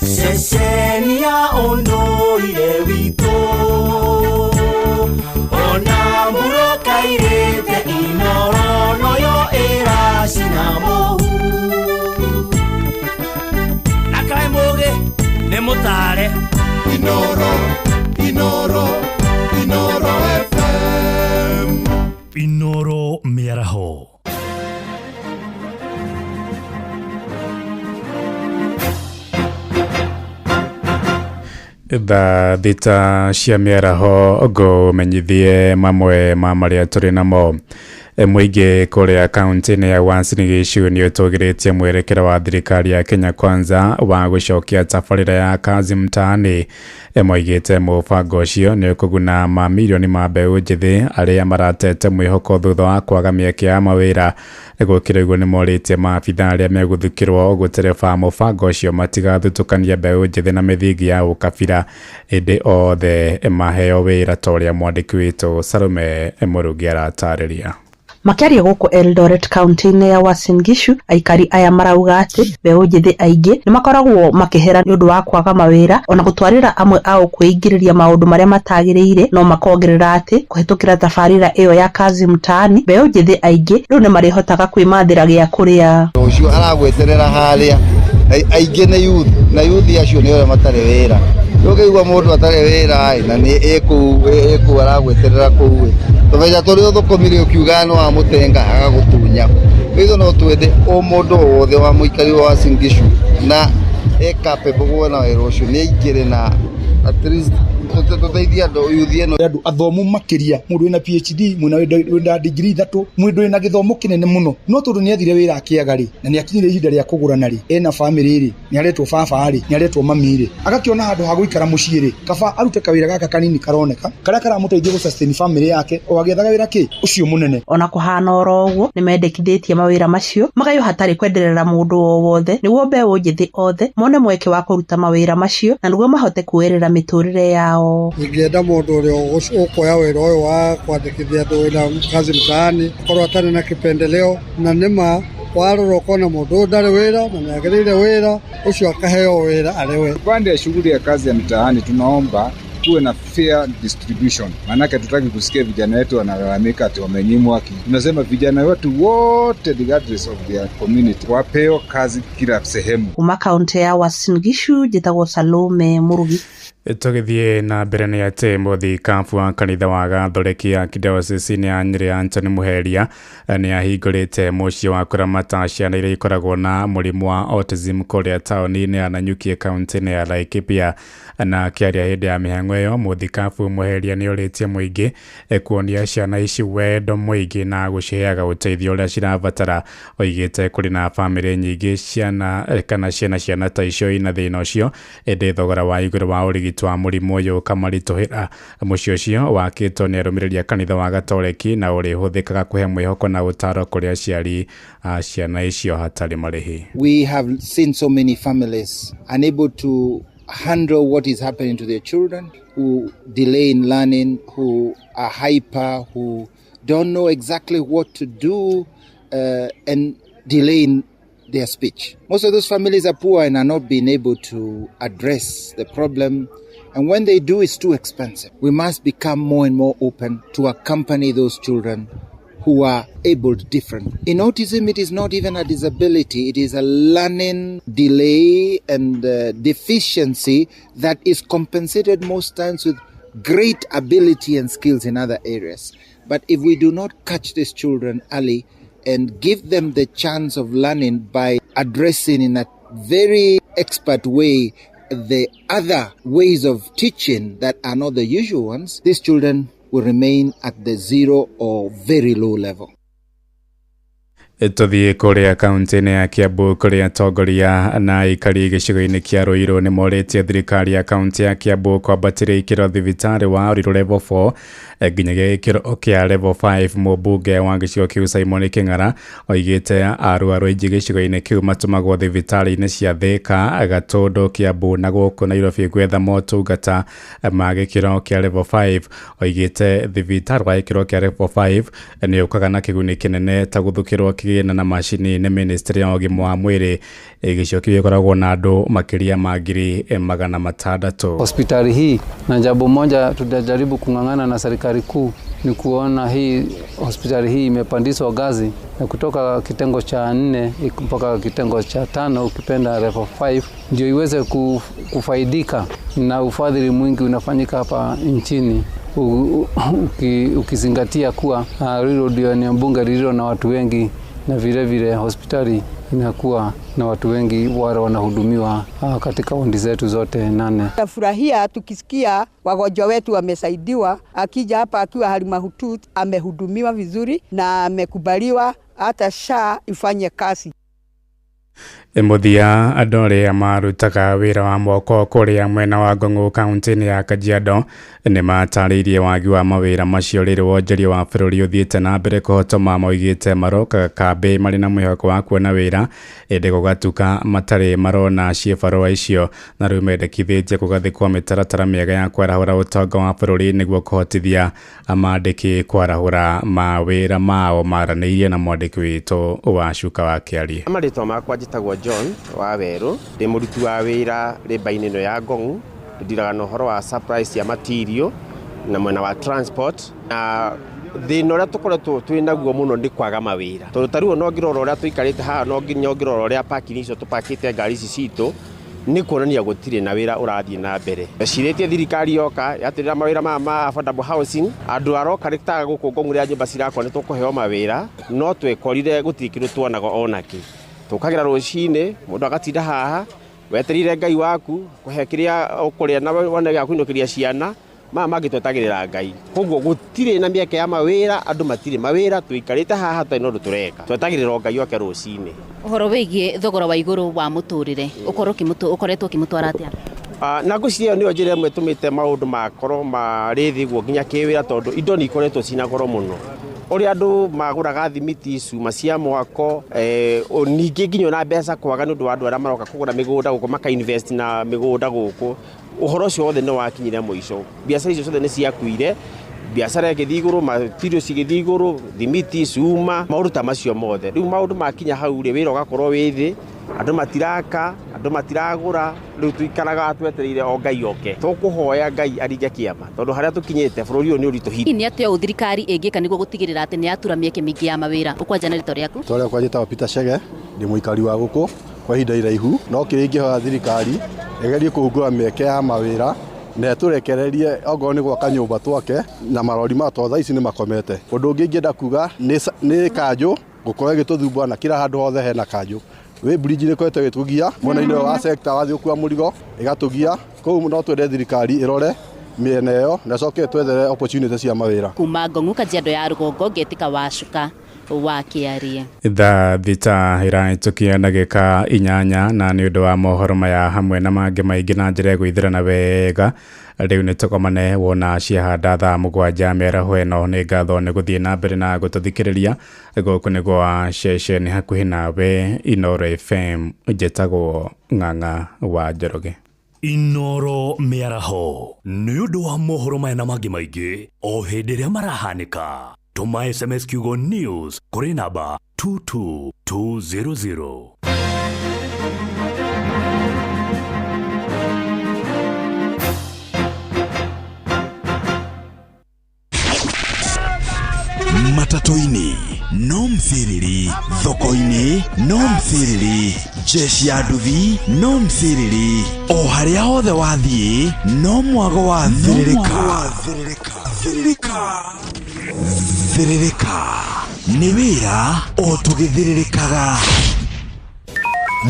ceceni ya ondoire witũ ona muroka irĩte Inoro noyo ĩracina mũhu na kaĩ mũgĩ nĩ mũtare Inoro FM. Inoro mĩaraho. Thita cia mĩaraho ngũmenyithie mamwe ma marĩa tũrĩ namo. Mũingĩ kũrĩa kaunti-inĩ ya Uasin Gishu nĩ ũtũgĩrĩtie mwerekero wa thirikari ya Kenya Kwanza wa gũcokia tabarĩra ya kazi mtaani. Moigĩte mũbango ũcio nĩ ũkũguna mamirioni ma mbeũ njĩthĩ arĩa maratete mwĩhoko thutha wa kwaga mĩeke ya mawĩra. Gũkĩra ũguo nĩ morĩtie maabitha arĩa megũthukĩrwo gũtereba mũbango ũcio matigathutũkania mbeũ njĩthĩ na mĩthingi ya ũkabira ĩndĩ othe maheo wĩra ta ũrĩa mwandĩki witũ Salome Mũrugi aratarĩria. Makiaria gũkũ Eldoret County-inĩ ya Uasin Gishu, aikari aya marauga atĩ mbeũ njĩthĩ aingĩ nĩ makoragwo makĩhera nĩ ũndũ wa kwaga mawĩra ona gũtwarĩra amwe ao kwĩingĩrĩria maũndũ marĩa matagĩrĩire, no makongerera atĩ kũhetũkĩra tabarĩra ĩyo ya kazi mtaani mbeũ njĩthĩ aingĩ rĩu nĩ marĩhotaga kwĩmathĩra gĩa kũrĩa. Ũcio aragweterera harĩa aingĩ nĩ youth na youth acio nĩ arĩa matarĩ wĩra. Ũkĩigua mũndũ atarĩ wĩra na nĩ ĩkũ aragweterera kũu tũbeca tũrĩa ũthũkũmire ũkiuga no wa mũtenga agagũtunya. Ithuĩ no twende o mũndũ wothe wa mũikari wa Uasin Gishu na capable kuona wĩra ũcio nĩ aingĩre na at least tũteithia andũ yuthi ĩno andũ athomu makĩria, mũndũ wĩna PhD, wĩna degree 3, mũndũ wĩna gĩthomo kĩnene mũno, no tondũ nĩ athire wĩra akĩaga rĩ na nĩ akinyire ihinda rĩa kũgũrana rĩ, ena family rĩ, nĩ aretwo baba rĩ, nĩ aretwo mami rĩ, agakĩona handũ ha gũikara mũciĩ rĩ, kaba arute kawĩra gaka kanini karoneka karĩa karamũteithia gũsustain family yake o agĩethaga wĩra kĩ ũcio mũnene. Ona kũhana oro ũguo nĩ mendekithĩtie mawĩra macio magayo hatarĩ kwenderera mũndũ o wothe nĩguo mbeũ njĩthĩ othe mone mweke wa kũruta mawĩra macio na nĩguo mahote kuoerera mĩtũrĩre yao. wao. Ingĩenda mũndũ ũrĩa ũkuoya wĩra ũyũ wa kwandĩkithia andũ wĩra kazi mtaani korwo atarĩ na kĩpendeleo, na nĩma warora ukona mũndũ ndarĩ wĩra na nĩagĩrĩire wĩra ũcio akaheo wĩra arewe. Upande ya shughuli ya kazi ya mtaani tunaomba kuwe na fair distribution. Maanake tutaki kusikia vijana wetu wanalalamika ati wamenyimwa haki. Tunasema vijana wetu wote regardless of their community wapeo kazi kila sehemu. Kuma kaunti ya Uasin Gishu njĩtagwo Salome Murugi. Tũgĩthiĩ na mbere nĩ atĩ mũthikabu wa kanitha wa Gathoreki ya kĩdiocese ya Nyĩrĩ Anthony Muheria nĩ ahingũrĩte mũciĩ wa kũramata ciana iria ikoragwo na mũrimũ wa autism kũrĩa taũni-inĩ ya Nanyuki kaunti-inĩ ya Laikipia. Na kĩaria hĩndĩ ya mĩhang'o ĩyo, mũthikabu Muheria nĩ orĩtie mũingĩ kuonia ciana ici wendo mũingĩ na gũciheaga ũteithio ũrĩa cirabatara. Oigĩte kũrĩ na bamĩrĩ nyingĩ ciana ta icio ina thĩna ũcio, ĩndĩ thogora wa igũrũ wa ũrigiti wa mũrimũ ũyũ ũkamaritũhĩra. Mũciĩ ũcio wakĩtwo nĩ arũmĩrĩri a kanitha wa Gatoreki na ũrĩ hũthĩkaga kũhe mwĩhoko na ũtaaro kũrĩ aciari ciana icio hatarĩ marĩhi. We have seen so many families unable to handle what is happening to their children, who delay in learning, who are hyper, who don't know exactly what to do, and delay in their speech. Most of those families are poor and are not being able to address the problem. And when they do, it's too expensive. We must become more and more open to accompany those children who are abled different. In autism, it is not even a disability. It is a learning delay and deficiency that is compensated most times with great ability and skills in other areas. But if we do not catch these children early and give them the chance of learning by addressing in a very expert way the other ways of teaching that are not the usual ones, these children will remain at the zero or very low level. Tũthiĩ kũrĩa kaunti-inĩ ya Kiambu kũrĩa atongoria na aikari gĩcigo-inĩ kĩa Ruiru nĩ morĩtie thirikari ya kaunti ya Kiambu kwambatĩria ikĩro thibitarĩ wa Ruiru level 4 nginyagia gĩkĩro kĩa level 5. Mũmbunge wa gĩcigo kĩu Simon Kĩng'ara oigĩte arwaru aingĩ gĩcigo-inĩ kĩu matũmagwo thibitarĩ-inĩ cia Thika, Gatũndũ, Kiambu na gũkũ Nairobi gwetha motungata ma gĩkĩro kĩa level 5. Oigĩte thibitarĩ wa gĩkĩro kĩa level 5 nĩ ũkaga na kĩguni kĩnene ta gũthukĩrwo na mashini nĩ ministry ya ũgima wa mwĩrĩ. Gĩcigo kĩu gĩkoragwo na andũ makĩria ma 600,000. Hospitali hii na jambo moja tutajaribu kung'ang'ana na serikali kuu ni kuona hii hospitali hii imepandishwa ngazi na kutoka kitengo cha 4 mpaka kitengo cha 5 ukipenda level 5 ndio iweze kufaidika na ufadhili mwingi unafanyika hapa nchini. Ukizingatia kuwa Ruiru ndio ni mbunge lililo na watu wengi na vile vile hospitali inakuwa na watu wengi wale wanahudumiwa katika wodi zetu zote 8. Nafurahia tukisikia wagonjwa wetu wamesaidiwa, akija hapa akiwa hali mahututi amehudumiwa vizuri na amekubaliwa hata SHA ifanye kazi. Muthia andũ arĩa marutaga wĩra wa moko kũrĩa mwena wa Ngong'o kaunti-inĩ ya Kajiado nĩ matarĩirie wagi wa mawĩra macio rĩrĩ wonjoria wa bũrũri ũthiĩte na mbere kũhotoma. Moigĩte marokaga kambĩ marĩ na mwĩhoko wa kuona wĩra, ĩndĩ gũgatuĩka matarĩ marona ciĩbarũa icio, na rĩu mendekithĩtie kũgathĩkwo mĩtaratara mĩega ya kwarahũra ũtonga wa bũrũri nĩguo kũhotithia amandĩki kwarahũra mawĩra mao. Maranĩirie na mwandĩki witũ wa Cuka wa Kĩarie. Marĩtwa makwa njĩtagwo John Waweru, ndĩ mũruti wa wĩra rĩmba-inĩ ĩno ya Ngong'o, ndiraga na ũhoro wa surprise ya material na mwena wa transport. Na thĩna ũrĩa tũkoretwo twĩ naguo mũno nĩ kwaga mawĩra, tondũ tarĩu no ngĩrora ũrĩa tũikarĩte haha, no nginya ngĩrora ũrĩa parking icio tũpakĩte ngari ici citũ, nĩ kuonania gũtirĩ na wĩra ũrathiĩ na mbere. Cirĩtie thirikari yoka yatĩrĩra mawĩra ma affordable housing, andũ aroka rĩtaga gũkũ Ngong'o rĩa nyũmba cirakwo nĩ tũkũheo mawĩra, no twekorire gũtirĩ kĩndũ tuonaga onakĩ. Tukagira rũcinĩ mũndũ agatinda haha weterire Ngai waku kũhe kĩrĩa ũkũrĩa na wone gĩa kũinũkĩria ciana mangĩ twetagĩrĩra Ngai. Koguo gũtirĩ na mĩeke ya mawĩra, andũ matirĩ mawĩra, tũikarĩte haha tũtarĩ na ũndũ tũreka, twetagĩrĩra Ngai oke rũcinĩ. Ũhoro wĩgiĩ thogora wa igũrũ wa mũtũrĩre ũkoretwo ũkĩmũtwara atĩa? Na ngũciria nĩyo njĩra ĩmwe tũmĩte maũndũ makorwo marĩ thĩ guo nginya kĩwĩra, tondũ indo nĩ ikoretwo cina goro mũno. Ũrĩa andũ magũraga thimiti, cuma cia mwako, ningĩ nginya na mbeca kwaga nĩ ũndũ wa andũ arĩa maroka kũgũra mĩgũnda gũkũ maka invest na mĩgũnda gũkũ. uhoro ucio wothe no wakinyira muico biacara icio ciothe ni ciakuire biacara igithii iguru material cigithii iguru thimiti cuma maundu ta macio mothe riu maundu makinya hau ri wira ugakorwo withi andu matiraka andu matiragura riu tuikaraga twetereire o Ngai oke tukuhoya Ngai aringe kiama tondu haria tukinyite bururi uyu ni uritu hiti ni atia uthirikari ingika niguo gutigirira ati ni atura mieke mingi ya mawira ukwanja na rito riaku tore kwa jita Peter Chege ndi muikari wa guku kwa hinda iraihu no kiringihoya thirikari egerie kuhungura mieke ya mawira na turekererie ogo ni gwaka nyumba twake na marori matwa thaa ici ni makomete undu ungi ngienda kuga ni kanju gukorwo gituthumbua na kila handu hothe hena kanju we bridge ni kwete gitugia mwena-ini wa sector wathi ukua murigo igatugia kou no twende thirikari irore miena iyo na coke twethere opportunities cia mawira kuma Ngong'u Kajiado ya Rugongo Ngetika Wacuka wakiaria thaa thita iraitukia ndagika 8 na ni undu wa mohoro maya hamwe na mangi maingi na njira gwithirana wega riu ni tukomane wona ciahanda thaa 7 mĩaraho ĩno nĩ ngatho nĩ gũthiĩ na mbere na gũtũthikĩrĩria gũkũ nĩ gwa ceceni hakuhĩ nawe Inooro FM njĩtagwo Ng'ang'a wa Njoroge. Inooro mĩaraho nĩ ũndũ wa mohoro maya na mangĩ maingĩ o hĩndĩ ĩrĩa marahanĩka. Tuma SMS kiugo news kuri namba 22200. Matatoini no mthiriri, thoko-ini no mthiriri, jeshi ya nduthi no mthiriri, o haria hothe wathie no mwago wa thiririka. Thiririka ni wira o tugithiririkaga.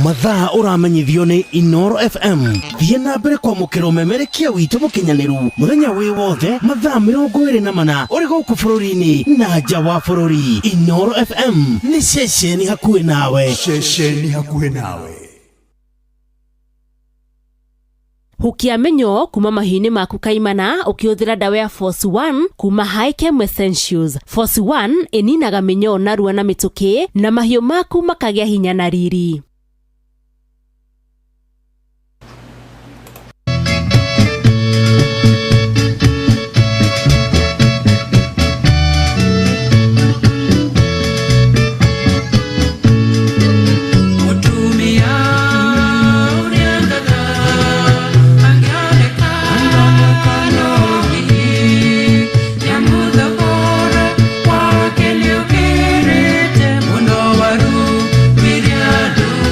Mathaa uramenyithio ni Inooro FM. Thie na mbere kwa mukiro memerekia witu mukinyaniru muthenya wi wothe mathaa 24 uri guku bururi-ini na nja wa bururi. Inooro FM ni ceceni hakuhi nawe. Hukia menyo kuma mahini maku kaimana ukiuthira dawa ya Force 1 kuma High-Chem Essentials. Force 1 ininaga menyo narua na mituki na mahio maku makagĩa hinya na riri. Do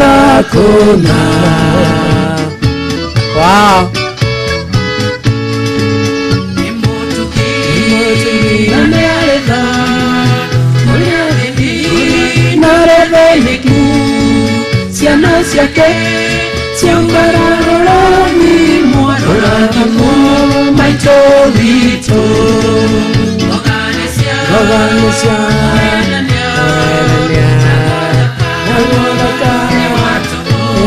thakuna. Wow. Ciana ciake ciambararora ni mwaroragamo maito witũ Roganesia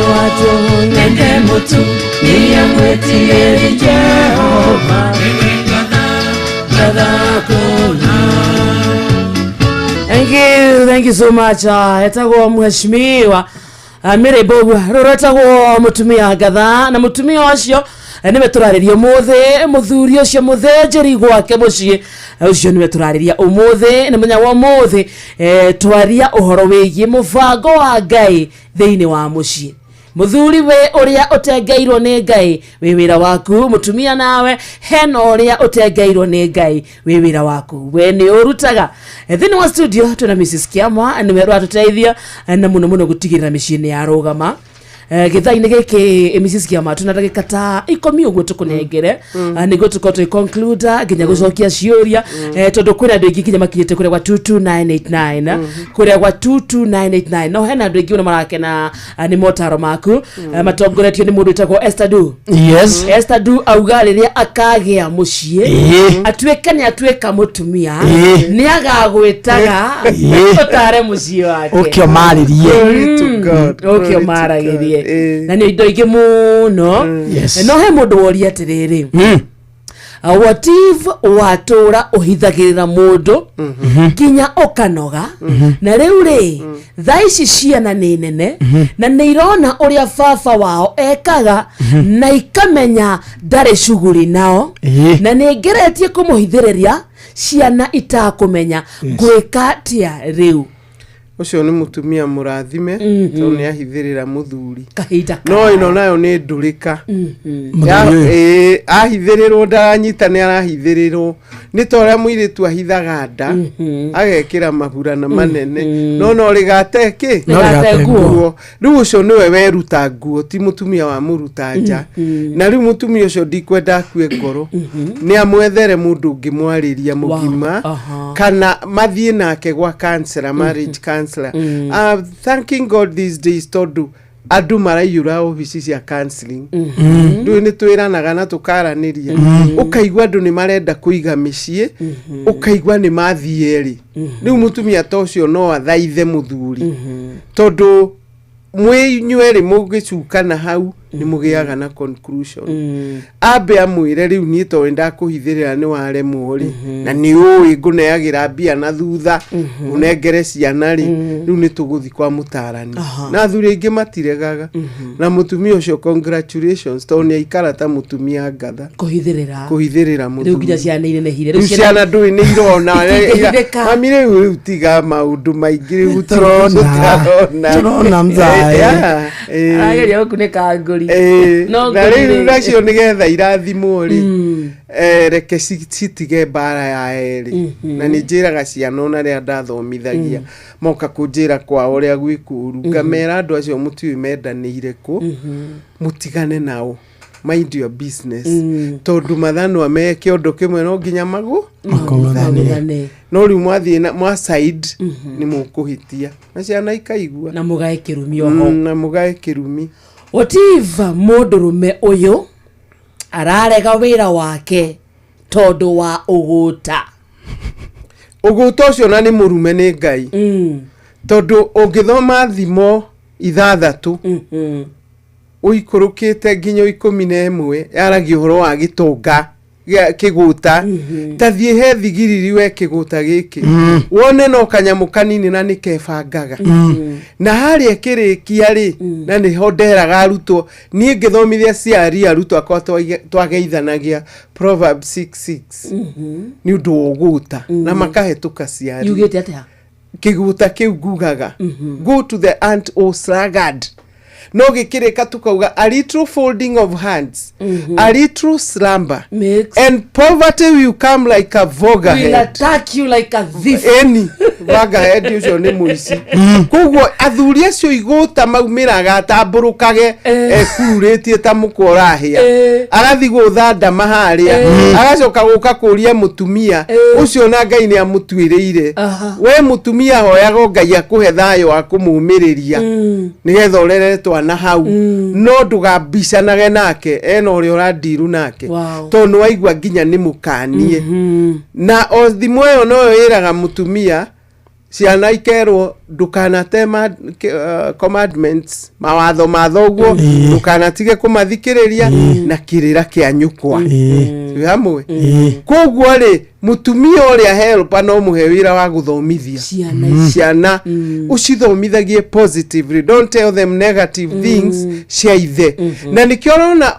watu nende mutu niyamwetieri Jehova Thank you so much. Etagwo mheshimiwa Mire Bogwa roretagwo mutumia Ngatha na mutumia ucio niwe turariria muthe muthuri ucio muthenjeri gwake mucii ucio niwe turariria umuthe na munya wa muthe twaria uhoro wigie mubango wa Ngai thiini wa mucii muthuri we uria utengeirwo ni Ngai wi wira waku mutumia nawe hena uria utengeirwo ni Ngai wi wira waku we ni urutaga thiini wa studio tuna Mrs. Kiamwa niwe rwatuteithia na muno gutigirira micini ya rugama githaini giki Mrs. Kiamwa tuna ndagika ta 10 uguo tukunengere niguo tukoto conclude nginya gucokia ciuria tondu kwina andu ingi nginya makinyite kuria kwa 22989 kuria kwa 22989 no hena andu ingi una marakena ni motaro maku matongoretio ni mundu itagwo Esther Du. Yes. Esther Du auga riria akagia mucie atuika mutumia ni agagwitaga utare mucie wake ukio maririe ukio maragirie na ni indo ingi muno no he mundu woria atiriri what if watura uhithagirira mundu kinya ukanoga na riu ri thaici ciana ni nene na ni irona uria baba wao ekaga na ikamenya ndari shughuli nao na ni ngeretie kumuhithiriria ciana itakumenya gwika tia riu ucio ni mutumia murathime to ni ahithirira muthuri no ino nayo ni ndurika ahithirirwo ndanyita ni arahithirirwo ni toria muiritu ahithaga nda agekira maburana manene no rigateki nguo riu ucio niwe weruta nguo ti mutumia wa muruta nja na riu mutumia ucio ndikwenda akue ngoro ni amwethere mundu ngimwariria mugima kana mathie nake gwa counselor marriage counselor thanking God these days tondu andu maraiyura ofici cia counseling ndu ni twiranaga na tukaraniria ukaigwa andu ni marenda kuiga micii ukaigwa ni mathieri riu mutumia tocio no athaithe muthuri tondu mwinyueri mugicukana hau ni mugiaga na conclusion ambe amwire riu ni to wenda kuhithirira ni ware muri na ni ui nguneagira mbia na thutha unengere ciana ri riu ni tuguthi kwa mutarani na thuri ingi matiregaga na mutumia ucio congratulations to ni aikara ta mutumia Ngatha kuhithirira muthuri riu nginya ciana ine hire riu ciana ndui ni irona amire riu tiga maundu maingi riu turona mzai ageria gukuneka nguri no nguri nacio nigetha irathimo ri reke citige bara ya eri na ni njiraga ciana ona ria ndathomithagia moka kunjira kwa uria gwikuru ngamera andu acio mutiwi mendanire ku mutigane nao mind your business tondu mathano ameke undu kimwe no nginya magu makothane no riu mwathie na mwa side ni mukuhitia na ciana ikaigua na mugae kirumi oho na mugae kirumi otiva mundurume uyu ararega wira wake tondu wa uguta ucio na ni murume ni Ngai tondu ungithoma thimo ithathatu uikurukite nginya 11 yaragi uhoro wa gitunga kiguta tathie he thigiriri we kiguta giki wone no kanyamu kanini na nikebangaga na hari ekirikia ri na ni hoderaga arutwo ni ngithomithia ciari arutwo akwa twageithanagia Proverbs 6:6 ni undu uguta na makahetuka ciari yugite atia kiguta kiu ngugaga go to the ant o sluggard no gikirika tukauga a little folding of hands, a little slumber, and poverty will come like a vogerhead, will attack you like a thief. Any vogerhead ucio ni muici koguo athuri acio iguta maumiraga tamburukage kururitie ta mukorahia agathi gutha ndama haria agacoka guka kuria mutumia ucio na Ngai ni amutwiriire we mutumia hoyaga Ngai akuhe thayo akumumiriria nigetha urere twana hau no ndugambicanage nake ena uri urandiru nake to no waigua nginya ni mukanie na o thimoyo no iraga mutumia ciana ikerwo ndukanatema commandments mawatho mathoguo ndukanatige kumathikiriria na kirira kia nyukwa hamwe koguo ri mutumia uria helpa no muhe wira wa guthomithia ciana ucithomithagie positively, don't tell them negative things ciaithe na nikiorona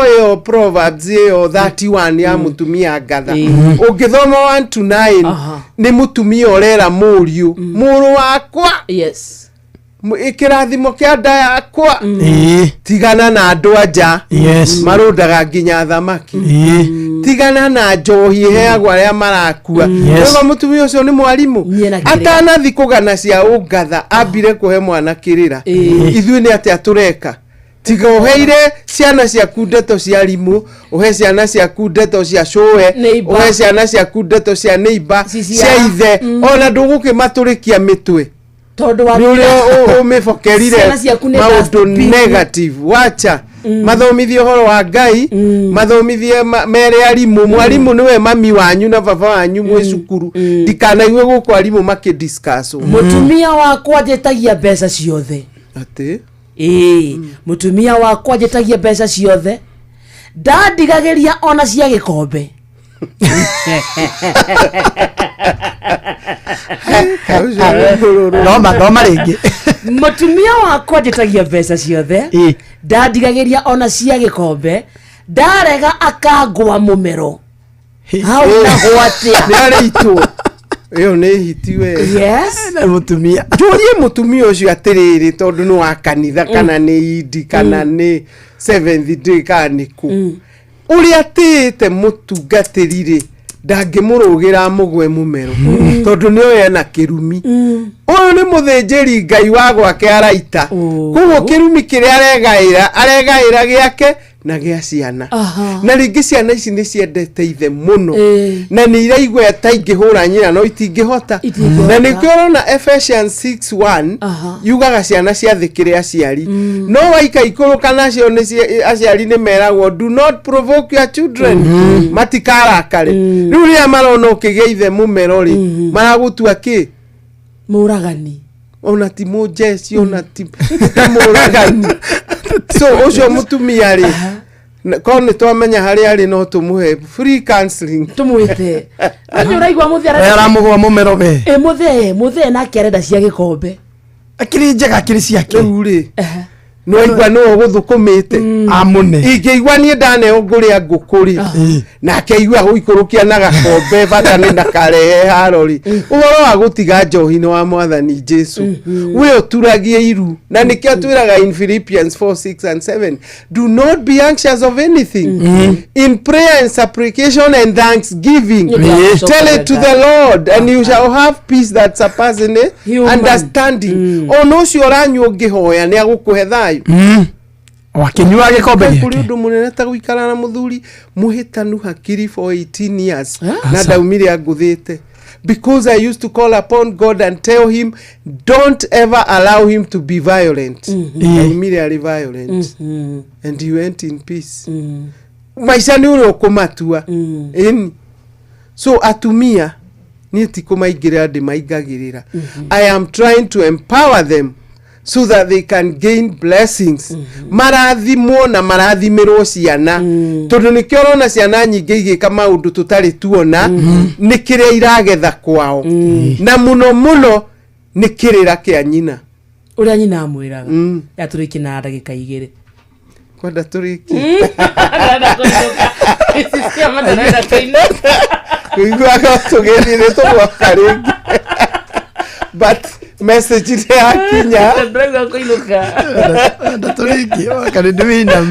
oyo Proverbs yo 31 ya mutumia ngatha ungithoma 1 to 9 ni mutumia orera muriu muru wakwa ikirathimo kia nda yakwa tigana na andu anja marundaga nginya thamaki tigana na njohi heagwo aria marakua nigo mutumia ucio ni mwarimu atanathi kugana cia ungatha ambire kuhe mwana kirira ithui ni atia tureka tiga uheire ciana ciaku ndeto cia rimu uhe ciana ciaku ndeto cia coe uhe ciana ciaku ndeto cia neighbor cia ithe ona ndugukimaturikia mitwe tondu wa umifokerire maundu negative wacha mathomithie horo wa Ngai mathomithie mere arimu mwarimu niwe mami wanyu na baba wanyu mwe cukuru ndikanaigwe guko arimu makidiscuss mutumia wakwa njetagia mbeca ciothe ati mutumia wakwa njetagia mbeca ciothe ndandigagiria ona cia gikombe no maringi mutumia wakwa njetagia mbeca ciothe ndandigagiria ona cia gikombe ndarega akangwa mumero hau na gwatia ni aritu iyo ni hitiwe na mutumia jurie mutumia ucio atiriri tondu no akanitha kana ni idi kana ni 7th day kana ku uri atite mutungatirire ndangimurugira mugwe mumero tondu ni oya na kirumi uyu ni muthinjiri Ngai wa gwake araita kugo kirumi kiria aregaira giake na gia ciana na ringi ciana ici ni ciendete ithe muno na ni iraigwa taingihura nyina no itingihota na nikiorona Ephesians 6:1 yugaga ciana ciathikire aciari no waika ikuruka nacio ni aciari ni meragwo do not provoke your children matikarakare riu ria marona ukigia ithe mumero ri maragutua ki muragani ona ti mujeci ona ti muragani so ucio mutumia ri kone twamenya hari ari no tumuhe free counseling tumwite anyu raigwa muthia ara mugwa mumero be muthe na kerenda cia gikombe akiri njega akiri ciake uri no igwa no guthukumite amune ingeigwa nie ndane onguria ngukuri na keigwa guikurukia na gakombe bata ni ndakarehe harori uhoro wa gutiga njohi no wa mwathani Jesu we oturagie iru na nikio twiraga in Philippians 4:6 and 7 do not be anxious of anything in prayer and supplication and thanksgiving tell it to the Lord and you shall have peace that surpasses understanding ono cio ranyu ngihoya ni agukuhe thayo wakinywa gikombe kuri undu munene ta guikara na muthuri muhitanu hakiri for 18 years na daumire aguthite because I used to call upon God and tell him don't ever allow him to be violent daumire ari violent and he went in peace maisha ni uri okumatua so atumia ni tikumaigirira ndi maigagirira I am trying to empower them so that they can gain blessings marathimo na marathimirwo ciana tondu nikiorona ciana nyingi igika maundu tutari tuona nikiria iragetha kwao na muno nikirira kia nyina uria nyina amwiraga yaturiki na ndagika 2 kwenda turiki sisi amana na toina kuigwa ka tugeni ne to wakaringi but message ile akinya ndio kuinuka ndaturingi akanidwina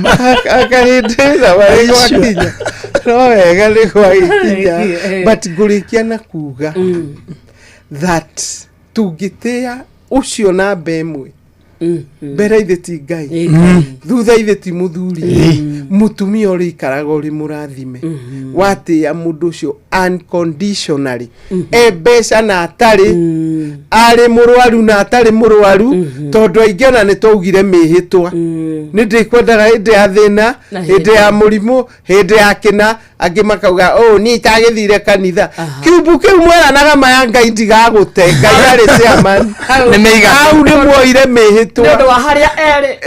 wale akinya no wega ni kwa ikinya but ngurikia na kuga that tugitea ucio na bemwe mbere ithe ti ngai thutha ithe ti muthuri mutumia uri ikaraga uri murathime watia mundu ucio unconditionally ebesha na atari ari murwaru na atari murwaru tondu aingiona ni twaugire mihitwa ni ndikwendaga hindi ya thina hindi ya murimu hindi ya kina angi makauga ni tagithire kanitha kiubu kiu mweranaga maya ngai ndigagute ngai ari chairman ni meiga au ni muoire mihitwa ndio wa haria ere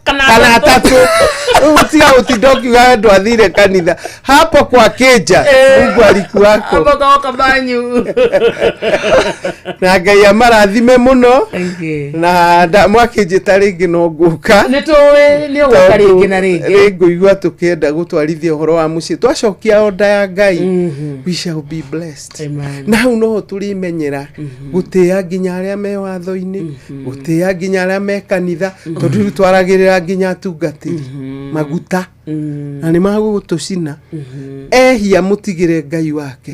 kana atatu utiga utidoki ga ndo athire kanitha hapo kwa keja Mungu alikuwako hapo kwa kabanyu na ngai amarathime muno na mwakijita ringi no nguka nitowe ni uguka ringi na ringi ngũigua tukienda gutwarithia uhoro wa muci twacokia onda ya ngai we shall be blessed na hau no turimenyera gutia nginya aria me watho-ini gutia nginya aria me kanitha tondu twaragirira nginya tungatiri maguta na ni magutucina ehia mutigire ngai wake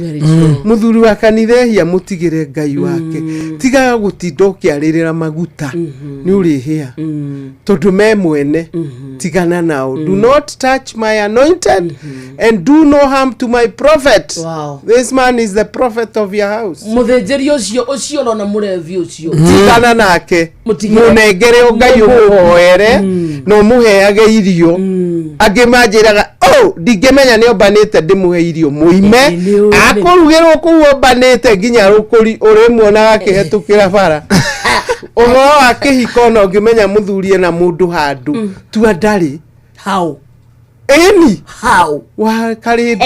muthuri wa kanitha ehia mutigire ngai wake tiga gutinda ukiaririra maguta ni urihia tondu me mwene tigana nao do not touch my anointed and do no harm to my prophet. This man is the prophet of your house. Muthenjeri ucio no na murevi ucio tigana nake munengere ngai umuhoere no muheage irio angimanjiraga ndingemenya ni ombanite ndimuhe irio muime akurugirwo kuo ombanite nginya rukuri uri muonaga kihetukira bara uhoro akihiko no ngimenya muthurie na mundu handu tua ndari how eni how wa karindi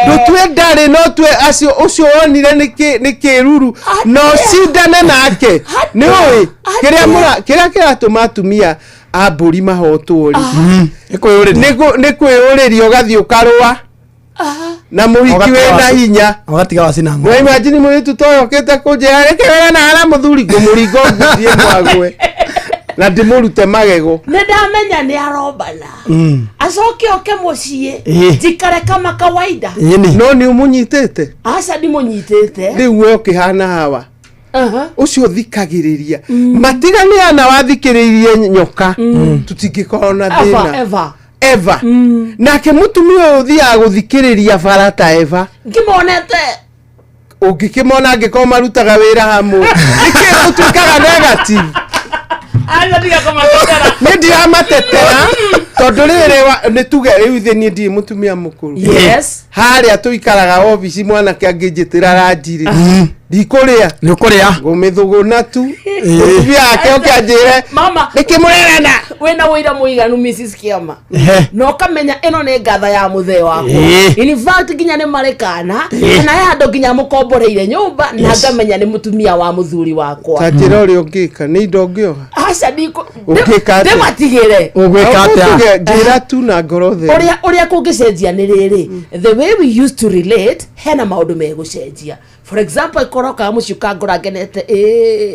ndo tue ndari no tue acio ucio wonire ni kiruru no cindane nake ni oi kiria kiratuma atumia aburi mahotwo ni kwiyuririo gathi ukarwa na muhiki wena hinya ogatiga wacina mo imagine muritu toyokete kujera rekera na ala muthuri ngumuringo nguthie mwagwe na ndimurute magego ne ndamenya ni arombana acoke oke mucie jikare kama kawaida no ni umunyitete aca ndimunyitete riu we ukihana hawa ucio thikagiriria matigania na wathikiririe nyoka tutingikorona thina Eva nake mutumia uthia guthikiriria farata Eva ngimonete ungikimona ngiko marutaga wira hamwe nikigutukaga negative ana diga kama tetera ni dia matetera tondu riri ni tuge riu thi ni ndi mutumia mukuru yes haria tuikaraga office mwana kiangijitira ranjiri ndikuria ni ukuria ngumithuguna tu yake ukianjire mama nikimurerana wena wira muiganu Mrs. Kiama no kamenya eno ne ngatha ya muthee wako in fact ginya ne marekana na yando ginya mukomboreire nyumba na ngamenya ne mutumia wa muthuri wakwa tatira uri ungika ni ndongioha aca ndiko ungika ndematigire ungika atia njira tu na ngorothe uria kungicenjia ni riri the way we used to relate hena maundu megucenjia for example ikoroka muciuka ngorangenete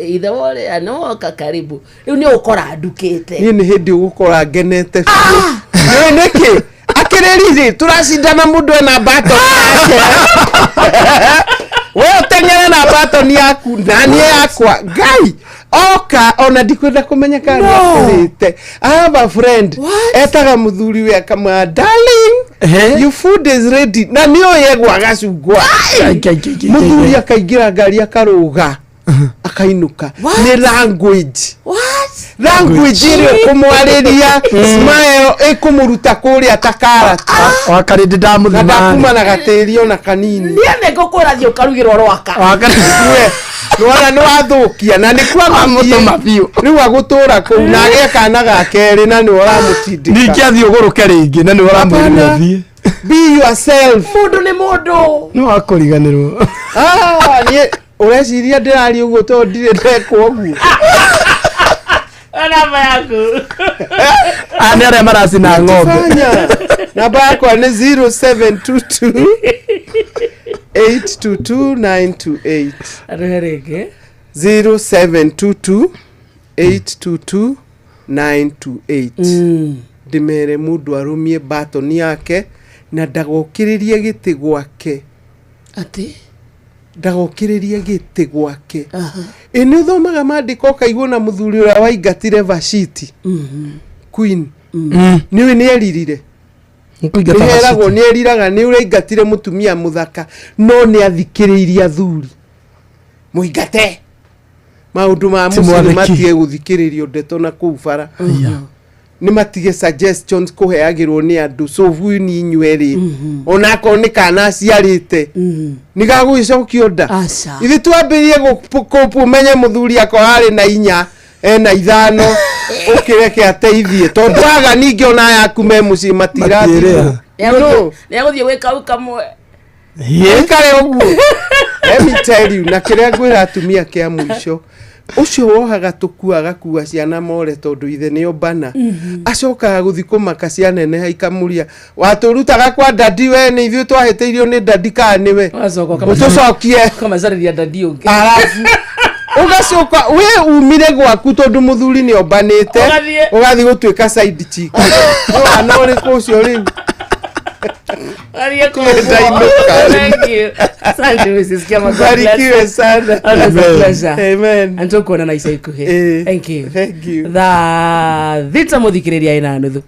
ithe wore anoka karibu riu ni ukora ndukite ni hindi ugukora ngenete ni niki akirerize turacindana mundu ena bato we utengere na bato ni yaku nani yakwa ngai oka ona ndikwenda kumenya kana akirite I have a friend etaga muthuri we kama darling your food is ready na niyo yegwa gacungwa muthuri akaingira ngari akaruga akainuka ni language language ile kumwariria smile ikumuruta kuria takara wakarindi ndamuthima ndakuma na gaterio na kanini ni ngukura thio karugirwo rwaka wakarigwe rwara ni wathukia na ni kwa mutuma biu riu agutura ku na ageka na gakeri na ni uramutindika ningiathi uguruke ringi na ni uramwirira thie be yourself mundu ni mundu no akuriganirwo ni ureciria ndirari uguo to ndire ndekwo uguo namba yaku ani aria maracina ng'ombe namba yakwa ni 0722 822 928 arerege 0722 822 928 ndimere mundu arumie batoni yake na ndagokiririe giti gwake ati ndagokiririe giti gwake ene uthomaga mandiko kaigwo na muthuri ura waingatire vashiti Queen niwe ni eririre nĩheragwo nĩ eriraga nĩ ũraingatire mũtumia mũthaka no nĩ athikĩrĩirie athuri mũingate maũndũ ma mũciĩ matige gũthikĩrĩrio ndeto na kũu bara nĩ matige suggestions kũheagĩrwo nĩ andũ so vuyu ni inyuerĩ onako nĩ kana aciarĩte nĩ gagũgĩcokio nda ithuĩ twambĩrĩrie kũmenye mũthuri akwa harĩ na inya ena ithano ukireke ateithie tondu aga ningi ona yaku me muci matira ya guthie weka ukamwe kare uguo let me tell you na kiria ngwira atumia kia mwisho ucio wohaga tukuaga kuwa ciana more tondu ithe ni obana acokaga guthi kumaka ciana nene haikamuria waturutaga kwa dadi we ni ithuĩ twahĩtĩirio ni dadi ka niwe utucokie kama zari ya dadi ungi alafu ugacoka we umire gwaku tondu muthuri ni obanite ugathi gutwika side chick no anore kucio ri Aria kwa thank you. Asante Mrs. Kiama. Barikiwe sana. Amen. Anto kuona na isaiku he. Thank you. Thank you. Thita muthikiriria ina nuthu.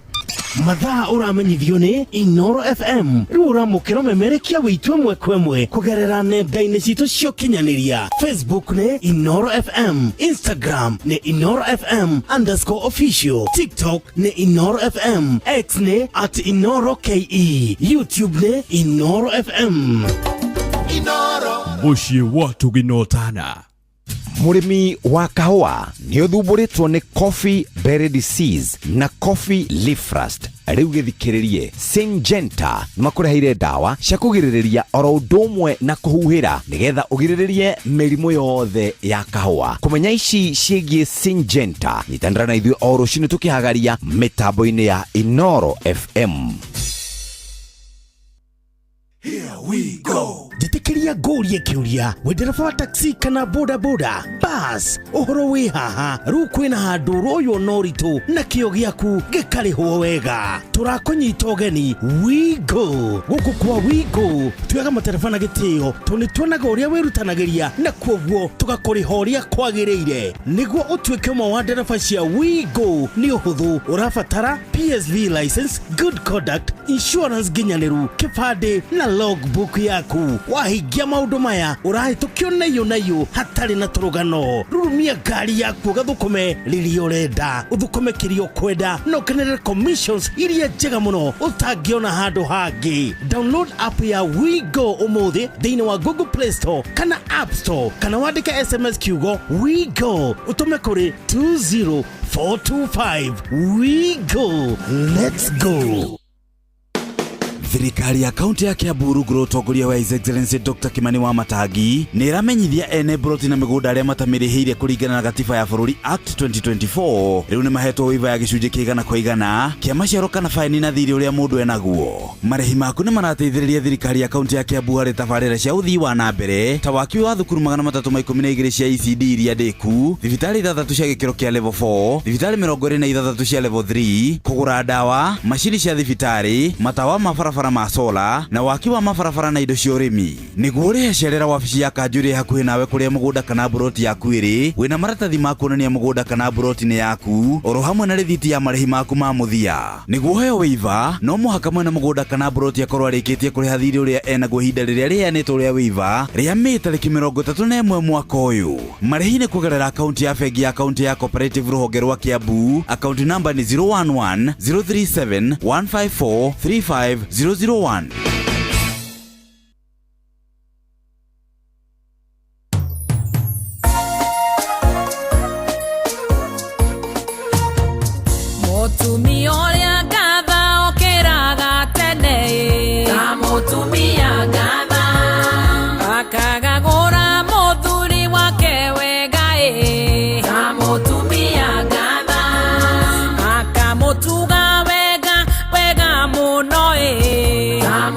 Mathaa uramenyithio ni Inoro FM riu uramukira memerekia witwe mwekwemwe kugerera nenda-ini citu cio kinyaniria Facebook ni Inoro FM, Instagram ni Inoro FM_official, TikTok ni Inoro FM, X ni @InoroKE, YouTube ni Inoro FM. Inoro muciĩ watu ginotana. Murimi wa kahua ni uthumburitwo ni coffee berry disease na coffee leaf rust. Riu githikiririe Syngenta makureheire dawa cia kugiririria oro undu na kuhuhira nigetha ugiriririe mirimu yothe ya kahua. Kumenya ici ciĩgie Syngenta nyitandara na ithuĩ o rucini tukihagaria mitambo-ini ya Inoro FM. Here we go. Jitikiria ngũrie kiuria wendereba wa taxi kana boda boda bas uhoro wi haha riu kwina handu royo noritu na kio giaku gikarihwo wega turakunyita ugeni Wigo guku kwa Wigo tuyaga matereba na gitio tuni tuonaga uria wirutanagiria na kwoguo tugakurihoria kwagiriire niguo utwike mo wa ndereba cia Wigo ni uhuthu urabatara PSV license, good conduct, insurance ginyaniru, kibande na logbook yaku. Wahingia maundu maya urahitukio nayo hatari na turugano. Rurumia ngari yaku gathukume riri urenda uthukume kirio kwenda no kenere commissions iria njega muno utangiona handu hangi. Download app ya Wigo umuthi thiini wa Google Play Store kana App Store kana wandike SMS kiugo Wigo utume kuri 20425. Wigo, let's go. Thirikari ya kaunti ya Kiambu rungu utongoria wa His Excellency Dr. Kimani Wamatangi ni iramenyithia ene broti na migunda aria matamirihire kuringana na gatiba ya bururi Act 2024 riu ni mahetwo wiva ya gicunje kigana kwa igana kia maciaro kana faini na thiri uria mundu enaguo. Marihi maku ni marateithĩrĩria thirikari ya kaunti ya Kiambu hari tabarĩra cia uthii wa na mbere ta waki wa thukuru 312 cia ECD iria ndiku, thibitari 3 cia gikiro kia level 4, thibitari 23 cia level 3, kugura dawa, macini cia thibitari, matawa mabarabara ma sola na waki wa mabarabara na indo cia urimi. Niguo urecerera wabici ya Kanjuri hakuhi nawe kuria mugunda kana broti yaku iri wina maratathi ma kuonania mugunda kana broti ni yaku oro hamwe na rithiti ya marihi maku ma muthia. Niguo heo wiva no muhaka mwena mugunda kana broti akorwo arikitie kuriha thiri uria enaguo ihinda riria riheanĩtwo ria wiva ria Mĩĩ tarĩki 31 mwaka uyu. Marihi ni kugerera akaunti ya bengi ya akaunti ya Cooperative ruhonge rwa Kiambu. Akaunti namba ni 011 037 154 35001. Mutumia uria ngatha okiraga tene ta mutumia ngatha akagagura muthuri wake wega ta mutumia ngatha akamutuga wega muno ta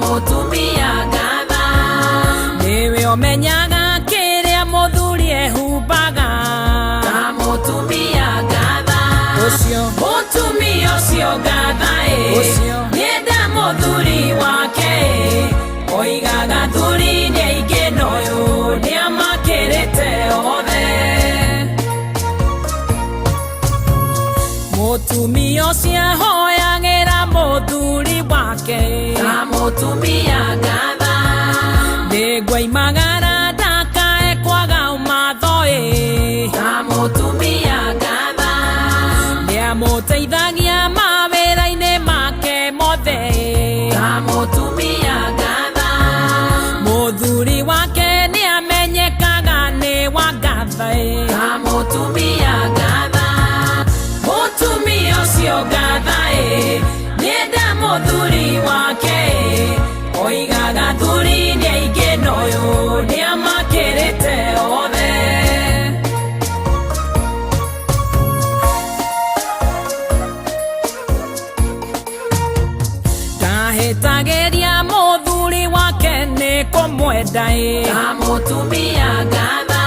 Mutumia ucio gatha nienda muthuri wake oigaga thuri ni aingi noyo ni amakirite othe mutumia ucio hoyagira muthuri wake ta mutumia gatha nigwa imagara ndakae kwaga umathoi ta mutumia gatha niamuteithagia mawira-ini make mothe ta mutumia gatha muthuri wake niamenyekaga ni wa gatha ta mutumia gatha mutumia ucio gatha nienda muthuri wake oigaga thuri ni aingi noyo ni amakirite othe ndahitagiria muthuri wake ni kumwenda ta mutumia gatha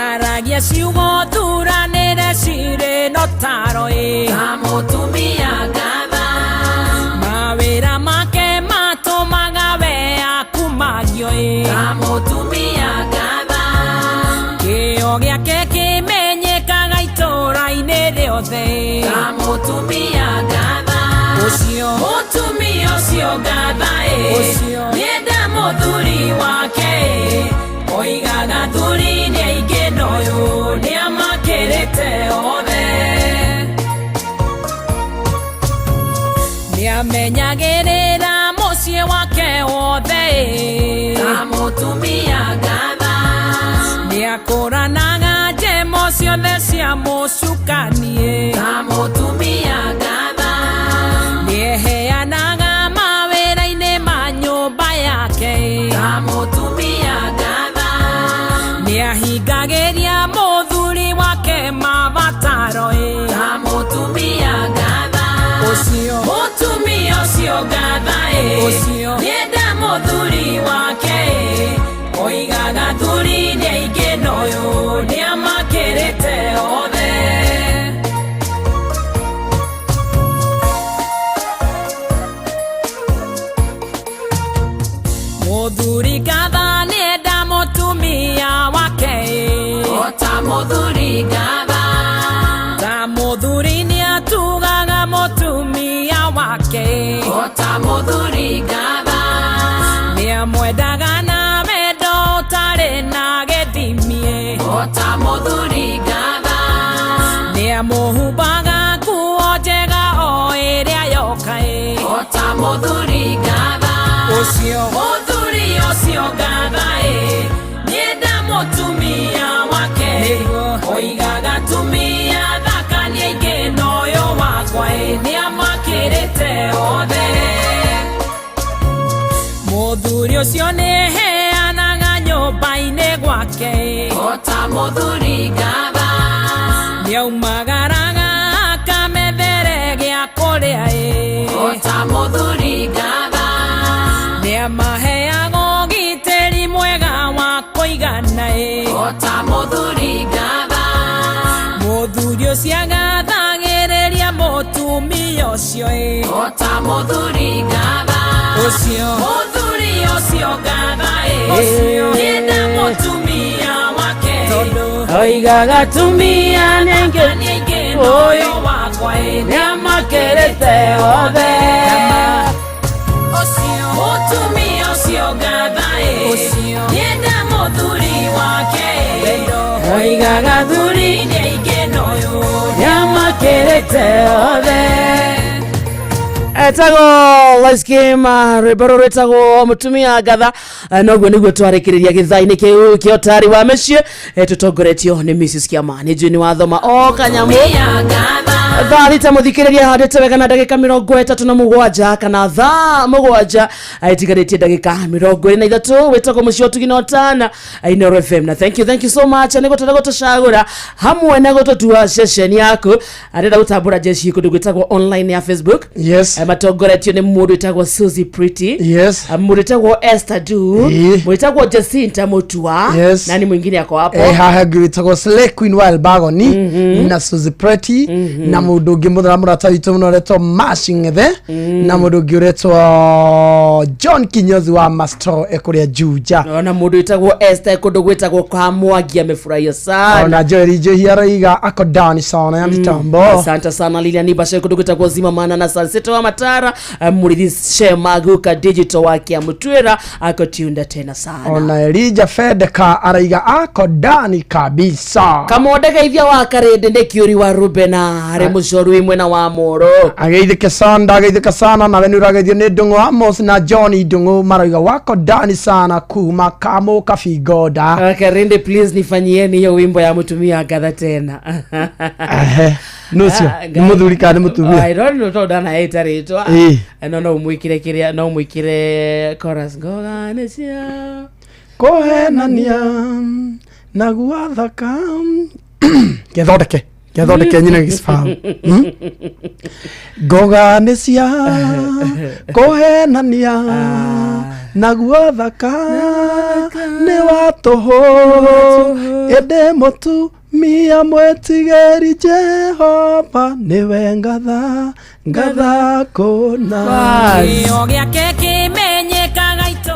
aragia ciugo thuranire cirĩ notaro ta mutumia gatha mawĩra make matũmaga we akumagio ta mutumia gatha kĩo gĩake kĩmenyekaga itũũra-inĩ rĩothe ta mutumia gatha ucio mutumia ucio gatha nienda muthuri wake oigaga thuri ni aingi noyo ni amakirite othe niamenyagirira mucii wake wothe ta mutumia gatha niakũranaga njemo ciothe cia mũcukanie ta mutumia gatha nieheanaga mawĩra-inĩ ma nyũmba yake ta mutumia gatha niahingagĩria mũthuri wake mabataro ta mutumia gatha ucio mutumia ucio gatha nienda muthuri wake oigaga thuri ni aingi noyo ni amakirite othe muthuri gatha nienda mutumia wake ta muthuri gatha ta muthuri niatugaga mutumia wake ta muthuri gatha niamwendaga na wendo ũtarĩ na gĩthimi ta muthuri gatha niamũhumbaga nguo njega o ĩrĩa yoka ta muthuri gatha ucio muthuri ucio gatha nienda mutumia wake oigaga tumia thaka ni aingi noyo wakwa niamakirite othe muthuri ucio niheanaga nyũmba-inĩ gwake ta muthuri gatha niaumagaraga akamethere gĩa kũrĩa ta muthuri gatha niamaheaga ũgitĩri mwega wa kũigana ta muthuri gatha muthuri ucio agathagĩrĩria mutumia ucio ta muthuri gatha ucio muthuri ucio gatha nienda mutumia wake oigaga tumia ni aingi noyo wakwa niamakirite othe ucio mutumia ucio gatha nienda muthuri wake oigaga thuri ni aingi noyo niamakirite othe etago laskima rwĩmbo rwĩtagwo mutumia gatha noguo nĩguo twarĩkĩrĩria gĩthainĩ kĩu kĩa ũtari wa mĩciĩ tũtongoretio nĩ Mrs. Kiama nĩ njui nĩ wathoma o kanyamũ Thali ta muthikiriria handite wega na ndagika 37 kana thaa mugwanja aitigarĩtie ndagika 23 wetagwo mucio tuginotana Inooro FM na thank you so much nĩ gũtara gũtacagũra hamwe na gũtũtua session yaku arenda gũtambũra jeshi kũndũ gwĩtagwo online ya Facebook. Yes. Matongoretio nĩ mũndũ wĩtagwo Suzy Pretty. Yes. Mũndũ wĩtagwo Esther Du. Wĩtagwo Jacinta Mutua. Yes. Nani mwingine yako hapo? Haha gwĩtagwo Slay Queen Wild Bagoni na Suzy Pretty na mũndũ ũngĩ mũthara mũrata witũ mũno ũretwo Mashing'ethe na mũndũ ũngĩ ũretwo John Kinyozi wa Mastro ekũrĩa Juja. Na mũndũ wĩtagwo Esther kũndũ gwĩtagwo kwa Mwangi amefurahia sana. Na Joel Johi araiga ako down sana ya mitambo. Asante sana Lilian Ibashe kũndũ gwĩtagwo Zima Mana na Sunset wa Matara. Mũrithi Shema Guka Digital wake amutwĩra ako tunda tena sana. Ona Elijah Fedeka araiga ako down kabisa. Kamonde geithia wa Karende nĩ Kiuri wa Rubena harĩ mũcoru imwe na wa Moro. Ageithĩka sana na wenu rageithio nĩ Ndung'u Amos na Johnny Ndung'u maraiga wako down sana kuma Kamo Kafigoda. Karende please nifanyieni hiyo wimbo ya mutumia Ngatha tena. Nucio ni muthuri kana mutumia. I don't know to dana etaritwa. No mwikire kiria no mwikire chorus ngoganecia. Kohenania na guathaka. Gethondeke nyine gisfahamu. Ngoganecia kohenania na guathaka ne watoho ede motu mia mwetigeri Jehova niwe ngatha kona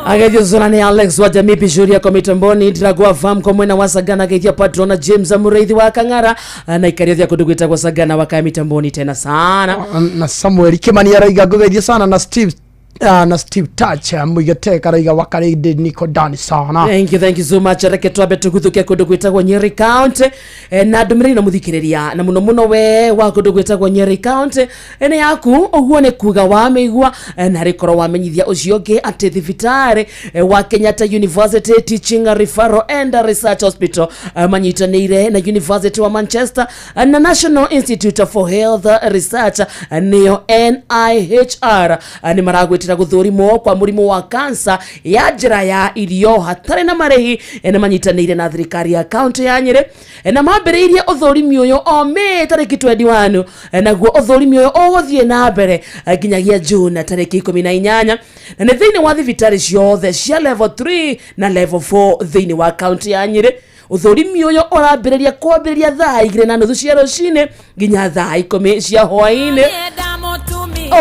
agethio zona ni Alex wa jamii Pishuria kwa mitamboni Dragwa Farm kwa mwena wa Sagana agethia Patrona James Amureithi wa Kang'ara na ikarithia kudugwita kwa Sagana wa mitamboni tena sana na Samuel Kimani araiga ngogethia sana na Steve Touch mwigete karaiga wakaride niko dani sana. Thank you so much. Reke twabe tuguthuke kundu gwitagwo Nyeri County na ndumiri na muthikiriria na muno we wa kundu gwitagwo Nyeri County ene yaku oguo ne kuga wa meigua na rikoro wa menyithia ucio ngi ati thibitari wa Kenyatta University Teaching Referral and Research Hospital manyitanire na University wa Manchester na National Institute for Health Research neo NIHR ni maragwitira guthurimo kwa murimu wa kansa ya njira ya irio hatari na marehi na manyitanire na thirikari ya county ya Nyeri na mambiriirie uthurimi uyu o May tariki 21 naguo uthurimi uyu uguthie na mbere nginyagia June tariki 18 na ni thiini wa thibitari ciothe cia level 3 na level 4 thiini wa county ya Nyeri. Uthurimi uyu urambiriria kwambiriria thaa 2:30 cia rucini nginya thaa 10 cia hwaini.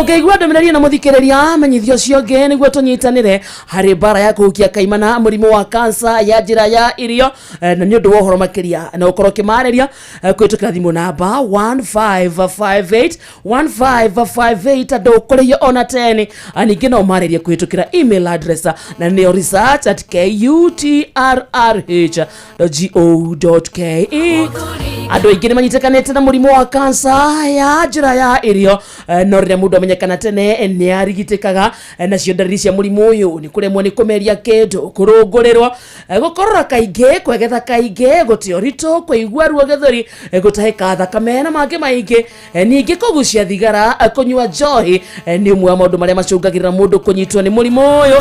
Okay, gwa ndomereria na muthikiriria menyithio cio nge niguo tunyitanire hari bara ya kuhukia kaimana murimu wa kansa ya njira ya irio na ni undu wa uhoro makiria na ukoro kimareria kwitukira thimu namba 1558 ando kureyo ona 10 aningi no mareria kwitukira email address na ni research@kutrh.go.ke. Ando ingine manyitekanete na murimu wa kansa ya njira ya irio no rire mundu amenyekana tene ni arigitikaga na cio ndariri cia murimu uyu ni kuremwo ni kumeria kindu kurungurirwo gukorora kaingi kwegetha kaingi gutio rito kuigua ruo githuri gutahika thakame na mangi maingi ningi kugucia thigara kunyua njohi ni umwe wa maundu maria macungagirira mundu kunyitwo ni murimu uyu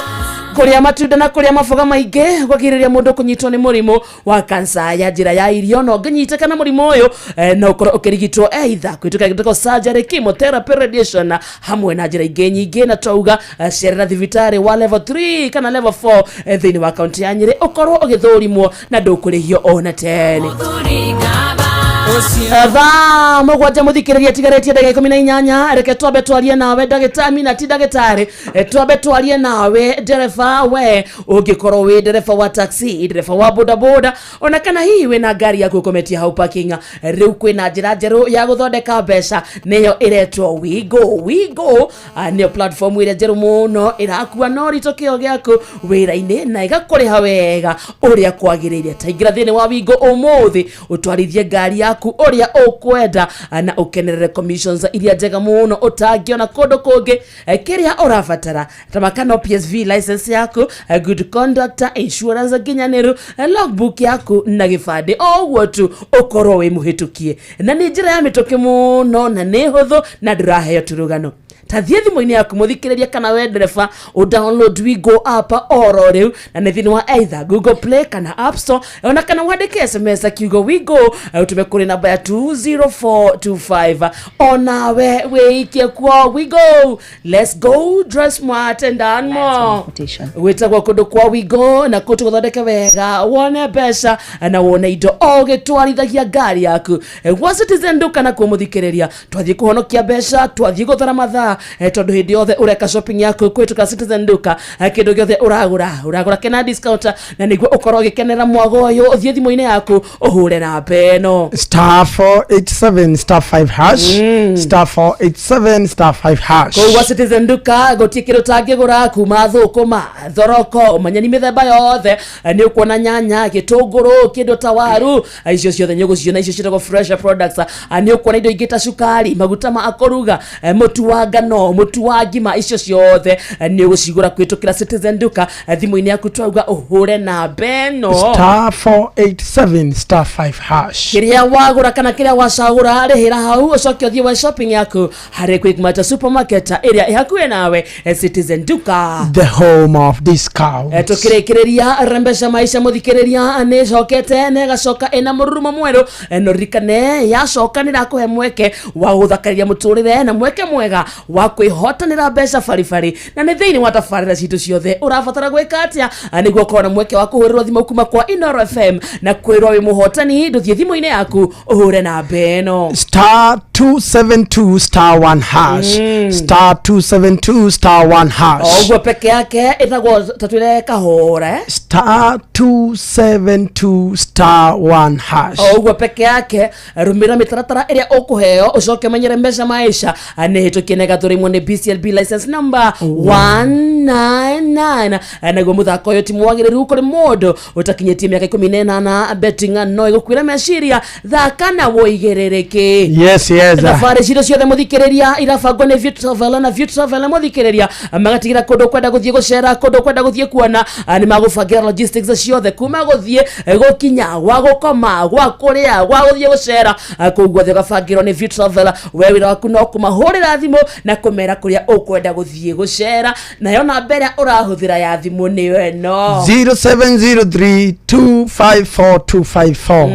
kuria matunda na kuria maboga maingi gwagiriria mundu kunyitwo ni murimu wa kansa ya njira ya irio no nginyitekana murimu uyu no ukoro ukirigitwo either kwituka gitoko surgery chemotherapy radiation hamwe na njira ingĩ nyingĩ na twauga cerera thibitari wa level 3 kana level 4 thiini wa county ya Nyeri ukorwo ugithurimwo na ndũkũrĩhio ona 10. Ava mugwanja muthikiriria tigaretie ndagika 18 reke twabe twarie nawe ndagitari na ti ndagitari twabe twarie nawe dereva we ungikorwo wi dereva wa taxi dereva wa bodaboda ona kana hihi we na ngari yaku kometia hau parking riu kwina njira njeru ya guthondeka mbeca niyo iretwo Wigo niyo platform ire njeru muno irakua no ritokio giaku wira-ini na igakuriha wega uria kwagiriire taingira thiini wa Wigo umuthi utwarithie ngari yaku yaku uria ukwenda na ukenerere commissions iria njega muno utangiona kundu kungi kiria urabatara tamakano PSV license yaku good conduct insurance ginyaniru logbook yaku na gibande ogwo tu ukorwo wi muhitukie na ni njira ya mitoke muno na ni huthu na nduraheo turugano tathie thimu-ini yaku muthikiriria kana we ndereba o download Wigo app oro riu na ni thini wa either Google Play kana App Store ona kana wandike SMS akiugo Wigo utume kuri namba ya 20425 ona we weikie kwa Wigo. Let's go dress smart and earn more. Wetagwa kundu kwa Wigo na kutu guthondeke wega wone mbeca na wone indo ogitwarithagia ngari yaku wa Citizen Duka na kumuthikiriria twathie kuhonokia mbeca twathie guthara mathaa tondu hindi yothe ureka shopping yaku kwituka Citizen Duka kindu giothe uragura kena discount na niguo ukorwo gikenera mwago uyu uthie thimu-ini yaku uhure na beno *487 *5 hash *487 *5 hash kwa Citizen Duka gotie kindu tangigura kuma thukuma thoroko manyani mithemba yothe ni ukuona nyanya gitunguru kindu ta waru icio ciothe ni uguciona icio citagwo fresh products ni ukuona indo ingita cukari maguta ma akuruga mutu wa ngano mutu wa ngima icio ciothe ni ugucigura kwitukira Citizen Duka thimu-ini yaku twauga uhure na beno *487 *5 hash kiria wagura kana kiria wacagura rihira hau ucoke uthie wa shopping yaku hari Quickmart supermarket area ihakuhe nawe Citizen Duka, the home of discount. Tukirikiria rembesha maisha muthikiriria ni cokete ne gacoka ina mururumo mweru no rikane ya coka ni rakuhe mweke wa guthakaria muturire na mweke mwega wa kwihotanira mbeca farifari na ni thiini wa tafarira citu ciothe urabatara gwika atia niguo kona mweke wa kuhurirwo thimu kuma kwa Inoro FM na kwirwo wi muhotani nduthie thimu-ini yaku uhure na beno *272 *1 hash *272 *1 hash ogwo peke yake ithagwo tatwire kahore *272 *1 hash ogwo peke yake rumira mitaratara iria ukuheo ucoke menyere mbeca maisha ni hitukie gathurimo ni BCLB license number 199 naguo muthako uyu timwagiriru kuri mundu utakinyitie miaka 18 betting no igukwira meciria thaka na woigerereke. Yes thabari ciothe ciothe muthikiriria irabangwo ni View Travel na View Travel muthikiriria magatigira kundu kwenda guthie gucera kundu kwenda guthie kuona ni magubangira logistics ciothe kuma guthie gukinya wa gukoma gwa kuria gwa guthie gucera kugwo thega bangiro ni View Travel we wira waku no kumahurira thimu na kumera kuria ukwenda guthie gucera na yona mbere urahuthira ya thimu ni eno 0703254254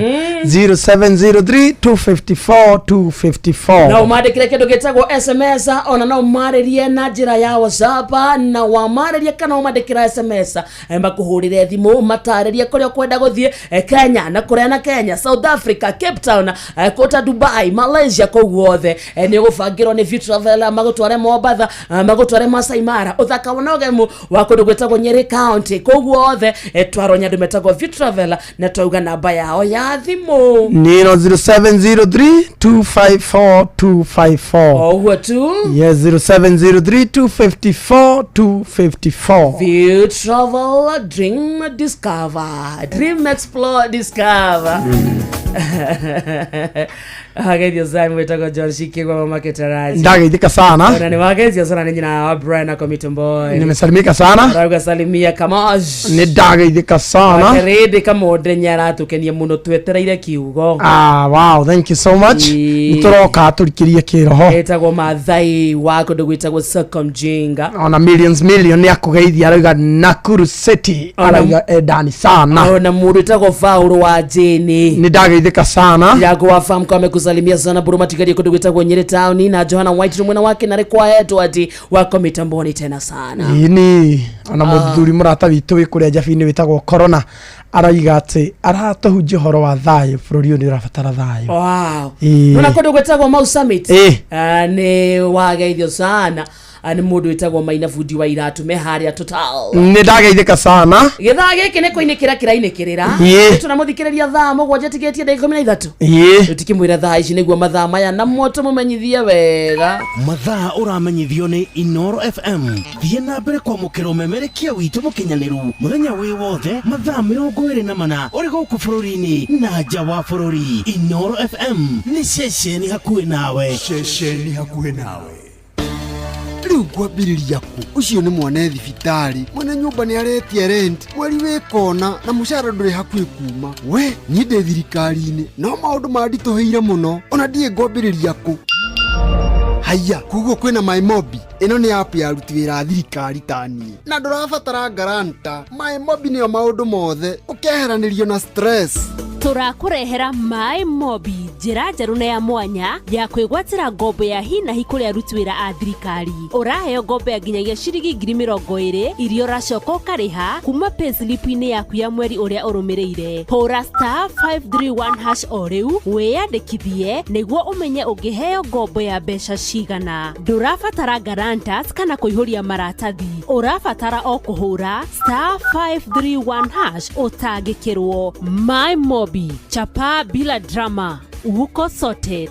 0703254254 na umadikire kindu gitagwo SMS ona no umaririe na njira ya WhatsApp na wamaririe kana umadikira SMS makuhurire thimu mataririe kuria kwenda guthie Kenya na kuria na Kenya, South Africa, Cape Town, kota Dubai, Malaysia kogwothe ni gubangirwo ni View Travel magutware Mombasa magutware Masai Mara uthaka wonogemu wa kundu gwetagwo Nyeri County kogwothe twaronya ndu metagwo View Travel na twauga namba yao ya thimu ni 0703254254 ogwo tu yes 0703254254 View Travel, dream discover, dream explore discover. Hagedio zani wetako John Shikigwa mama Ketaraji. Ndagithika sana. Ona ni wagezi sana ni jina wa Brian na Komitomboy. Nimesalimika sana. Rauga salimia Kamaj. Ni ndagithika sana. Wakerede kama odrenyara tukenie muno twetereire kiugo. Wow, thank you so much. Nitoroka turikirie kiroho. Etagwo mathai wako ndugwitagwo Circumjinga. Ona million ni akugeithia arauga Nakuru City. Arauga edani sana. Ona mundu etagwo Faulu wa Jeni. Ni ndagithika sana. Yago wafamu kwa kusalimia sana Buruma Tigari kudugwita kwa Nyeri Town na Johanna White rumwena wake na rekwa Edward wako mitamboni tena sana. Ini ana muthuri murata witu wikuria Jafini witagwo Corona araiga ati aratohunjia horo wa thayo bururi ni rafatara thayo. Wow. Nuna kudugwita kwa Mau Summit. Ni wageithio sana. ani mundu witagwo Maina Fundi wa Iratu me haria total Nĩ ndageithĩka sana. Githaa gĩkĩ nĩ kũinĩkĩra kĩrainĩkĩrĩra tunamũthikĩrĩria thaa mũgwanja tigetie ndagĩka 13 tutikimwĩra thaa ici nĩguo mathaa maya na moto mũmenyithie wega mathaa ũramenyithio nĩ Inoro FM thiĩ na mbere kwamũkĩra ũmemerekia witũ mũkinyanĩru mũthenya wĩ wothe mathaa 24 ũrĩ gũkũ bũrũri-inĩ na nja wa bũrũri. Inoro FM nĩ ceceni hakuhĩ nawe. Rĩu kwambĩrĩria kũ? Ũcio nĩ mwone thibitarĩ, mwene nyũmba nĩ aretie rent, mweri wĩkona na mũcara ndũrĩ hakuhĩ kuma. We niĩ ndĩ thirikari-inĩ no maũndũ manditũhĩire mũno, ona ndiĩ ngwambĩrĩria kũ? Haya, koguo kwĩna MyMobi. Ĩno nĩ app ya aruti wĩra a thirikari ta niĩ, na ndũrabatara garanta. MyMobi nĩyo maũndũ mothe, ũkeheranĩrio na stress. Tũrakũrehera MyMobi, njĩra njerũ na ya mwanya ya kwĩgwatĩra ngombo ya hi na hi kũrĩ aruti wĩra a thirikari. Ũraheo ngombo ya nginyagia ciringi 20,000 iria ũracoka ũkarĩha kuma payslip-inĩ yaku ya mweri ũrĩa ũrũmĩrĩire. Hũra *531# o rĩu wĩyandĩkithie nĩguo ũmenye ũngĩheo ngombo ya mbeca cigana. Ndũrabatara guarantors kana kũihũria maratathi. Ũrabatara o kũhũra *531# ũtangĩkĩrwo. MyMobi, chapa bila drama, uko sorted.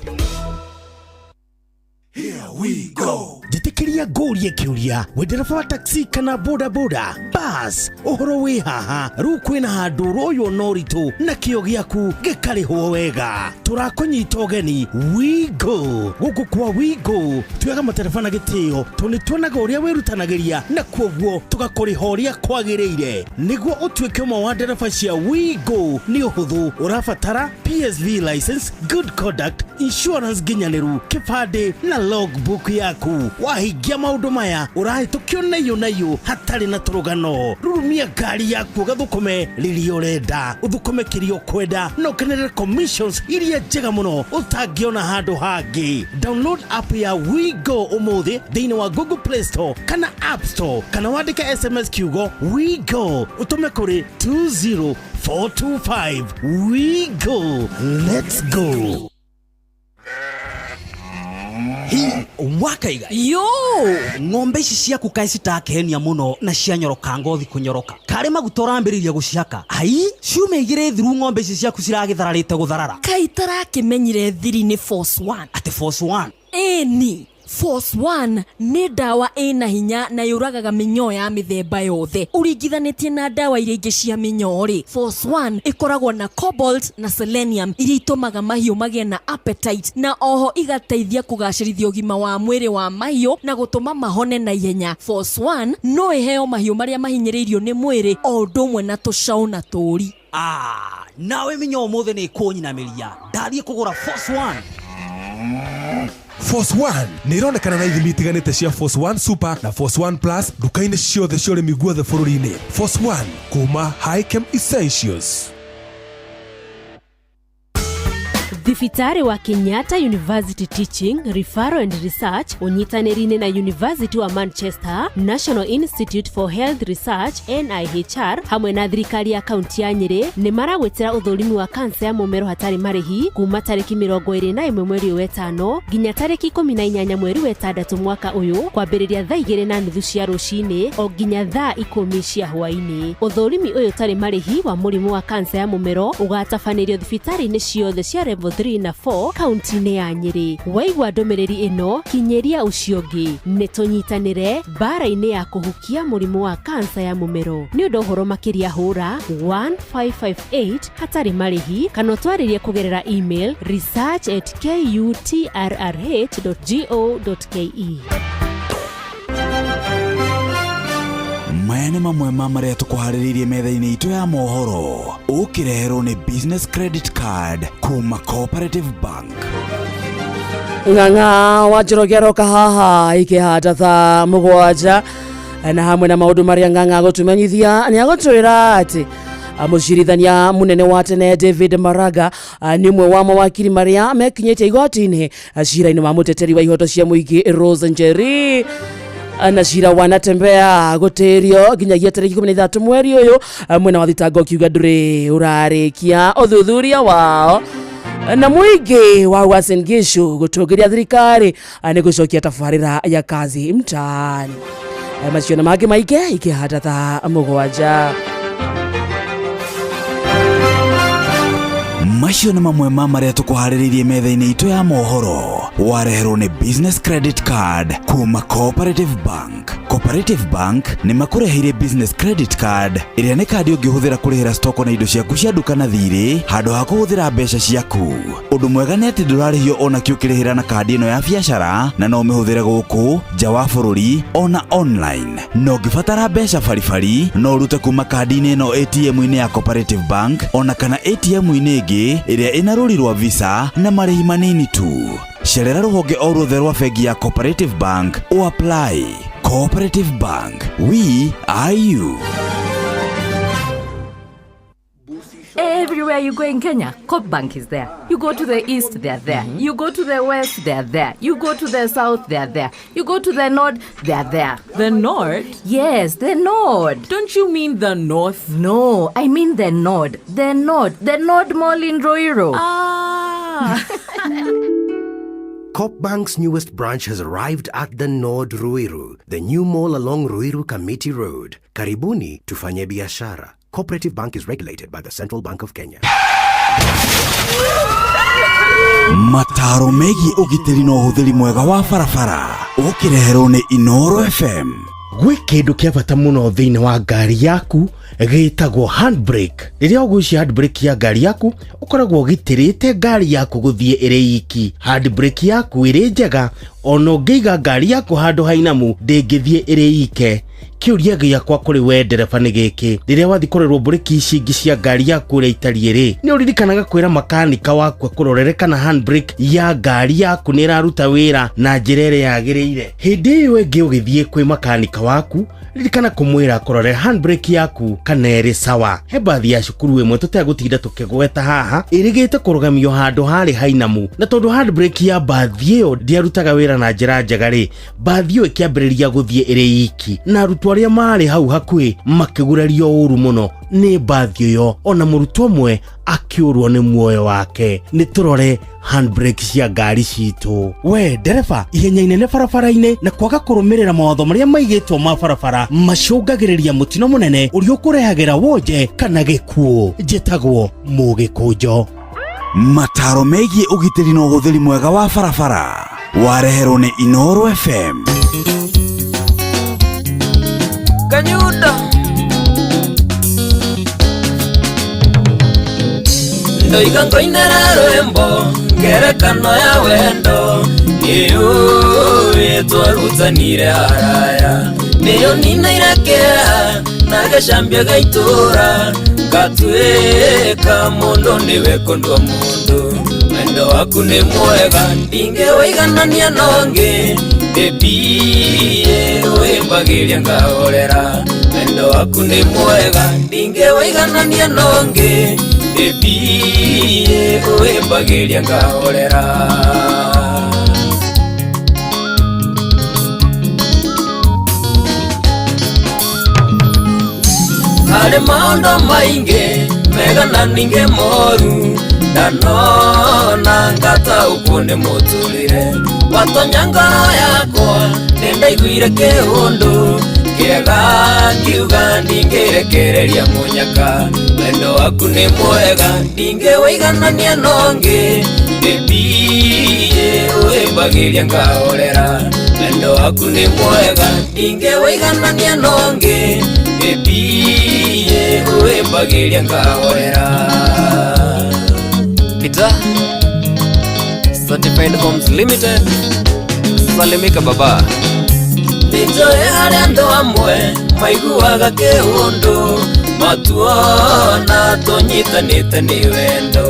Here we go. Jitikiria ngũrie kĩũria wendereba wa taxi kana boda boda bas ũhoro wĩ haha rĩu kwĩna handũ royo noritũ na kĩo gĩaku gĩkarĩhwo wega. Tũrakũnyita ũgeni Wigo. Gũkũ kwa Wigo tuoyaga matereba na gĩtĩo tondũ nĩtuonaga ũrĩa wĩrutanagĩria na kwoguo tũgakũrĩha ũrĩa kwagĩrĩire. Nĩguo ũtuĩke ũmwe wa ndereba cia Wigo nĩ ũhũthũ. Ũrabatara PSV license, good conduct, insurance nginyanĩru, kĩbandĩ na logbook yaku. Wahingia maũndũ maya ũrahĩtũkio nayo hatarĩ na tũrũgano. Rurumia ngari yaku gathũkũme rĩrĩa ũrenda, ũthũkũme kĩrĩa ũkwenda na ũkenerere commissions iria njega mũno ũtangĩona handũ hangĩ. Download app ya Wigo ũmũthĩ thĩinĩ wa Google Play Store kana App Store, kana wandĩke SMS kiugo Wigo ũtũme kũrĩ 20425. Wigo, let's go. Wakaiga yo ng'ombe ici ciaku kaĩ citakehenia mũno na cianyoroka ngothi kũnyoroka karĩ maguta ũrambĩrĩria gũciaka ai ciume igĩrĩ thiru ng'ombe ici ciaku ciragĩthararĩte gũtharara kaĩ tarakĩmenyire thiri nĩ Force 1 ati Force 1 eni Force 1 nĩ ndawa ĩna hinya na yũragaga mĩnyoo ya mĩthemba yothe ũringithanĩtie na ndawa iria ingĩ cia mĩnyoo rĩ. Force 1 ĩkoragwo na cobalt na selenium iria itũmaga mahiũ magĩe na appetite na oho igateithia kũgacĩrithia ũgima wa mwĩrĩ wa mahiũ na gũtũma mahone na ihenya. Force 1 no ĩheo mahiũ marĩa mahinyĩrĩirio nĩ mwĩrĩ o ũndũ ũmwe na tũcaũ na tũũri. Nawe mĩnyoo mũthĩ nĩ kũnyinamĩria ndathiĩ kũgũra Force 1. Force 1 nĩ ironekana na ithimi itiganĩte cia Force 1 Super na Force 1 Plus duka-inĩ ciothe cia ũrĩmi guothe bũrũri-inĩ. Force 1 kuma Highchem Essentials. Thibitarĩ wa Kenyatta University Teaching, Referral and Research unyitanĩri-inĩ na University wa Manchester, National Institute for Health Research NIHR hamwe na thirikari ya kaunti ya Nyeri nĩ maragwetera ũthũrimi wa kansa ya mũmero hatarĩ marĩhi kuma tarĩki 21 mweri wa 5 nginya tarĩki 18 mweri wa 6 mwaka ũyũ kwambĩrĩria thaa 2:30 cia rũcinĩ o nginya thaa 10 cia hwaĩ-inĩ. Ũthũrimi ũyũ tarĩ marĩhi wa mũrimũ wa kansa ya mũmero ũgatabanĩrio thibitarĩ-inĩ ciothe cia level 3 na 4 kaunti-inĩ ya Nyeri. Waigua ndũmĩrĩri ĩno kinyeria ũcio ũngĩ nĩ tũnyitanĩre mbara-inĩ ya kũhukia mũrimũ wa kansa ya mũmero. Nĩ ũndũ ũhoro makĩria hũra 1558 hatarĩ marĩhi kana twarĩrie kũgerera email research@kutrrh.go.ke. Maya nĩ mamwe ma marĩa tũkũharĩrĩirie metha-inĩ itũ ya mohoro ũkĩreherwo nĩ business credit card kuma Cooperative Bank. Ng'ang'a wa Njoroge aroka haha ikĩhata thaa 7 na hamwe na maũndũ marĩa Ng'ang'a gũtũmenyithia nĩ agũtwĩra atĩ mũcirithania mũnene wa tene David Maraga nĩ ũmwe wa mawakiri marĩa mekinyĩtie igoti-inĩ cira-inĩ wa mũteteri wa ihoto cia mũingĩ Rose Njeri na cira wanatembea gũtĩrio nginyagia tarĩki 13 mweri ũyũ mwena wa thitango kiuga ndũrĩ ũrarĩkia ũthuthuria wao na muingi wa Uasin Gishu gutungiria thirikari ni gucokia tabarira ya kazi mtaani. Maciona mangĩ maingĩ ikĩhata thaa 7. Macio nĩ mamwe ma marĩa tũkũharĩrĩirie metha-inĩ itũ ya mohoro. Wareherwo nĩ Business Credit Card kuma Cooperative Bank. Cooperative Bank nĩ makũreheire Business Credit Card ĩrĩa nĩ kandi ũngĩhũthĩra kũrĩhĩra stoko na indo ciaku cia duka na thirĩ handũ ha kũhũthĩra mbeca ciaku. Ũndũ mwega nĩ atĩ ndũrarĩhio ona kĩ ũkĩrĩhĩra na kandi ĩno ya biacara, na no ũmĩhũthĩre gũkũ nja wa bũrũri ona online. No ũngĩbatara mbeca baribari no ũrute kuma kandi-inĩ ĩno ATM-inĩ ya Cooperative Bank ona kana ATM-inĩ ĩngĩ ĩrĩa ĩna rũri rwa Visa na marĩhi manini tu. Cerera rũhonge o ruothe rwa bengi ya Cooperative Bank o apply. Cooperative Bank, we are you. Everywhere you go in Kenya, Coop Bank is there. You go to the east, they're there. You go to the west, they're there. You go to the south, they're there. You go to the north, they're there. The north? Yes, the north. Don't you mean the north? No, I mean the north. The north. The North Mall in Ruiru. Ah. Coop Bank's newest branch has arrived at the Nord Ruiru, the new mall along Ruiru Kamiti Road. Karibuni tufanye biashara. Cooperative Bank is regulated by the Central Bank of Kenya. Mataro megi ũgitĩri na ũhũthĩri mwega wa barabara ũkĩreherwo nĩ Inoro FM. Gwĩ kĩndũ kĩa bata mũno thĩinĩ wa ngari yaku gĩtagwo handbrake. Rĩrĩa ũgũicia handbrake ya ngari yaku ũkoragwo ũgitĩrĩte ngari yaku gũthiĩ ĩrĩ iki. Handbrake yaku ĩrĩ njega ona ũngĩiga ngari yaku handũ hainamu ndĩngĩthiĩ ĩrĩ ike. Kĩũria gĩakwa kũrĩ we ndereba nĩ gĩkĩ: rĩrĩa wathi kũrorwo breki ici ingĩ cia ngari yaku ũrĩa itariĩ rĩ, nĩ ũririkanaga kwĩra makanika waku kũrorere kana handbrake ya ngari yaku nĩ ĩraruta wĩra na njĩra ĩrĩa yagĩrĩire? Hĩndĩ ĩyo ĩngĩ ũgĩthiĩ kwĩ makanika waku, ririkana kũmwĩra kũrorera handbrake yaku kana ĩrĩ sawa. He bathi ya cukuru ĩmwe tũtegũtinda tũkĩgweta haha ĩrĩgĩte kũrũgamio handũ harĩ hainamu, na tondũ handbrake ya bathi ĩyo ndĩarutaga wĩra na njĩra njega rĩ, bathi ĩyo ĩkĩambĩrĩria gũthiĩ ĩrĩ iki, na arutwo arĩa marĩ hau hakuhĩ makĩgurario ũru mũno nĩ bathi ĩyo, ona mũrutwo ũmwe akĩũrwo nĩ muoyo wake. Nĩ tũrore handbrake cia ngari citũ. We ndereba, ihenya inene barabara-inĩ na kwaga kũrũmĩrĩra mawatho marĩa maigĩtwo ma barabara macũngagĩrĩria mũtino mũnene ũrĩa ũkũrehagĩra wonje kana gĩkuũ. Njĩtagwo Mũgĩkũnjo. Mataro megiĩ ũgitĩri na ũhũthĩri mwega wa barabara wareherwo nĩ Inoro FM. Kanyuda ndoiga ngoinera rwembo ngerekano ya wendo niyo twarutanire haraya niyo ninairekea nagacambia gaitura ngatwĩka mũndũ nĩwe kondwa mũndũ wendo waku nĩ mwega ndingĩwĩiganania nongĩ bebie wĩmbagĩria ngahorera wendo waku nĩ mwega ndingĩwĩiganania nongĩ bebie wĩmbagĩria ngahorera. Harĩ maũndũ maingĩ mega na ningĩ moru ndanona ngataũkwo nĩ mũtũrĩre watonya ngoro yakwa nĩndaiguire kĩũndũ kĩega ngiuga ndingĩrekereria mũnyaka wendo waku nĩ mwega ndingĩwĩiganania nongĩ bebie wĩmbagĩria ngahorera wendo waku nĩ mwega ndingĩwĩiganania nongĩ bebie wĩmbagĩria ngahorera. Peter Certified Homes Limited, salimika baba. Nĩnjoĩ harĩa andũ amwe maiguaga kĩũndũ matuona tũnyitanĩte nĩ wendo,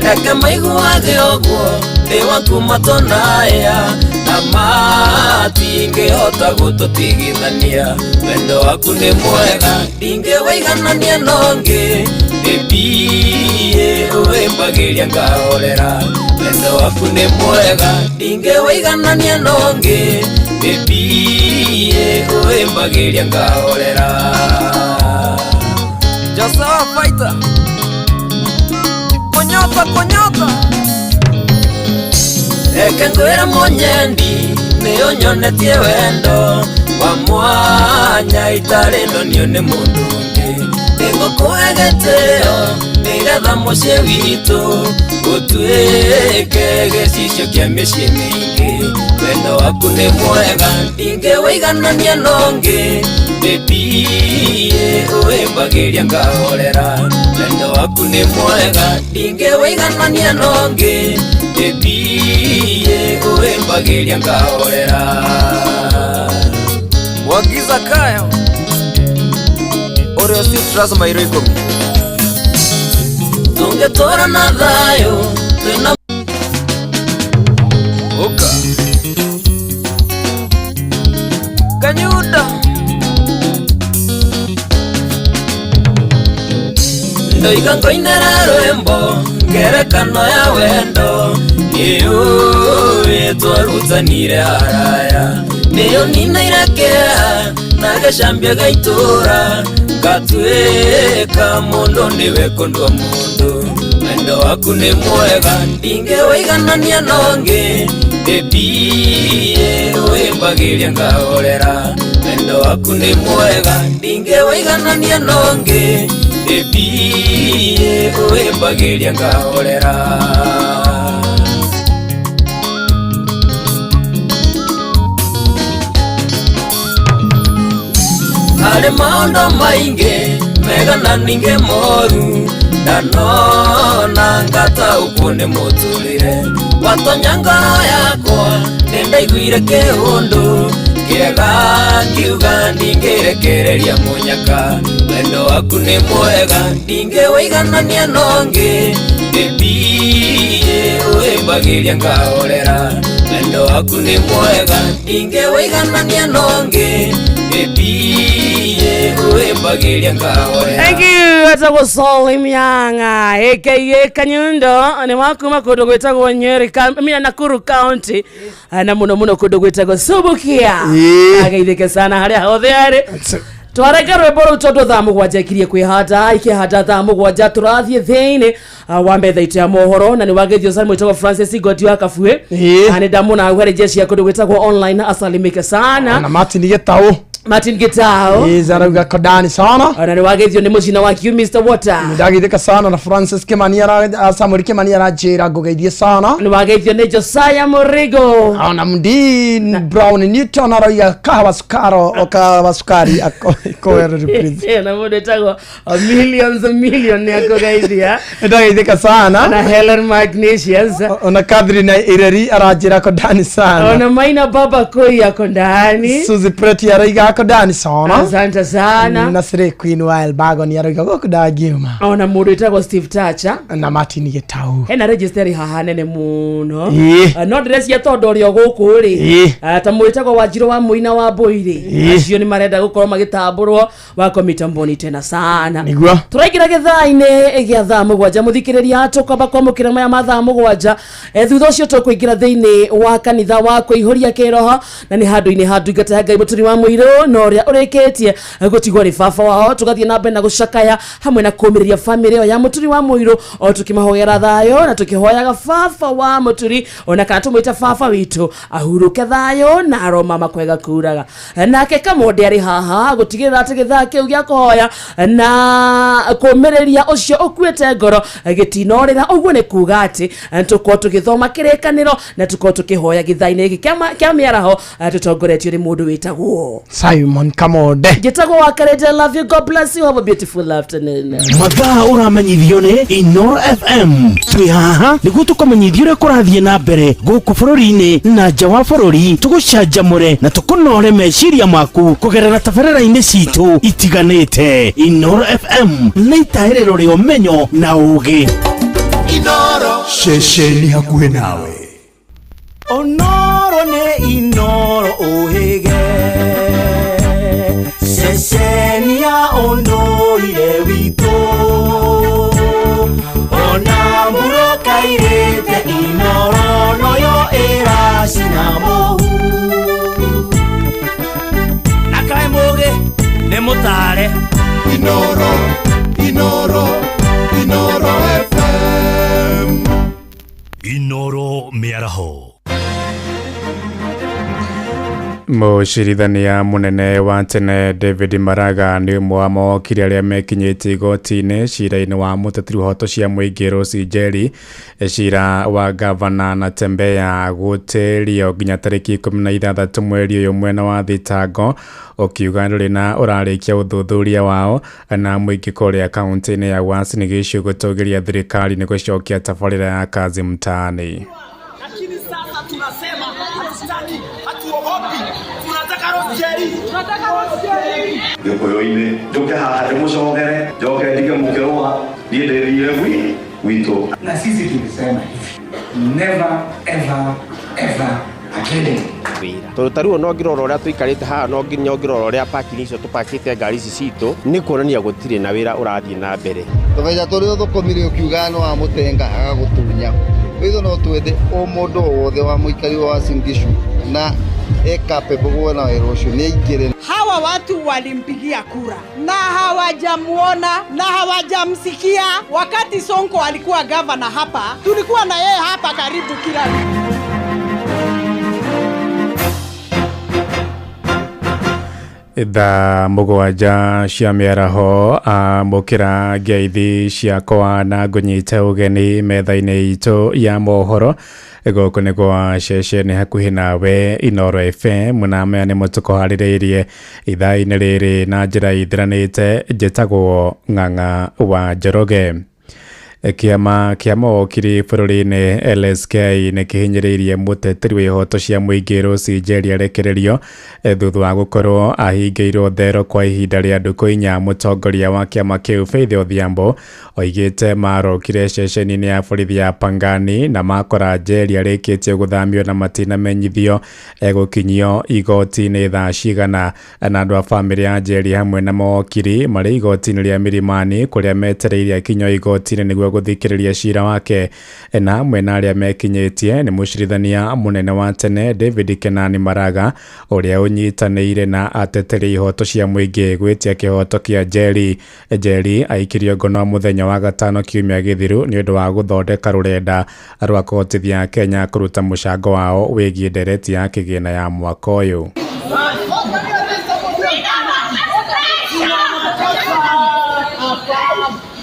reke maiguage ũguo thĩ waku matonaya na matingĩhota gũtũtigithania wendo waku nĩ mwega ndingĩwĩiganania nongĩ bebie wĩmbagĩria ngahorera wendo waku nĩ mwega ndingĩwĩiganania nongĩ bebie wĩmbagĩria ngahorera. Josawa Fighter Konyota reke ngwĩre mũnyendi nĩ ũnyonetie wendo wa mwanya itarĩ ndonio nĩ mũndũ ũngĩ nĩngũkũhe gĩtĩo nĩgetha mũciĩ witũ ũtuĩke gĩcicio kĩa mĩciĩ mĩingĩ wendo waku nĩ mwega ndingĩwĩiganania nongĩ baby ũwĩmbagĩria ngahorera wendo waku nĩ mwega ndingĩwĩiganania nongĩ baby ũwĩmbagĩria ngahorera Mwagiza kayo Oreo si trazo mairo ikomi tungetora na thayo twina Oka Kanyuda ndoiga ngoinera rwembo ngerekano ya wendo niyo twarutanire haraya niyo ninairekea nagacambia gaitura ngatuĩka mũndũ nĩwe kũndua mũndũ wendo waku nĩ mwega ndingĩwĩiganania nongĩ baby ũwĩmbagĩria ngahorera wendo waku nĩ mwega ndingĩwĩiganania nongĩ baby ũwĩmbagĩria ngahorera harĩ maũndũ maingĩ mega na ningĩ moru ndanona ngataũkwo nĩ mũtũrĩre watonya ngoro yakwa nĩndaiguire kĩũndũ kĩega kiuga ndingĩrekereria mũnyaka wendo waku nĩ mwega ndingĩwĩiganania nongĩ baby ũwĩmbagĩria ngahorera wendo waku nĩ mwega ndingĩwĩiganania nongĩ Thank you, atagwo Salim Yanga aka Kanyundo nĩ wakuma kũndũ gwĩtagwo Nyeri mina Nakuru County na mũno mũno kũndũ gwĩtagwo Subukia ageithĩke sana harĩa hothe arĩ twareka rwĩmbo rũu tondũ thaa mũgwanja ikirie kwĩhanda ikĩhanda thaa mũgwanja tũrathiĩ thĩinĩ wa metha itũ ya mohoro na nĩ wagethio sana mwĩtagwo Francis Goti wa Kabuĩ nĩ ndamũna gwere jeshi ya kũndũ gwĩtagwo online asalimike sana na Martin Gitau Martin Gitau zarauga kodani sana na nĩ wagethio nĩ mũcina wa Q Mr Water ndagithĩka sana na Francis Kimania Samuel Kimania ranjĩra ngũgeithie sana nĩ wagethio nĩ Josiah Murigo na mdi Brown Newton arauga kahawa sukari akoera represent na mũndũ etagwo millions nĩ akũgeithia ndagithĩka sana na Helen Magnesius ona Catherine Ireri aranjĩra kodani sana ona Maina Baba Koi yako ndani Suzy Preti arauga kodani sana asante sana na Sire Queen Wild Bagon arauga gokudagiuma ona mũndũ etagwo Steve Tacha na Martin Gitau hena register haha nene mũno no dress ya tondũ ũrĩa gũkũ rĩ ta mũndũ etagwo Wanjirũ wa Mũina wa Mbũire acio nĩ marenda gũkorwo magĩtambũrwo wako mitamboni tena sana nĩguo tũraingĩra gĩthaa-inĩ gĩa thaa mũgwanja mũthikĩrĩria tũkwamba kwamũkĩra maya ma thaa mũgwanja thutha ũcio tũkũingĩra thĩinĩ wa kanitha wa kũihũria kĩroho na nĩ handũ-inĩ ha ndungata ya Ngai Mũturi wa Mũirũ na ũrĩa ũrĩkĩtie gũtigwo nĩ baba wao tũgathiĩ na mbere na gũcakaya hamwe na kũmĩrĩria bamĩrĩ ĩyo ya Mũturi wa Mũirũ o tũkĩmahoera thayũ na tũkĩhoyaga baba wa Mũturi ona kana tũmwĩta baba witũ ahurũke thayũ na aroma makwega kuraga nake Kamonde arĩ haha gũtigĩrĩra atĩ gĩthaa kĩu gĩa kũhoya na kũmĩrĩria ũcio ũkuĩte ngoro gĩtinorĩra ũguo nĩ kuga atĩ tũkorwo tũgĩthoma kĩrĩkanĩro na tũkorwo tũkĩhoya gĩthaa-inĩ gĩkĩ kĩa mĩaraho tũtongoretio nĩ mũndũ wĩtagwo Simon Kamonde gĩtagwo Wakarete. Love you, God bless you, have a beautiful afternoon. mathaa ũramenyithio nĩ Inoro FM twĩ haha nĩguo tũkamenyithio ũrĩa kũrathiĩ na mbere gũkũ bũrũri-inĩ na nja wa bũrũri tũgũcanjamũre na tũkũnore meciria maku kũgerera tabarĩra-inĩ citũ itiganĩte. Inoro FM nĩ itaĩrĩro rĩa ũmenyo na ũũgĩ. Inoro ceceni hakuhĩ nawe. Onoro nĩ Inoro ũhĩge ceceni ya ũndũire witũ ona mũrokairĩte Inoro noyo ĩracina mũhu na kaĩ mũgĩ nĩ mũtare Inoro FM Inoro mĩaraho Mũcirithania munene wa tene David Maraga nĩ ũmwe wa mawakiri arĩa mekinyĩtie igoti-inĩ cira-inĩ wa mũteteri ũhoto cia mũingĩ Rose Njeri, cira wa gavana Natembeya gũtĩrio nginya tarĩki 16 mweri ũyũ mwena wa thitango, ũkiuga ndũrĩ na ũrarĩkia ũthuthuria wao na mũingĩ kũrĩa kaunti-inĩ ya Uasin Gishu gũtũgĩria thirikari nĩ gũcokia tabarĩra ya kazi mtaani. Lakini sasa tunasema hatutaki, hatuogopi, tunataka Rose Njeri, tunataka Rose Njeri. Gĩkũyũ-inĩ njoke haha ndĩmũcogere, njoke ndige mũkĩrũa niĩ ndĩthire gwitũ. Na sisi tulisema never ever ever again. Tũrutaruo no ngirora ũrĩa tũikarĩte haha, no nginya ngirora ũrĩa parking icio tũpakĩte ngari ici citũ, nĩ kuonania gũtirĩ na wĩra ũrathiĩ na mbere. Tũbeca tũrĩa ũthũkũmire ũkiuga no wa mũtenga agagũtunya. Witho no twende o mũndũ wothe wa mũikari wa Uasin Gishu na capable kuona wĩra ũcio nĩ aingĩre. Hawa watu walimpigia kura na hawajamuona na hawajamsikia. Wakati Sonko alikuwa gavana hapa, tulikuwa na yeye hapa karibu kila Tha mũgwanja cia mĩaraho mũkĩra ngeithi ciakwa na ngũnyite ũgeni metha-inĩ itũ ya mohoro gũkũ nĩ gwa ceceni hakuhĩ nawe Inoro FM na maya nĩ mũtũkũharĩrĩirie ithaa-inĩ rĩrĩ na njĩra ithiranĩte. Njĩtagwo Ng'ang'a wa Njoroge. Kiama kia mawakiri bũrũri-inĩ LSK nĩ kĩhinyĩrĩirie mũteteri wa ihoto cia mũingĩ Rose Njeri arekererio thutha wa gũkorwo ahingĩirwo thero kwa ihinda rĩa ndukũ 4. Mũtongoria wa kiama kĩu Faith Odhiambo oigĩte marokire ceceni-inĩ ya borithi ya Pangani na makora Njeri arĩkĩtie gũthamio na matinamenyithio gũkinyio igoti-inĩ thaa cigana, na andũ a bamĩrĩ ya Njeri hamwe na mawakiri marĩ igoti-inĩ rĩa Milimani kũrĩa metereire akinyio igoti-inĩ nĩguo gũthikĩrĩria cira wake. Na hamwe na arĩa mekinyĩtie nĩ mũcirithania munene wa tene David Kenani Maraga ũrĩa ũnyitanĩire na ateteri ihoto cia mũingĩ gwĩtia kĩhoto kĩa Njeri. Njeri aikirio ngono mũthenya wa gatano kiumia gĩthiru nĩ ũndũ wa gũthondeka rũrenda rwa kũhotithia Kenya kũruta mũcango wao wĩgiĩ ndereti ya kĩgĩna ya mwaka ũyũ.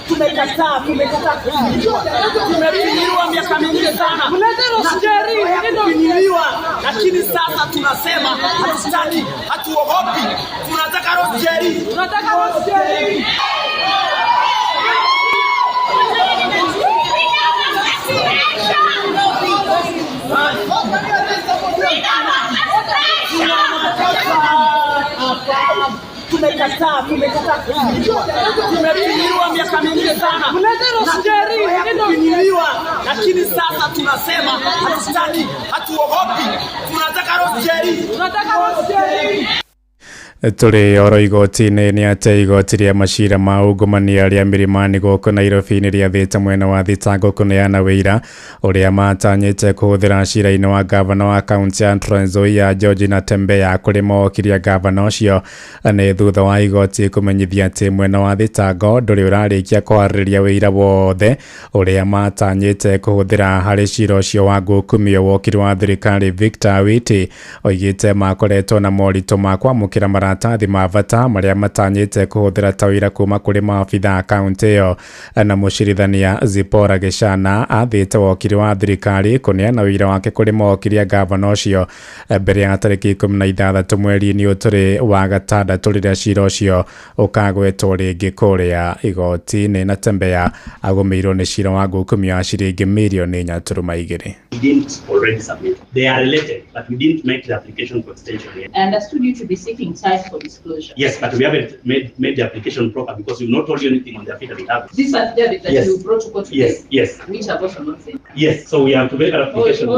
Tumekataa tumefinyiliwa miaka mingi sana, tumefinyiliwa, lakini sasa tunasema hatutaki, hatuogopi, tunataka Rose Njeri, tunataka Rose Njeri. Tumekataa tumefinyiliwa miaka mingi sana, tumefinyiliwa, lakini sasa tunasema hatutaki, hatuogopi, tunataka Rose Njeri, tunataka Rose Njeri. Tũrĩ oro igoti-inĩ nĩ atĩ igoti rĩa macira ma ungumania rĩa Milimani gũkũ Nairobi nĩ rĩathĩte mwena wa thitango kũneana wĩira ũrĩa matanyĩte kũhũthĩra cira-inĩ wa gavana wa kaunti ya Trans Nzoia George Natembeya kũrĩ mawakiri a gavana ũcio. Nĩ thutha wa igoti kũmenyithia atĩ mwena wa thitango ndũrĩ ũrarĩkia kũharĩrĩria wĩira wothe ũrĩa matanyĩte kũhũthĩra harĩ cira ũcio wa ngũkumio. Wakiri wa thirikari Victor Witi oigĩte makoretwo na moritũ ma kwamũkĩra maratathi ma bata marĩa matanyĩte kũhũthĩra ta wĩra kuma kũrĩ maabitha a kaunti ĩyo. Na mũcirithania Zipora Gĩchana athĩte wakiri wa thirikari kũneana wĩira wake kũrĩ mawakiri a gavana ũcio mbere ya tarĩki 16 mweri-inĩ ũtũrĩ wa gatandatũ rĩrĩa cira ũcio ũkagwetwo rĩngĩ kũrĩa igoti-inĩ. Natembeya agũmĩirwo nĩ cira wa ngũkumio ya ciringi mirioni 4.2. We didn't already submit. They are related, but we didn't make the application for extension yet. I understood you to be seeking time for disclosure. Yes, but we haven't made the application proper because we've not told you anything on the affidavit. This affidavit that Yes. you brought to court today, Yes, yes. which I've also not seen. Yes, so we have to make an application.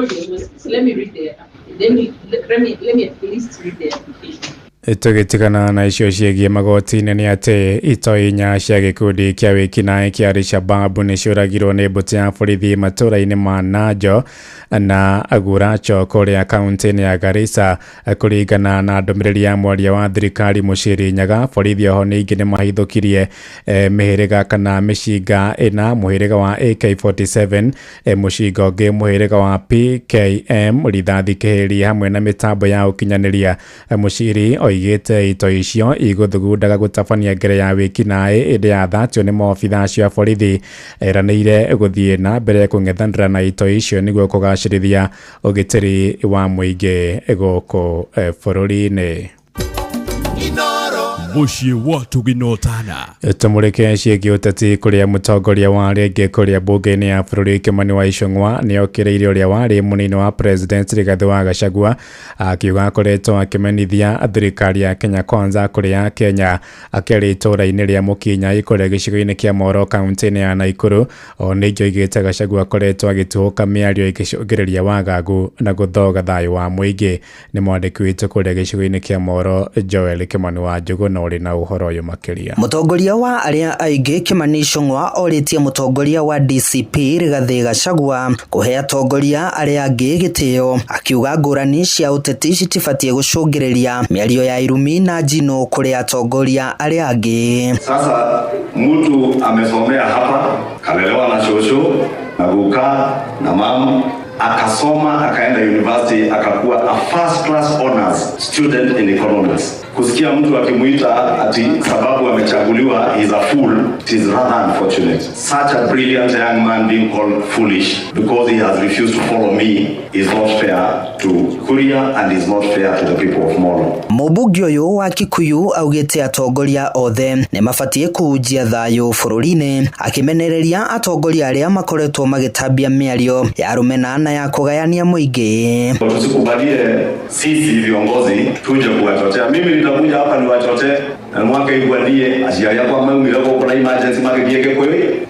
So let me read the application. Let me at least read the application. Tugitigana na icio ciĩgiĩ magoti-inĩ nĩ atĩ itoi inya cia gĩkundi kĩa wĩkinaĩ kĩa Al-Shabab nĩ ciũragirwo nĩ mbũtũ ya borithi matũũra-inĩ ma Najo na Aguracho kũrĩa kaunti-inĩ ya Garissa. Kũringana na ndũmĩrĩri ya mwaria wa thirikari Mũciri Nyaga, borithi oho ningĩ nĩ mahithũkirie mĩhĩrĩga kana mĩcinga ĩna, mũhĩrĩga wa AK47, mũcinga ũngĩ mũhĩrĩga wa PKM, rithathi kĩhĩri hamwe na mĩtambo ya ũkinyanĩria. Mũciri oigĩte ito icio igũthugundaga gũtabania ngere ya wĩkinaĩ ĩndĩ yathatio nĩ maobitha acio a borithi. Eranĩire gũthiĩ na mbere kũng'ethanĩra na ito icio nĩguo kũgacĩrithia ũgitĩri wa mũingĩ gũkũ bũrũri-inĩ. Muciĩ wa Tuginotana. Tumũrĩke ciĩgiĩ ũteti kũrĩa mũtongoria wa rĩngĩ kũrĩa mbunge-inĩ ya bũrũri Kimani wa Ichung'wa nĩ okĩrĩire ũrĩa warĩ mũnini wa president Rigathi wa Gachagua, akiuga akoretwo akĩmenithia thirikari ya Kenya Kwanza kũrĩa Kenya, akĩarĩ itũũra-inĩ rĩa Mũkinyai kũrĩa gĩcigo-inĩ kĩa Moro kaunti-inĩ ya Naikuru. O ningĩ oigĩte Gachagua akoretwo agĩtũũka mĩario ĩgĩcũngĩrĩria wagagu na gũthoga thayũ wa mũingĩ. Nĩ mwandĩki witũ kũrĩa gĩcigo-inĩ kĩa Moro Joel Kimani wa Njugu na ũhoro ũyũ makĩria. Mũtongoria wa arĩa aingĩ Kimani Ichung'wa orĩtie mũtongoria wa DCP Rigathi Gachagua kũhe atongoria arĩa angĩ gĩtĩo, akiuga ngũrani cia ũteti citibatiĩ gũcũngĩrĩria mĩario ya irumi na njino kũrĩ atongoria arĩa angĩ. Sasa mtu amesomea hapa, kalelewa na shosho na guka na mama, akasoma akaenda university akakuwa a first class honors student in economics. Kusikia mtu akimuita ati sababu amechaguliwa is a fool, it is rather unfortunate. Such a brilliant young man being called foolish because he has refused to follow me is not fair to Kuria and is not fair to the people of Moro. Mũmbunge ũyũ wa Kikuyu augĩte atongoria othe nĩ mabatiĩ kũhunjia thayũ bũrũri-inĩ, akĩmenereria atongoria arĩa makoretwo magĩtambia mĩario ya rũmena na ya kũgayania mũingĩ. Tusikubalie sisi viongozi tuje kuwachochea. Mimi nitakuja hapa niwachochee na mwaka igwadie aciari akwa maumire gũkũ na emergency magĩthiĩ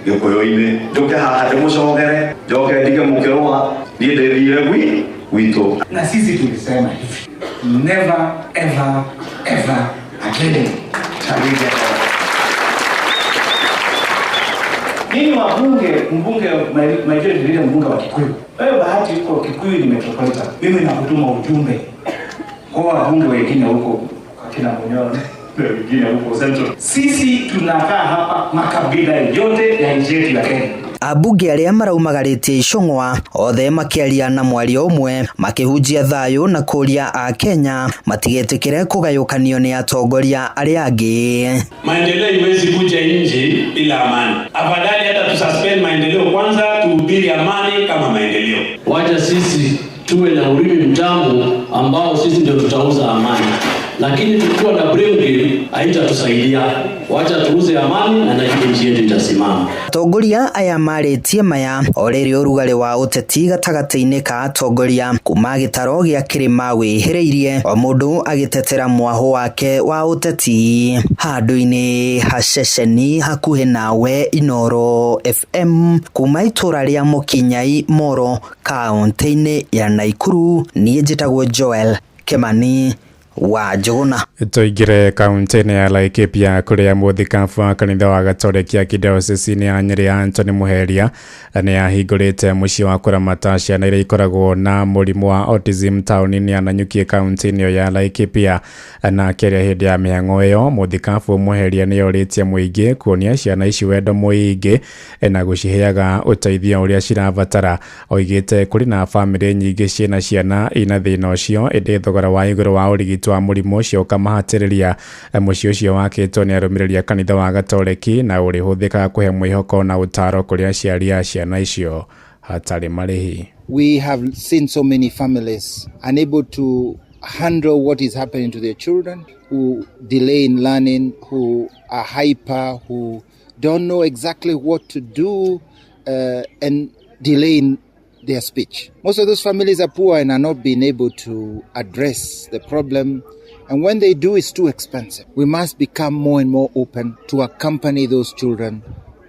gĩkũyũ-inĩ. Njoke haha ndĩmũcogere, njoke ndige mũkĩrũa, niĩ ndĩthire gwitũ. Na sisi tulisema hivi, never ever ever again shall we get out. Mimi mbunge majority leader mbunge wa Kikuyu. Wewe bahati yuko Kikuyu ni metropolitan. Mimi nakutuma ujumbe kwa wabunge wengine huko kwa kina Munyoro na wengine huko Central. Sisi tunakaa hapa makabila yote ya nchi yetu ya Kenya. Abunge arĩa maraumagarĩtie Ichung'wa othe makĩaria na mwario ũmwe, makĩhunjia thayũ na kũria a Kenya matigetĩkĩre kũgayũkanio nĩ atongoria arĩa angĩ. Maendeleo iwezi kuja nje bila amani. Afadhali hata tususpend maendeleo kwanza, tuhubiri amani kama maendeleo. Wacha sisi tuwe na ulimi mtamu ambao sisi ndio tutauza amani. Lakini tukiwa na brain game haitatusaidia. Wacha tuuze amani na nchi yetu itasimama. Atongoria aya marĩtie maya orĩrĩ ũrugarĩ wa ũteti gatagatĩ-inĩ ka atongoria kuma gĩtaro gĩa kĩrĩma wĩhĩrĩirie, o mũndũ agĩtetera mwahũ wake wa ũteti. Handũ-inĩ ha ceceni hakuhĩ nawe Inoro FM kuma itũra rĩa Mũkinyai Moro kaunti-inĩ ya Naikuru, niĩ njĩtagwo Joel Kimani wa Njuguna. Tuingire kaunti-inĩ ya Laikipia kũrĩa mũthikabu wa kanitha wa Gatoreki kĩdiocese-inĩ ya Nyeri Anthony Muheria nĩ ahingũrĩte mũciĩ wa kũramata ciana iria ikoragwo na mũrimũ wa autism taũni-inĩ ya Nanyuki kaunti-inĩ ya Laikipia. Na kĩrĩa hĩndĩ ya mĩhang'o ĩyo mũthikabu Muheria nĩ orĩtie mũingĩ kuonia ciana ici wendo mũingĩ na gũciheaga ũteithio ũrĩa cirabatara. Oigĩte kũrĩ na bamĩrĩ nyingĩ ciĩna ciana ina thĩna ũcio, ĩndĩ thogora wa igũrũ wa ũrigiti wa mũrimũ ũcio ũkamahatĩrĩria. Mũciĩ ũcio wakĩtwo nĩ arũmĩrĩri a kanitha wa Gatoreki na ũrĩ hũthĩkaga kũhe mwĩhoko na ũtaro kũrĩ aciari a ciana icio hatarĩ marĩhi. We have seen so many families unable to handle what is happening to their children, who delay in learning, who are hyper, who don't know exactly what to do, and delay in their speech. Most of those families are poor and are not being able to address the problem. And when they do, it's too expensive. We must become more and more open to accompany those children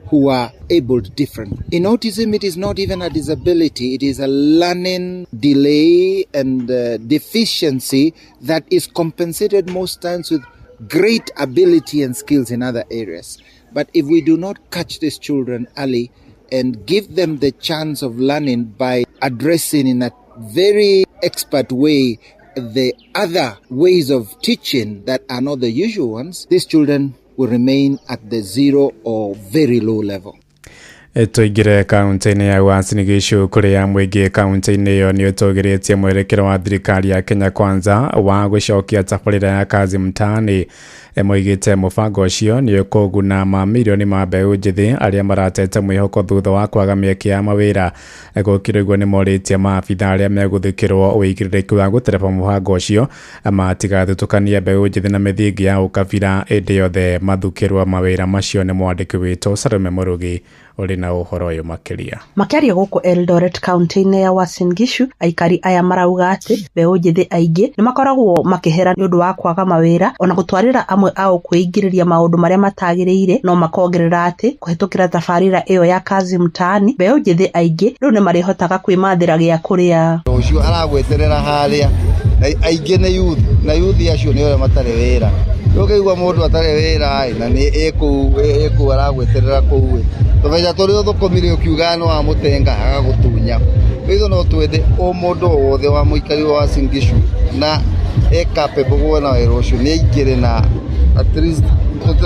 who are abled different. In autism, it is not even a disability, it is a learning delay and deficiency that is compensated most times with great ability and skills in other areas. But if we do not catch these children early and give them the chance of learning by addressing in a very expert way the other ways of teaching that are not the usual ones, these children will remain at the zero or very low level. Tuigire kaunti-inĩ ya Uasin Gishu kuria muingi kaunti-inĩ iyo ni utogeretie mwerekero wa thirikari ya Kenya Kwanza wa gucokia tabarĩra ya kazi mtaani. Moigite mubango ucio ni ukuguna mamirioni ma mbeũ njithi aria maratete mwihoko thutha wa kwaga mĩeke ya mawĩra. Gukirĩguo ni moritie maabitha aria meguthikirwo wĩigĩrĩrĩki wa gũtereba mubango ucio matigathutũkanie mbeũ njithi na mĩthingi ya ukabira ĩndĩ yothe mathukĩrwo mawĩra macio ni mwandĩki witũ Salome Murugi uri na uhoro uyu makiaria guku Eldoret county-inĩ ya Uasin Gishu, aikari aya marauga ati mbeũ njithi aingĩ ni makoragwo makihera ni undu wa kwaga mawĩra ona gutwarira amwe ao kwĩingĩrĩria maundu maria matagĩrĩire, no makongerera ati kuhitukira tabarĩra iyo ya kazi mtaani mbeũ njithi aingĩ riu ni marihotaga kwĩmathĩra gĩa kũrĩa. Ucio aragweterera haria aingĩ ni youth na youth acio ni ole matare wĩra. Ũkaigua mũndũ atarĩ wĩra na nĩ ĩkũ aragweterera kũu. Tũbeca tũrĩa thũkũmire ũkiuga no wa mũtenga agagũtunya. Ithuĩ no twende o mũndũ wothe wa mũikari wa Uasin Gishu na capable kuona wĩra ũcio nĩ aingĩre na at least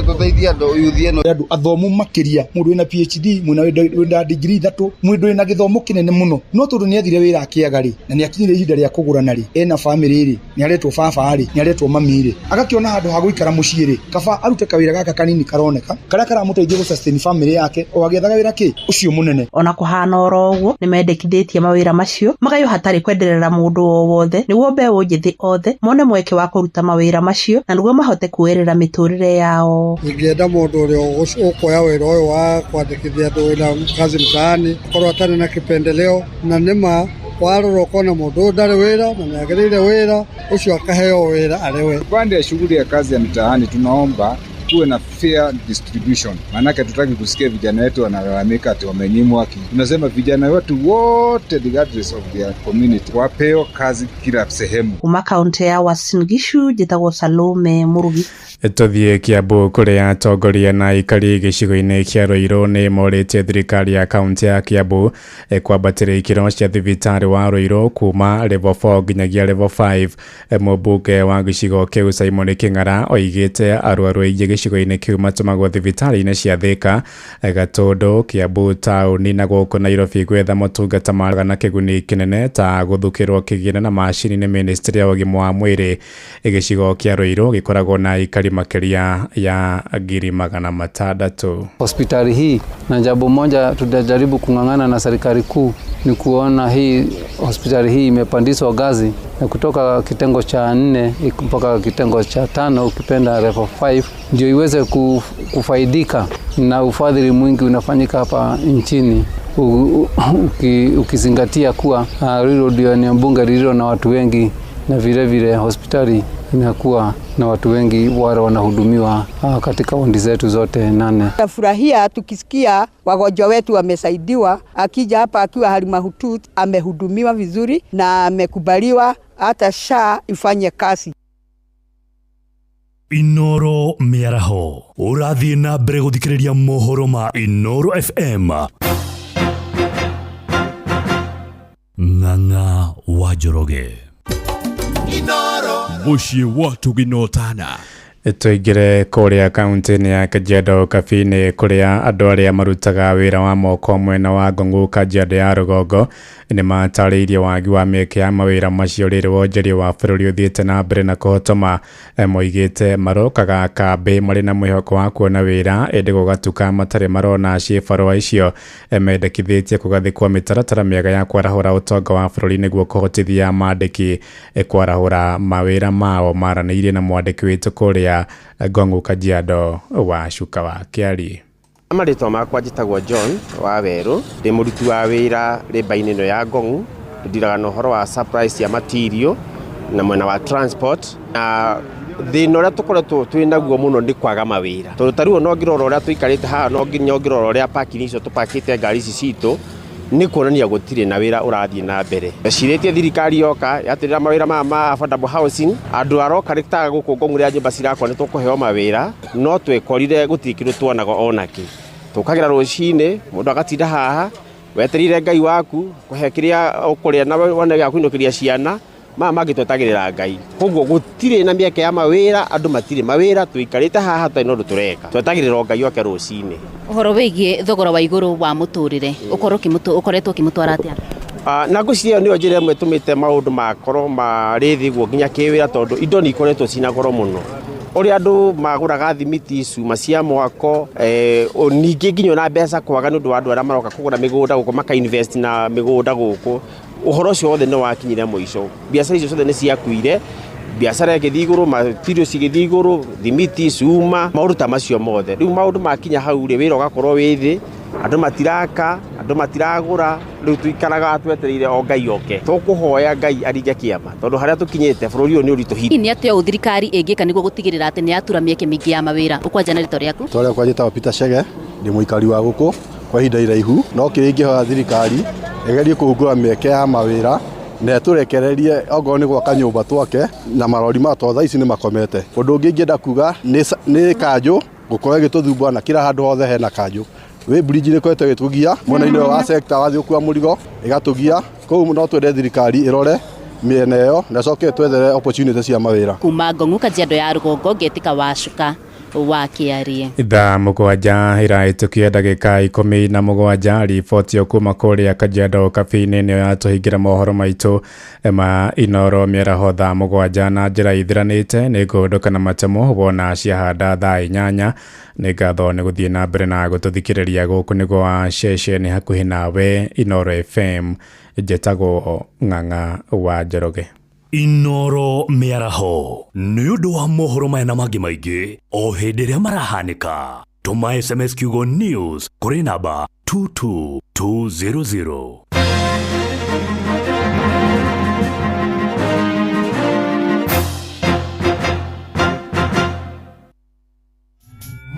tuteithia andũ yuthi eno andũ athomu makiria mũndũ wĩna PhD wĩna degree 3 mũndũ wĩna gĩthomo kĩnene mũno no tondũ nĩ athire wĩra akĩaga rĩ na nĩ akinyire ihinda rĩa kũgũrana rĩ ena family rĩ nĩ aretwo baba rĩ nĩ aretwo mami rĩ agakiona handũ ha gũikara mũciĩ rĩ kaba arute kawĩra gaka kanini karoneka karia karamũteithia gũ sustain family yake o agĩethaga wĩra kĩ ũcio mũnene. Ona kũhana oro ũguo nĩ mendekithĩtie mawĩra macio magayo hatarĩ kwenderera mũndũ o wothe nĩguo mbeũ njithi othe mone mweke wa kũruta mawĩra macio na nĩguo mahote kuerera mĩtũrĩre yao. Ingĩenda mũndũ ũrĩa ũkoya wĩra ũyũ wa kwandĩkithia andũ wĩna kazi mtaani korwo atarĩ na kipendeleo na nĩma warora ukona mũndũ ndarĩ wĩra na nĩagĩrĩire wĩra ũcio akaheo wĩra arewe. Upande ya shughuli ya kazi ya mtaani tunaomba tuwe na fair distribution. Maanake tutaki kusikia vijana wetu wanalalamika ati wamenyimwa. Tunasema vijana wetu wote regardless of their community wapeo kazi kila sehemu. Kuma kaunti ya Uasin Gishu njĩtagwo Salome Murugi. Tuthie Kiambu kuria atongoria na aikari gĩcigo-inĩ kĩa Ruiru nĩ morĩtie thirikari ya kaunti ya Kiambu kwambatĩra ikĩro cia thibitarĩ wa Ruiru kuma level 4 nginyagia level 5. Mũmbunge wa gĩcigo kĩu Simon Kĩng'ara oigĩte arwaru aingĩ gĩcigo-inĩ kĩu matũmagwo thibitarĩ-inĩ cia Thika, Gatũndũ, Kiambu taũni na gũkũ Nairobi gwetha motungata marĩ na kĩguni kĩnene ta gũthukĩrwo kĩgĩna na macini nĩ ministry ya ũgima wa mwĩrĩ. Gĩcigo kĩa Ruiru gĩkoragwo na aikari makiria ya 600. Hospitali hii na jambo moja tutajaribu kung'ang'ana na serikali kuu ni kuona hii hospitali hii imepandishwa ngazi na kutoka kitengo cha 4 mpaka kitengo cha 5 ukipenda level 5 ndio iweze kufaidika na ufadhili mwingi unafanyika hapa nchini. Ukizingatia kuwa Ruiru ndio ni mbunge lililo na watu wengi na vile vile hospitali inakuwa na watu wengi wale wanahudumiwa katika wodi zetu zote 8. Nafurahia tukisikia wagonjwa wetu wamesaidiwa, akija hapa akiwa hali mahututi amehudumiwa vizuri na amekubaliwa hata SHA ifanye kazi. Inoro miaraho urathie na mbere guthikiriria mohoro ma Inoro FM. Ng'ang'a wa Njoroge Inoro muciĩ wa Tuginotana. Tuigire kuria kaunti-inĩ ya Kajiado Kabini kuria andũ arĩa marutaga wĩra wa moko mwena wa Ngong'u Kajiado ya rũgongo nĩ matarĩirie wagi wa mĩeke ya mawĩra macio rĩrĩ wonjoria wa bũrũri ũthiĩte na mbere na kũhotoma. Moigĩte marokaga kambĩ marĩ na mwĩhoko wa kuona wĩra ĩndĩ gũgatuka matarĩ marona ciĩbarũa icio. Mendekithĩtie kũgathĩkwo mĩtaratara mĩega ya kwarahũra ũtonga wa bũrũri nĩguo kũhotithia mandĩki kwarahũra mawĩra mao. Maranĩirie na mwandĩki witũ kũrĩa Ngong'u Kajiado wa Cuka wa Kĩari. Amarĩtwa makwa njĩtagwo John wa Werũ, ndĩ mũruti wa wĩra rĩmba-inĩ ĩno ya Ngong'u, ndiraga na ũhoro wa supply cia material na mwena wa transport na thina uria tukoretwo twinaguo muno ndi kwaga mawira tondu tariu no ngirora uria tuikarite haha no ngirora uria parking icio tupakite ngari ici citu ni kuonania gutire na wira urathie na mbere ciritie thirikari yoka yatirira mawira ma affordable housing andu aroka rikitaga guku ngomure nyumba cirakwa ni tukuheo mawira no twekorire gutiri kindu tuonaga onaki tukagira rucine mundu agatinda haha weterire ngai waku kuhe kiria ukuria na wona ya kuinokiria ciana mangi twetagirira ngai koguo gutire na mieke ya mawira andu matire mawira tuikarite haha tano tureka twetagirira ngai oke rucine uhoro wigie thogora wa iguru wa muturire ukoretwo kimutwara atia na nguciria ni njira imwe tumite maundu makoro mari thiguo nginya kiwira tondu indo ni ikoretwo cina goro muno uri andu maguraga thimiti cuma cia mwako ningi nginyo na mbeca kwaga ni undu wa andu aria maroka kugura migunda guku maka invest na migunda guku uhoro cio wothe ni wakinyire muico biacara icio ciothe ni ciakuire biacara igithii iguru material cigithii iguru thimiti cuma maundu ta macio mothe riu maundu makinya hau ri wira ugakorwo withi andu matiraka andu matiragura riu tuikaraga twetereire o ngai oke tukuhoya ngai aringe kiama tondu haria tukinyite bururi uyu ni uritu hiti ni atia uthirikari ingika niguo gutigirira ati ni atura mieke mingi ya mawira ukwanja na rito riaku toria kwa jeta Peter Chege ndi muikari wa guku kwa hinda iraihu no kiringihoya thirikari egerie kuhungura mieke ya mawira na turekererie ogo ni gwaka nyumba twake na marori mato tha ici ni makomete undu ungi ngienda kuga ni kanju gukorwo gituthumbua na kila handu hothe hena kanju we bridge ni kwete gitugia mwena-ini wa sector wathi ukua murigo igatugia kou no twende thirikari irore miena iyo na coke twethere opportunity cia mawira kuma Ngong'u Kajiado ya Rugongo Ngetika Wacuka wakiarie thaa mugwanja iraitukia ndagika 17 riboti yo kuma kuria Kajiado kabine niyo yatuhingira mohoro maitu ma Inoro miaraho thaa mugwanja na njira ithiranite ni ngunduka na matemo wona ciahanda thaa 8 ni ngatho ni guthie na mbere na gututhikiriria guku ni gwa ceceni hakuhi nawe Inoro FM jetagwo Ng'ang'a wa Njoroge. Inoro miaraho ni undu wa mohoro maya mangi maingi o hindi ria marahanika tuma SMS kiugo news kuri namba 22200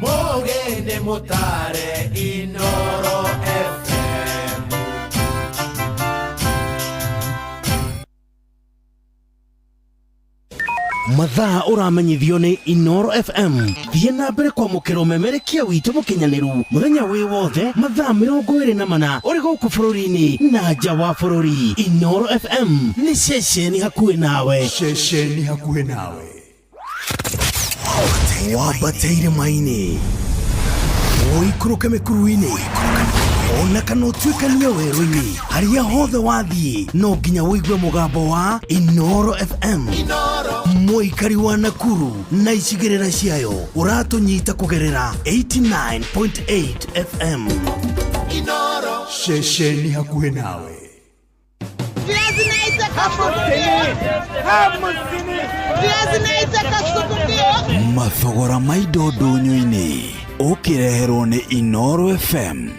Mogende motare Inoro FM. Mathaa uramenyithio ni Inoro FM. Thie na mbere kwa mukiro memerekia witu mukinyaniru muthenya wi wothe mathaa 24 uri guku bururi-ini na nja wa bururi. Inoro FM ni ceceni hakuhi nawe. Ceceni hakuhi nawe. Wabateire maini uikuruke mikuruini ona kana utuikania werũ-ini haria hothe wathie no nginya wigue mugambo wa Inoro FM. Muikari wa Nakuru na icigirira ciayo uratunyita kugerera 89.8 FM. Inoro ceceni hakuhi nawe. Viazi naita Viazi naita kasukupio. Mathogora maido ndũnyũ-inĩ ũkĩreherwo nĩ Inoro FM.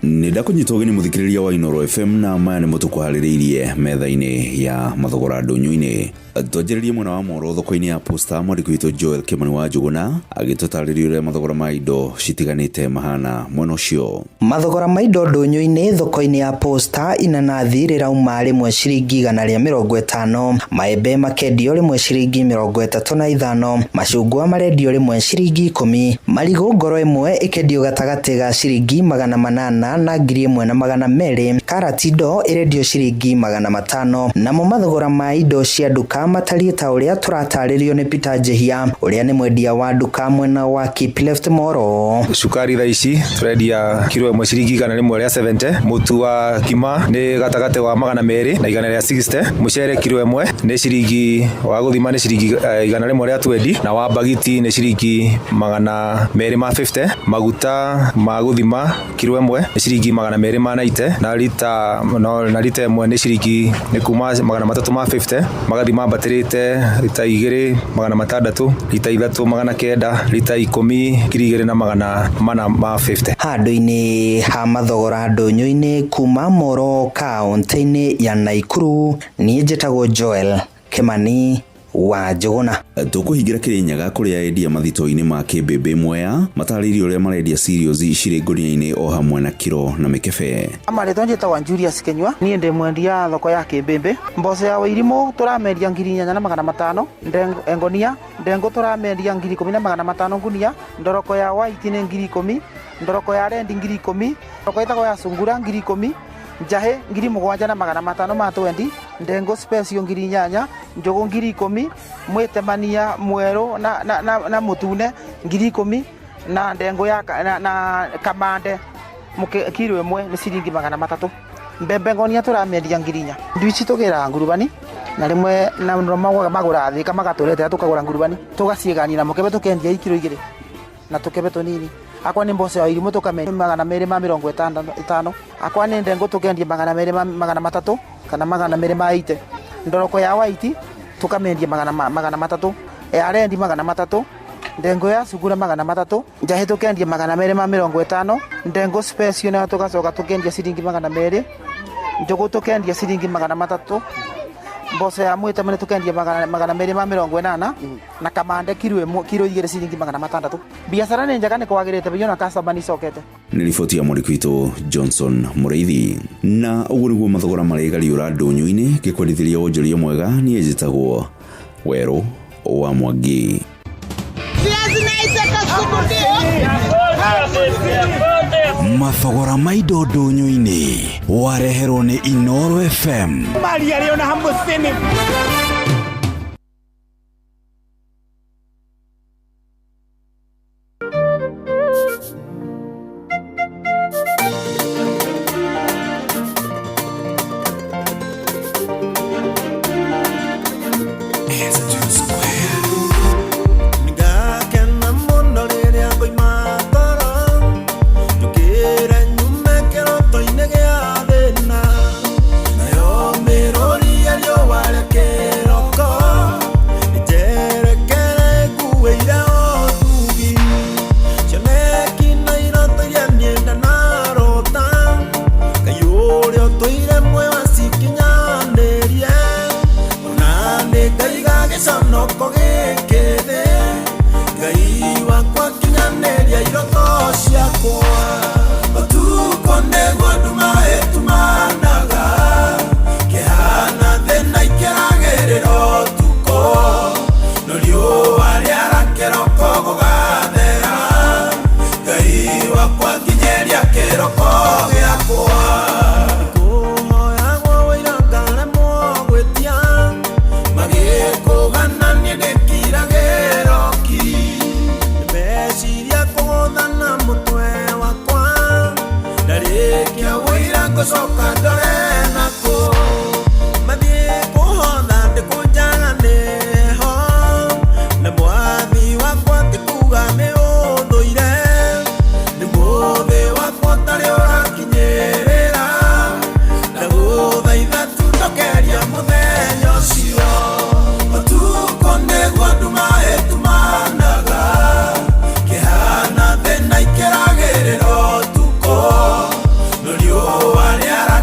Nenda kunyita ugeni muthikiriria wa Inoro FM na maya ni mutukuhaririirie metha-ini ya mathogora ndũnyũ-inĩ. Twanjĩrĩrie mwena wa Moro thoko-inĩ ya Posta mwandĩki witũ Joel Kimani wa Njuguna agĩtũtarĩria ũrĩa mathogora ma indo citiganĩte mahana mwena ũcio. Mathogora ma indo ndũnyũ-inĩ thoko-inĩ ya Posta inanathi rĩrauma rĩmwe ciringi 150, maembe makendio rĩmwe ciringi 35, macungwa marendio rĩmwe ciringi 10, marigũ ngoro ĩmwe ĩkendio gatagatĩ ga ciringi 800 na 1,200, karati ndo ĩrendio ciringi 500. Namo mathogora ma indo cia nduka matariĩ ta ũrĩa tũratarĩrio nĩ Peter Njehia ũrĩa nĩ mwendia wa nduka mwena wa Keep Left Moro. Cukari thaa ici tũrendia kilo ĩmwe ciringi 170, mũtu wa kima nĩ gatagatĩ wa 200 na 160, mũcere kilo ĩmwe nĩ ciringi wa gũthima nĩ ciringi 120 na wa bagiti nĩ ciringi 250, maguta ma gũthima kilo ĩmwe nĩ ciringi 290 na lita ĩmwe nĩ ciringi nĩ kuma 350, magathima batirite lita 2 600, lita 3 900, lita 10 2,000 na 450. Handũ-inĩ ha mathogora ndũnyũ-inĩ kuma Moro kaunti-inĩ ya Naikuru, niĩ njĩtagwo Joel Kimani wa Njuguna. Tukuhingira Kirinyaga kuria endia mathito-ini ma Kĩmbĩmbĩ Mwea matarĩirie ũrĩa marendia cereals cirĩ ngũnia-inĩ o hamwe na kiro na mĩkebe. Amarĩtwo njĩtagwo Julius Kenyua, niĩ ndĩ mwendia thoko ya Kĩmbĩmbĩ. Mboco ya Wairimũ tũramendia 8,500 ngonia, ndengu tũramendia 10,500 ngunia, ndoroko ya white nĩ 10,000, ndoroko ya red 10,000, ndoroko ĩtagwo ya sungura 10,000, njahe 7,500 ma 20, ndengu special 8,000, njogu 10,000, mwitemania mweru na mutune 10,000, na ndengu ya na kamande kilo ĩmwe nĩ ciringi 300. Mbembe ngonia tũramendia 4,000. Ndwici tũgĩra ngurubani na rimwe na magũra thĩ kamagatũrete tukagũra ngurubani tugaciĩgania na mũkebe tukendia kilo 2 na tukebe tunini. Akwa ni mboco ya Wairimũ tukamendia 250, akwa ni ndengu tukendia 200 kana 280. Ndoroko ya white tukamendia 300, ya red 300, ndengu ya sungura 300, njahe tukendia 250, ndengu special na tugacoka tukendia ciringi 200, njogu tukendia ciringi 300, mboco ya mwitemani tukendia 280 na kamande kilo 2 ciringi 600. Biashara nĩ njega nĩ kwagĩrĩte biũ na customer nĩ cokete. Nĩ riboti ya mwandĩki witũ Johnson Mũrĩithi. Na ũguo nĩguo mathogora marĩgariũra ndũnyũ-inĩ gĩkwendithĩria wonjoria mwega niĩ njĩtagwo Werũ wa Mwangi. Mathogora ma indo ndũnyũ-inĩ wareherwo nĩ Inoro FM. Maria leo na hamsini.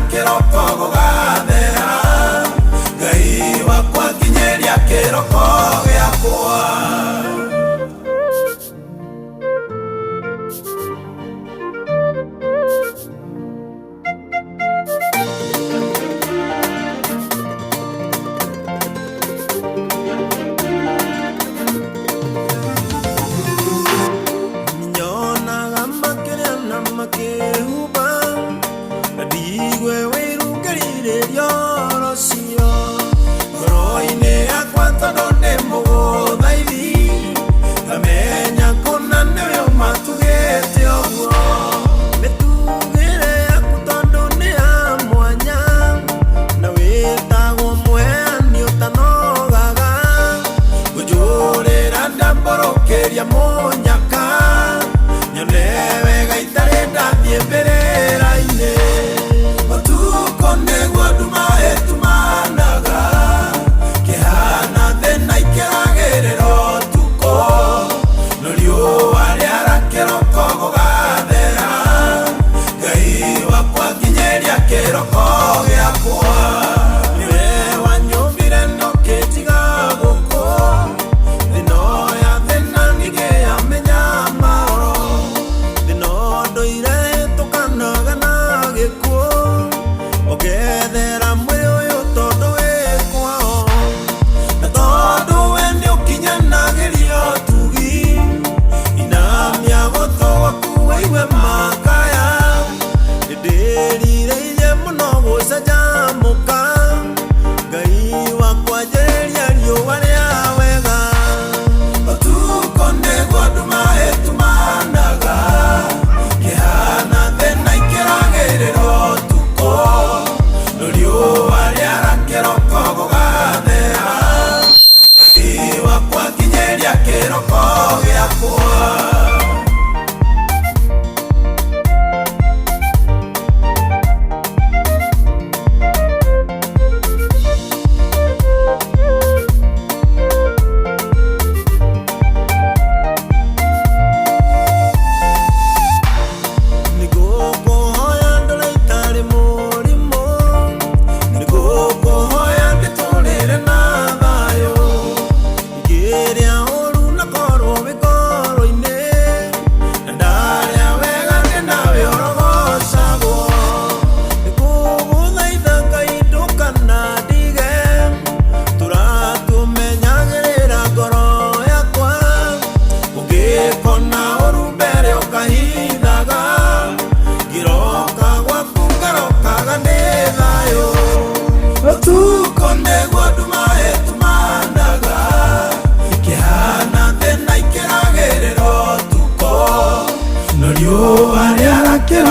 Quiero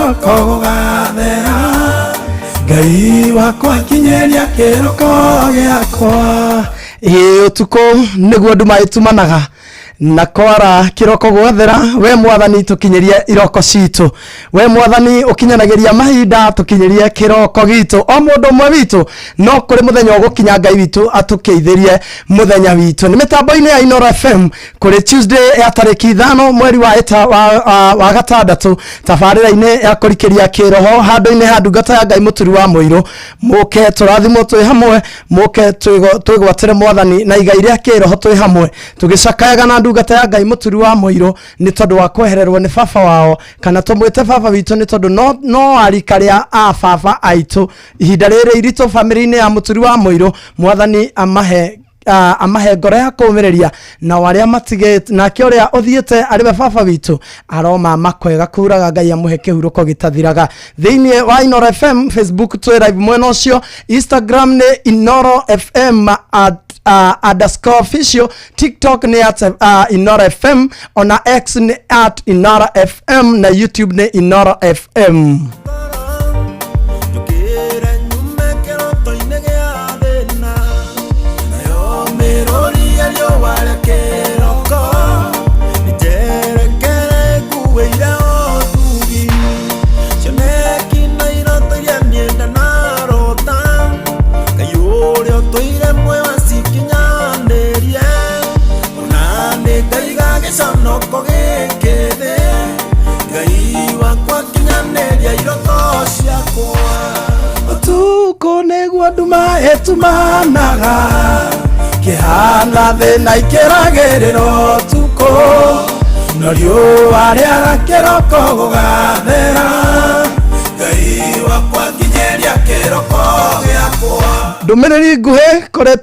kĩroko gũgathera Ngai wakwa kinyeria kĩroko gĩakwa. Ũtukũ nĩguo nduma ĩtumanaga na kwara kĩroko gwathera. We mwathani tukinyerie iroko citũ, we mwathani ukinyanagĩria mahinda tukinyerie kĩroko gitũ. O mũndũ ũmwe witũ no kũrĩ mũthenya ũgũkinya Ngai witũ atukeithĩrie mũthenya witũ. Nĩ mĩtambo-inĩ ya Inoro FM kũrĩ Tuesday ya tarĩki 5 mweri wa gatandatũ, tabarĩra-inĩ ya kũrikĩria kĩroho handũ-inĩ ha ndungata ya Ngai mũturi wa mũirũ. Mũke tũrathimwo twĩ hamwe, mũke twĩgwatĩre mwathani na igai rĩa kĩroho twĩ hamwe, tũgĩcakayaga na ndungata ya Ngai mũturi wa mũirũ nĩ tondũ wa kwehererwo nĩ baba wao, kana tũmwĩte baba witũ nĩ tondũ no arika rĩa a baba aitũ. Ihinda rĩrĩ iritũ bamĩrĩ-inĩ ya mũturi wa mũirũ, mwathani amahe ngoro ya kũũmĩrĩria na warĩa matigĩte, nake ũrĩa ũthiĩte arĩwe baba witũ aroma makwega kuraga Ngai amũhe kĩhurũko gĩtathiraga. Thĩinĩ wa Inoro FM Facebook twĩ live mwena ũcio, Instagram nĩ Inoro FM _ official, TikTok ni at Inoro FM, ona X ni at Inoro FM na YouTube ni Inoro FM. Ũtukũ nĩguo nduma ĩtumanaga kĩhana thĩna ikĩragĩrĩra ũtukũ, no riũa rĩaga kĩroko gũgathera Ngai wakwa kinyeria kĩroko gĩakwa. Ndũmĩrĩri nguhĩ kũrĩ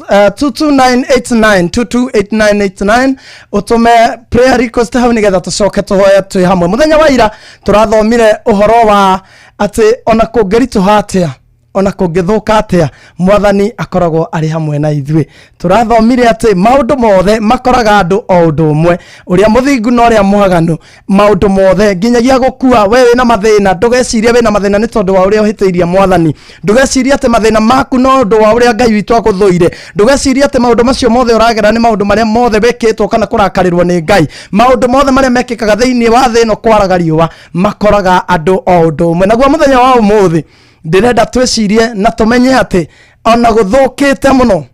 22989 utume prayer request hau nigetha tucoke tuhoye twi hamwe. Muthenya wa ira turathomire uhoro wa ati ona kũngĩritũha atĩa, ona kũngĩthũka atĩa, mwathani akoragwo ari hamwe na ithuĩ. Turathomire ati maũndũ mothe makoraga andũ o ũndũ ũmwe, ũrĩa mũthingu na ũrĩa mwaganu, maũndũ mothe nginyagia gũkua. We wĩna mathĩna ndũgecirie wĩna mathĩna nĩ tondũ wa ũrĩa ũhĩtĩirie mwathani, ndũgecirie atĩ mathĩna maku no ũndũ wa ũrĩa Ngai witũ agũthũire, ndũgecirie atĩ maũndũ macio mothe ũragera nĩ maũndũ marĩa mothe wĩkĩtwo kana kũrakarĩrwo nĩ Ngai. Maũndũ mothe marĩa mekĩkaga thĩinĩ wa thĩ ĩno kwaraga riũa makoraga andũ o ũndũ ũmwe. Naguo mũthenya wa ũmũthĩ ndĩrenda twĩcirie na tũmenye atĩ ona gũthũkĩte mũno,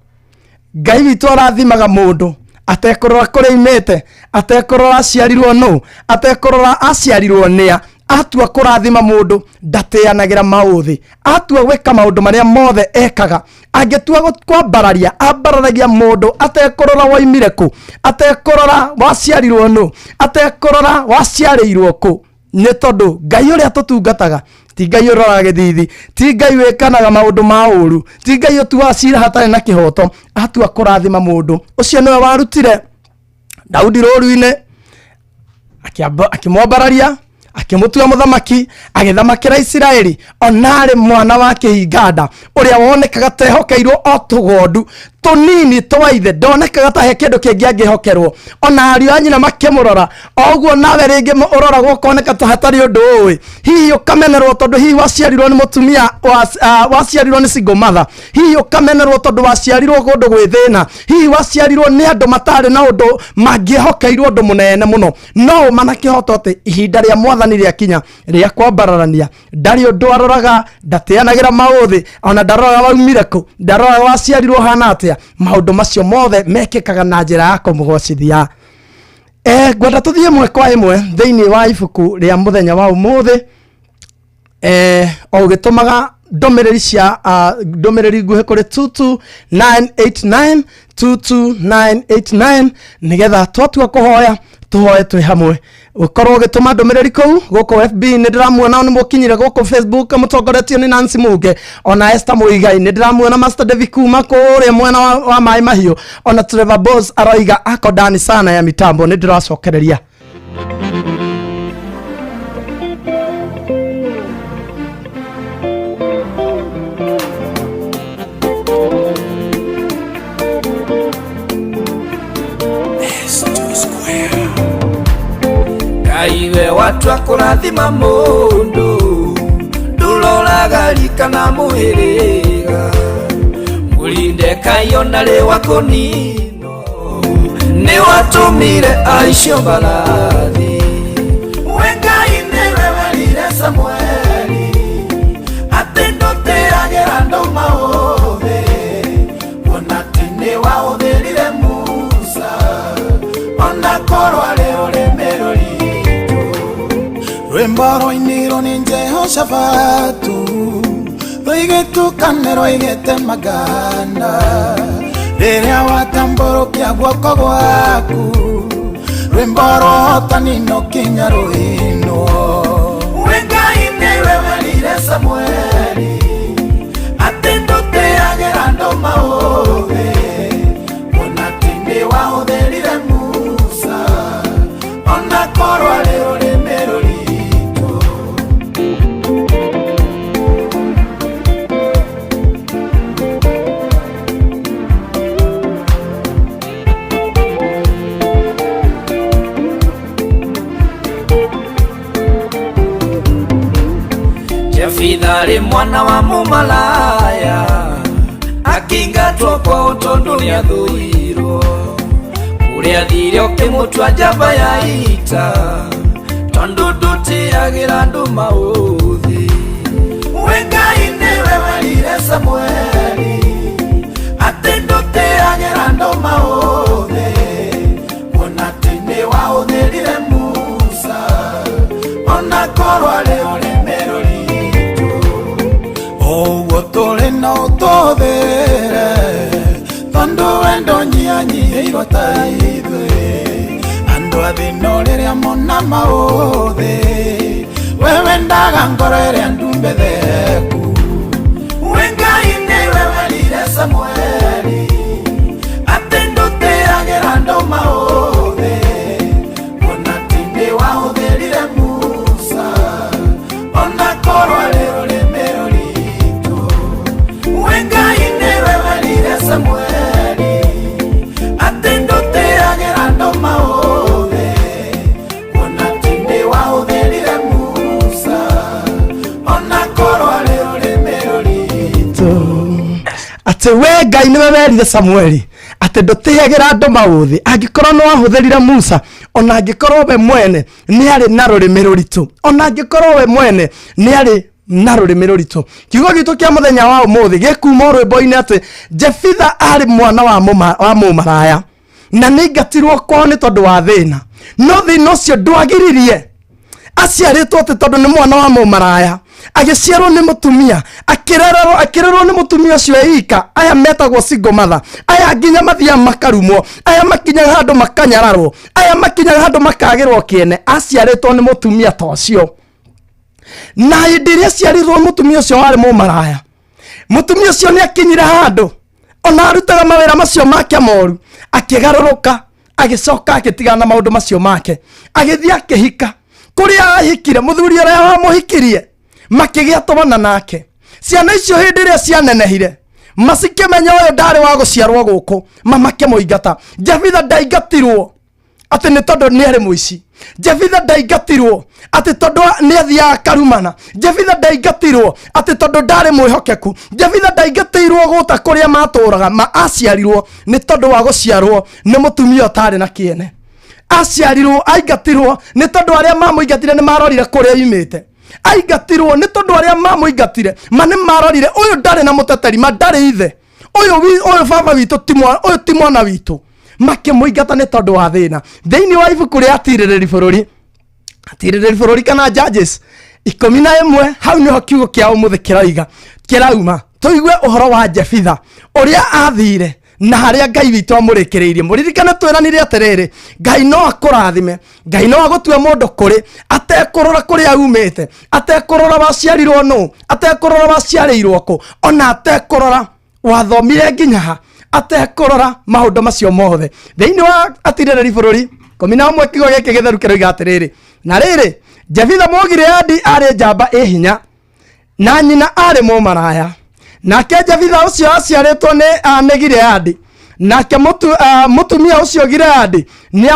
Ngai witũ arathimaga mũndũ atekũrora kũrĩa imĩte, atekũrora aciarirwo nũ, atekũrora aciarirwo nĩa. Atua kũrathima mũndũ ndatĩanagĩra maũthĩ, atua gwĩka maũndũ marĩa mothe ekaga, angĩtua kwambararia ambararagia mũndũ atekũrora waimire kũ, atekũrora waciarirwo nũ, atekũrora waciarĩirwo kũ. Nĩ tondũ Ngai ũrĩa tũtungataga ti Ngai ũroraga gĩthithi, ti Ngai wĩkanaga maũndũ ma ũru, ti Ngai ũtuaga cira hatarĩ na kĩhoto. Atua kũrathima mũndũ ũcio nĩwe warutire Daudi rũũru-inĩ akĩmwambararia, akĩmũtua mũthamaki, agĩthamakĩra Isiraeli. Onarĩ mwana wa kĩhinganda ũrĩa wonekaga tehokeirwo o tũgondu tũnini twa ithe, ndonekaga ta he kĩndũ kĩngĩ angĩhokerwo. Ona ariũ a nyina makĩmũrora oguo, nawe rĩngĩ ũroragwo ũkoneka ta hatarĩ ũndũ ũĩ. Hihi ũkamenerwo tondũ hihi waciarirwo nĩ mũtumia, waciarirwo nĩ single mother. Hihi ũkamenerwo tondũ waciarirwo kũndũ gwĩ thĩna. Hihi waciarirwo nĩ andũ matarĩ na ũndũ mangĩhokeirwo ũndũ mũnene mũno. No manakĩhota atĩ ihinda rĩa mwathani rĩakinya rĩa kwambararania, ndarĩ ũndũ aroraga, ndatĩanagĩra maũthĩ, ona ndaroraga waumire kũ, ndaroraga waciarirwo hana atĩa. Maũndũ macio mothe mekĩkaga na njĩra ya kũmũgocithia. Ngwenda tũthiĩ ĩmwe kwa ĩmwe thĩinĩ wa ibuku rĩa mũthenya wa ũmũthĩ, o gĩtũmaga ndũmĩrĩri nguhĩ kũrĩ 22989 nigetha twatua kũhoya tuhoye twĩ hamwe. Ukorwo gĩtũma ndũmĩrĩri kũu gũkũ FB nĩ ndĩramuona nĩ mũkinyire gũkũ Facebook mũtongoretio nĩ Nancy Muge, ona Esther Muigai nĩ ndĩramuona, Master David Kuma kũrĩa mwena wa Mai Mahiũ, ona Trevor Boss aroiga ako ndani sana ya mitambo. Nĩ ndĩracokereria Ngai we watu akurathima mundu nduroraga rika na muhiriga mulinde kayo nari wakonino ni watumire aicio mbarathi wengai niwe werire Samueli ati nduteagĩra andũ maũthĩ ona ti nĩ wahũthĩrire Musa ona korwo arĩ ũrĩmi rũritũ rwĩmbo rũinirwo nĩ Jehoshafatu rũigĩtukane rũigĩte magana rĩrĩa watambũrũkia guoko gwaku rwĩmbo rũhotani no kinya rũinwo wengai nĩwe werire Samueli atĩ ndũteagĩra andũ maũthĩ ona ti nĩ wahũthĩrire Musa ona korwo arĩ ũrĩmi rũritũ Jefitha arĩ mwana wa mũmalaya akĩingatwo kwa ũtondu nĩathũirwo ũrĩa thire ũkĩmũtua njamba ya ita tondũ ndũteagĩra andũ maũthĩ wengai nĩwe werire Samueli atĩ ndũteagĩra andũ maũthĩ ona ti nĩ wahũthĩrire Musa ona korwo arĩ ũrĩmi rũritũ ũguo tũrĩ na ũtũthĩre tondũ wendo nyianyihĩirwo ta ithuĩ andũ athĩno rĩrĩa mona maũthĩ we wendaga ngoro ĩrĩa ndumbe theku wengai nĩwe werire Samueli atĩ ndũteagĩra andũ maũthĩ ona ti nĩ wahũthĩrire Musa ona korwo arĩ ũrĩmi rũritũ wengai nĩwe werire Samueli atĩ ndũteagĩra andũ maũthĩ ona ti nĩ wahũthĩrire Musa ona korwo arĩ ũrĩmi rũritũ atĩ we Ngai nĩwe werire Samueli atĩ ndũteagĩra andũ maũthĩ angĩkorwo nĩ wahũthĩrire Musa ona angĩkorwo we mwene nĩ arĩ na rũrĩmĩ rũritũ ona angĩkorwo we mwene nĩ arĩ na rũrĩmĩ rũritũ kiugo gitũ kĩa mũthenya wa ũmũthĩ gĩkuma rwĩmbo-inĩ atĩ Jefitha arĩ mwana wa mũmaraya na nĩaingatirwo kwao nĩ tondũ wa thĩna no thĩna ũcio ndwagiririe aciarĩtwo atĩ tondũ nĩ mwana wa mũmaraya agĩciarwo nĩ mũtumia akĩrererwo nĩ mũtumia ũcio eika aya metagwo single mother aya nginya mathia makarumwo aya makinyaga handũ makanyararwo aya makinyaga handũ makagĩrwo kĩene aciarĩtwo nĩ mũtumia ta ũcio na hĩndĩ ĩrĩa aciarirwo mũtumia ũcio warĩ mũmaraya mũtumia ũcio nĩ akinyire handũ ona arutaga mawĩra macio make moru akĩgarũrũka agĩcoka agĩtigana na maũndũ macio make agĩthiĩ akĩhika kũrĩa ahikire mũthuri ũrĩa wamũhikirie makĩgĩa twana nake ciana icio hĩndĩ ĩrĩa cianenehire macikĩmenya ũyũ ndarĩ wa gũciarwo gũkũ mamakĩmũingata Jefitha ndaingatirwo atĩ nĩ tondũ nĩ arĩ mũici Jefitha ndaingatirwo atĩ tondũ nĩ athiaga karumana Jefitha ndaingatirwo atĩ tondũ ndarĩ mwĩhokeku Jefitha ndaingatĩirwo gũta kũrĩa matũraga aciarirwo nĩ tondũ wa gũciarwo nĩ mũtumia ũtarĩ na kĩene aciarirwo aingatirwo nĩ tondũ arĩa mamũingatire nĩ marorire kũrĩa yumĩte aingatirwo nĩ tondũ arĩa mamũingatire nĩ marorire ũyũ ndarĩ na mũteteri ndarĩ ithe ũyũ baba witũ ũyũ ti mwana witũ makĩmũingata nĩ tondũ wa thĩna thĩinĩ wa ibuku rĩa atirĩrĩri bũrũri kana Judges 11 hau nĩho kiugo kĩa ũmũthĩ kĩrauma tũigue ũhoro wa Jefitha ũrĩa athire na harĩa Ngai witũ amũrĩkĩrĩirie mũririkane twĩranire atĩrĩrĩ Ngai no akũrathime Ngai no agũtue mũndũ kũrĩ atekũrora kũrĩa umĩte atekũrora waciarirwo nũ atekũrora waciarĩirwo kũ ona atekũrora wathomire nginya ha atekũrora maũndũ macio mothe thĩinĩ wa atirĩrĩri bũrũri 11 kiugo gĩkĩ gĩtheru kĩroiga atĩrĩrĩ na rĩrĩ Jefitha Mũgileadi arĩ njamba ĩhinya na nyina arĩ mũmaraya nake Jefitha ũcio aciarĩtwo nĩ Gileadi nake mũtumia ũcio Gileadi nĩ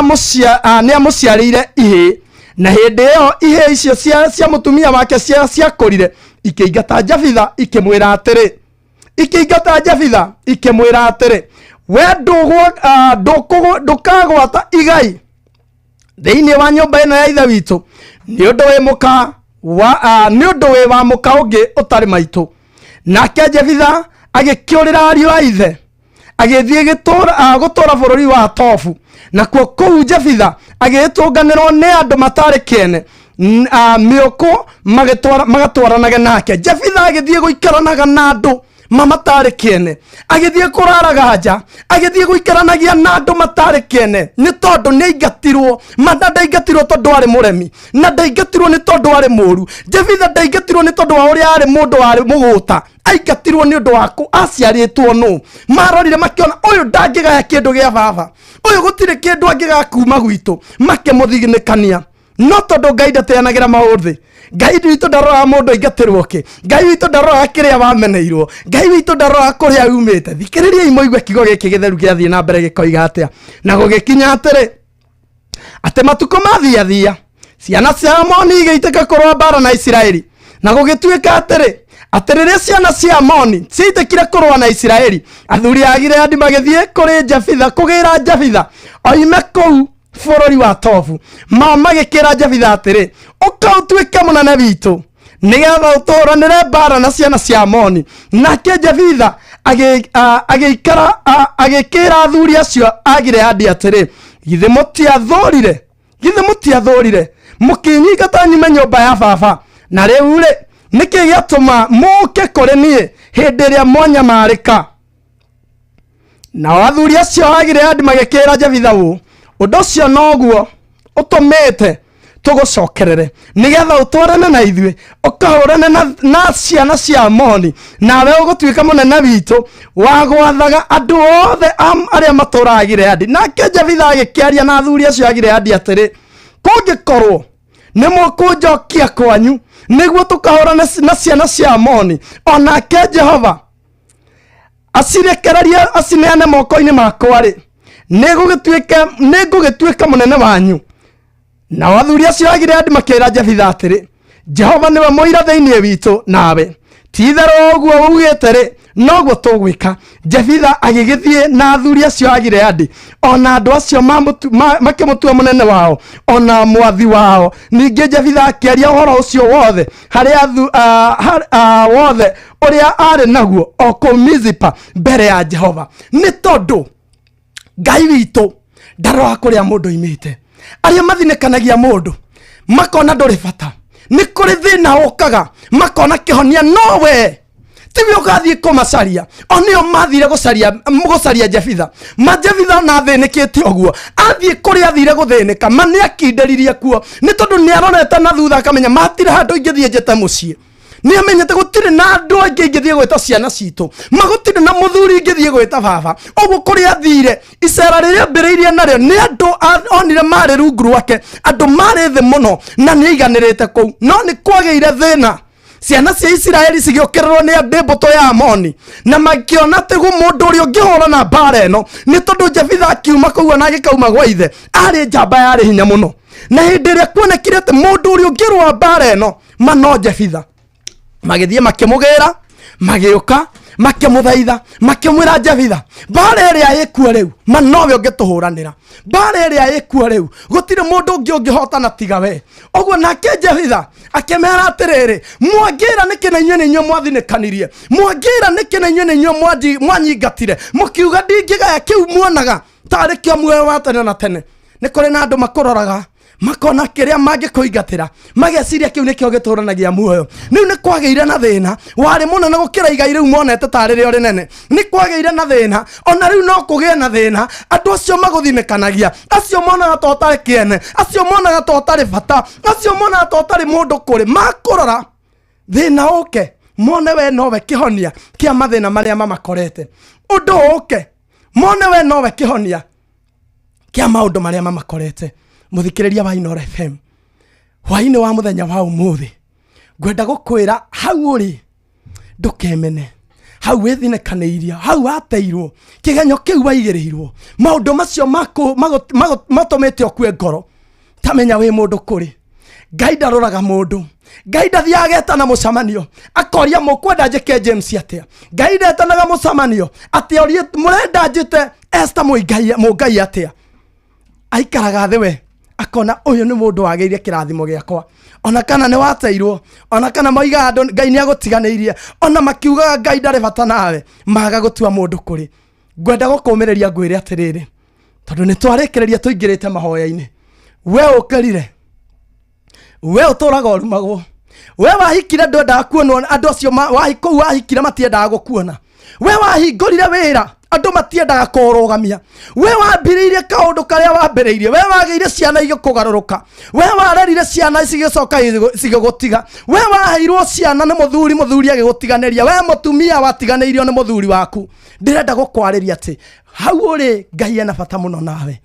amũciarĩire ihĩ na hĩndĩ ĩyo ihe icio cia mũtumia wake ciakũrire ikĩingata Jabitha ikĩmwĩra atĩrĩ, we ndũkagwata igai thĩinĩ wa nyũmba ĩno ya ithe witũ nĩ ũndũ wĩ wa mũka ũngĩ ũtarĩ maitũ. Nake Jabitha agĩkĩũrĩra ariũ a ithe agĩthiĩ gũtũũra bũrũri wa Tofu, nakuo kũu Jabitha agĩtũnganĩrwo nĩ andũ matarĩ kĩene mĩũkũ magatwaranage nake. Jabitha agĩthiĩ gũikaranaga na andũ matarĩ kĩene, agĩthiĩ kũraraga nja, agĩthiĩ gũikaranagia na andũ matarĩ kĩene, nĩ tondũ nĩ aingatirwo. Ndaingatirwo tondũ arĩ mũremi, na ndaingatirwo nĩ tondũ arĩ mũũru. Jabitha ndaingatirwo nĩ tondũ wa ũrĩa arĩ mũndũ warĩ mũgũta, aingatirwo nĩ ũndũ wa aciarĩtwo nũ. Marorire makĩona ũyũ ndangĩgaya kĩndũ gĩa baba, ũyũ gũtirĩ kĩndũ angĩgaya kuma gwitũ, makĩmũthiginĩkania. No tondũ Ngai ndateanagĩra maũthĩ, Ngai witũ ndaroraga mũndũ aingatĩrwo kĩ, Ngai witũ ndaroraga kĩrĩa wameneirwo, Ngai witũ ndaroraga kũrĩa umĩte. Thikĩrĩriai moigue kiugo gĩkĩ gĩtheru gĩathiĩ na mbere gĩkoiga atĩa. Na gũgĩkinya atĩrĩ, atĩ matukũ mathiathia ciana cia Amoni igĩitĩka kũrũa mbara na Isiraeli, na gũgĩtuĩka atĩrĩ rĩrĩa ciana cia Amoni ciaitĩkire kũrũa na Isiraeli, athuri a Gileadi magĩthiĩ kũrĩ Jabitha kũgĩra Jabitha oime kũu bũrũri wa Tofu, magĩkĩra Jabitha atĩrĩ, ũka ũtuĩke mũnene witũ nĩgetha ũtũranĩre mbara na ciana cia Amoni. Nake Jabitha agĩkĩra athuri acio a Gileadi atĩrĩ, githĩ mũtiathũrire mũkĩnyingata nyume nyũmba ya baba, na rĩu rĩ nĩkĩ gĩatũma mũke kũrĩ niĩ hĩndĩ ĩrĩa mwanyamarĩka? Nao athuri acio a Gileadi magĩkĩra Jabitha ũũ, ũndũ ũcio noguo ũtũmĩte tũgũcokerere nĩgetha ũtwarane na ithuĩ ũkahũrane na ciana cia Amoni, nawe ũgũtuĩka mũnene witũ wa gwathaga andũ othe arĩa matũũraga Gileadi. Nake Jabitha agĩkĩaria na athuri acio a Gileadi atĩrĩ, kũngĩkorwo nĩ mũkũnjokia kwanyu nĩguo tũkahũrane na ciana cia Amoni, onake Jehova acirekererie acineane moko-inĩ makwa-rĩ, nĩngũgĩtuĩka mũnene wanyu. Nao athuri acio a Gileadi makĩĩra Jabitha atĩrĩ, Jehova nĩwe mũira thĩinĩ witũ nawe, ti-itherũ ũguo ugĩte-rĩ noguo tũgwĩka. Jabitha agĩgĩthiĩ na athuri acio a Gileadi, ona andũ acio makĩmũtua mũnene wao ona mwathi wao. Ningĩ Jabitha akĩaria ũhoro ũcio wothe wothe ũrĩa arĩ naguo o kũu Mizipa mbere ya Jehova, nĩ tondũ Ngai witũ ndaroraga kũrĩa mũndũ oimĩte. Arĩa mathinĩkanagia mũndũ makona ndũrĩ bata, nĩ kũrĩ thĩna ũkaga makona kĩhonia, nowe tiwe ũgathiĩ kũmacaria. O nĩo mathire gũcaria Jabitha, Jabitha na athĩnĩkĩte ũguo athiĩ kũrĩa athire gũthĩnĩka, nĩ akindĩririe kuo, nĩ tondũ nĩ arorete na thutha akamenya matirĩ handũ ingĩthiĩ njĩte mũciĩ. Nĩ amenyete gũtirĩ na andũ angĩ ingĩthiĩ gwĩta ciana citũ, magũtirĩ na mũthuri ingĩthiĩ gwĩta baba. Ũguo kũrĩa athire icera rĩrĩa ambĩrĩirie narĩo nĩ andũ onire marĩ rungu rwake, andũ marĩ thĩ mũno na nĩ aiganĩrĩte kũu. No nĩ kwagĩire thĩna, ciana cia Isiraeli cigĩũkĩrĩrwo nĩ mbũtũ ya Amoni, na makĩona atĩ mũndũ ũrĩa ũngĩhũrana mbara ĩno, nĩ tondũ Jabitha akiuma kũu na agĩkauma gwa ithe arĩ njamba yarĩ hinya mũno. Na hĩndĩ ĩrĩa kuonekire atĩ mũndũ ũrĩa ũngĩrũa mbara ĩno no Jabitha, magĩthiĩ makĩmũgĩra, magĩũka makĩmũthaitha, makĩmwĩra Jabitha, mbara ĩrĩa ĩkuo rĩu nowe ũngĩtũhũranĩra, mbara ĩrĩa ĩkuo rĩu gũtirĩ mũndũ ũngĩ ũngĩhotana tiga we. Ũguo nake Jabitha akĩmera atĩrĩrĩ, mwangĩra nĩkĩ na inyuĩ nĩ inyuĩ mwathinĩkanirie, mwangĩra nĩkĩ na inyuĩ nĩ inyuĩ mwanyingatire, mũkiuga ndingĩgaya kĩu muonaga tarĩ kĩo muoyo wa tene na tene. Nĩ kũrĩ na andũ makũroraga makona kĩrĩa mangĩkũingatĩra, mageciria kĩu nĩkĩo gĩtũranagia muoyo. Rĩu nĩ kwagĩire na thĩna, warĩ mũnene gũkĩra igai rĩu monete tarĩ rĩo rĩnene. Nĩ kwagĩire na thĩna, ona rĩu no kũgĩe na thĩna. Andũ acio magũthinĩkanagia, acio monaga to ũtarĩ kĩene, acio monaga to ũtarĩ bata, acio monaga to ũtarĩ mũndũ kũrĩ, makũrora thĩna ũke mone we nowe kĩhonia kĩa mathĩna marĩa mamakorete. Ũndũ ũke mone we nowe kĩhonia kĩa maũndũ marĩa mamakorete. Muthikĩrĩria wa Inooro FM, hwaĩ-inĩ wa mũthenya wa ũmũthĩ ngwenda gũkwĩra hau ũrĩ ndũkemene, hau wĩthinĩkanĩirie, hau wateirwo, kĩgenyo kĩu waigĩrĩirwo, maũndũ macio matũmĩte ũkue ngoro, tamenya wĩ mũndũ kũrĩ, Ngai ndaroraga mundu. Ngai ndathiaga na mucamanio akoria mukwenda njike James atia. Ngai ndetanaga mucamanio ati orie murenda njite Esther Muigai atia. Aikaraga thi we akona uyu ni mundu wageire kirathimo giakwa. Ona kana ni wateirwo, ona kana maiga andu Ngai ni agutiganeirie, ona makiuga Ngai ndari bata nawe, maga gutua mundu kuri. Ngwenda gukumireria ngwire atiriri, tondu ni twarekereria tuingirite mahoya-ini. We ukarire, we uturaga urumagwo, we wahikire ndwenda kuonwo andu acio wahikire matiendaga gukuona, we wahingurire wira andu matiendaga kurugamia, we wambiriirie kaundu karia wambiriirie, we wageire ciana igikugaruruka, we warerire ciana cigicoka cigigutiga, we waheirwo ciana ni muthuri agigutiganeria, we mutumia watiganeirio ni muthuri waku. Ndirenda gukwariria ati hau uri Ngai ena bata muno nawe.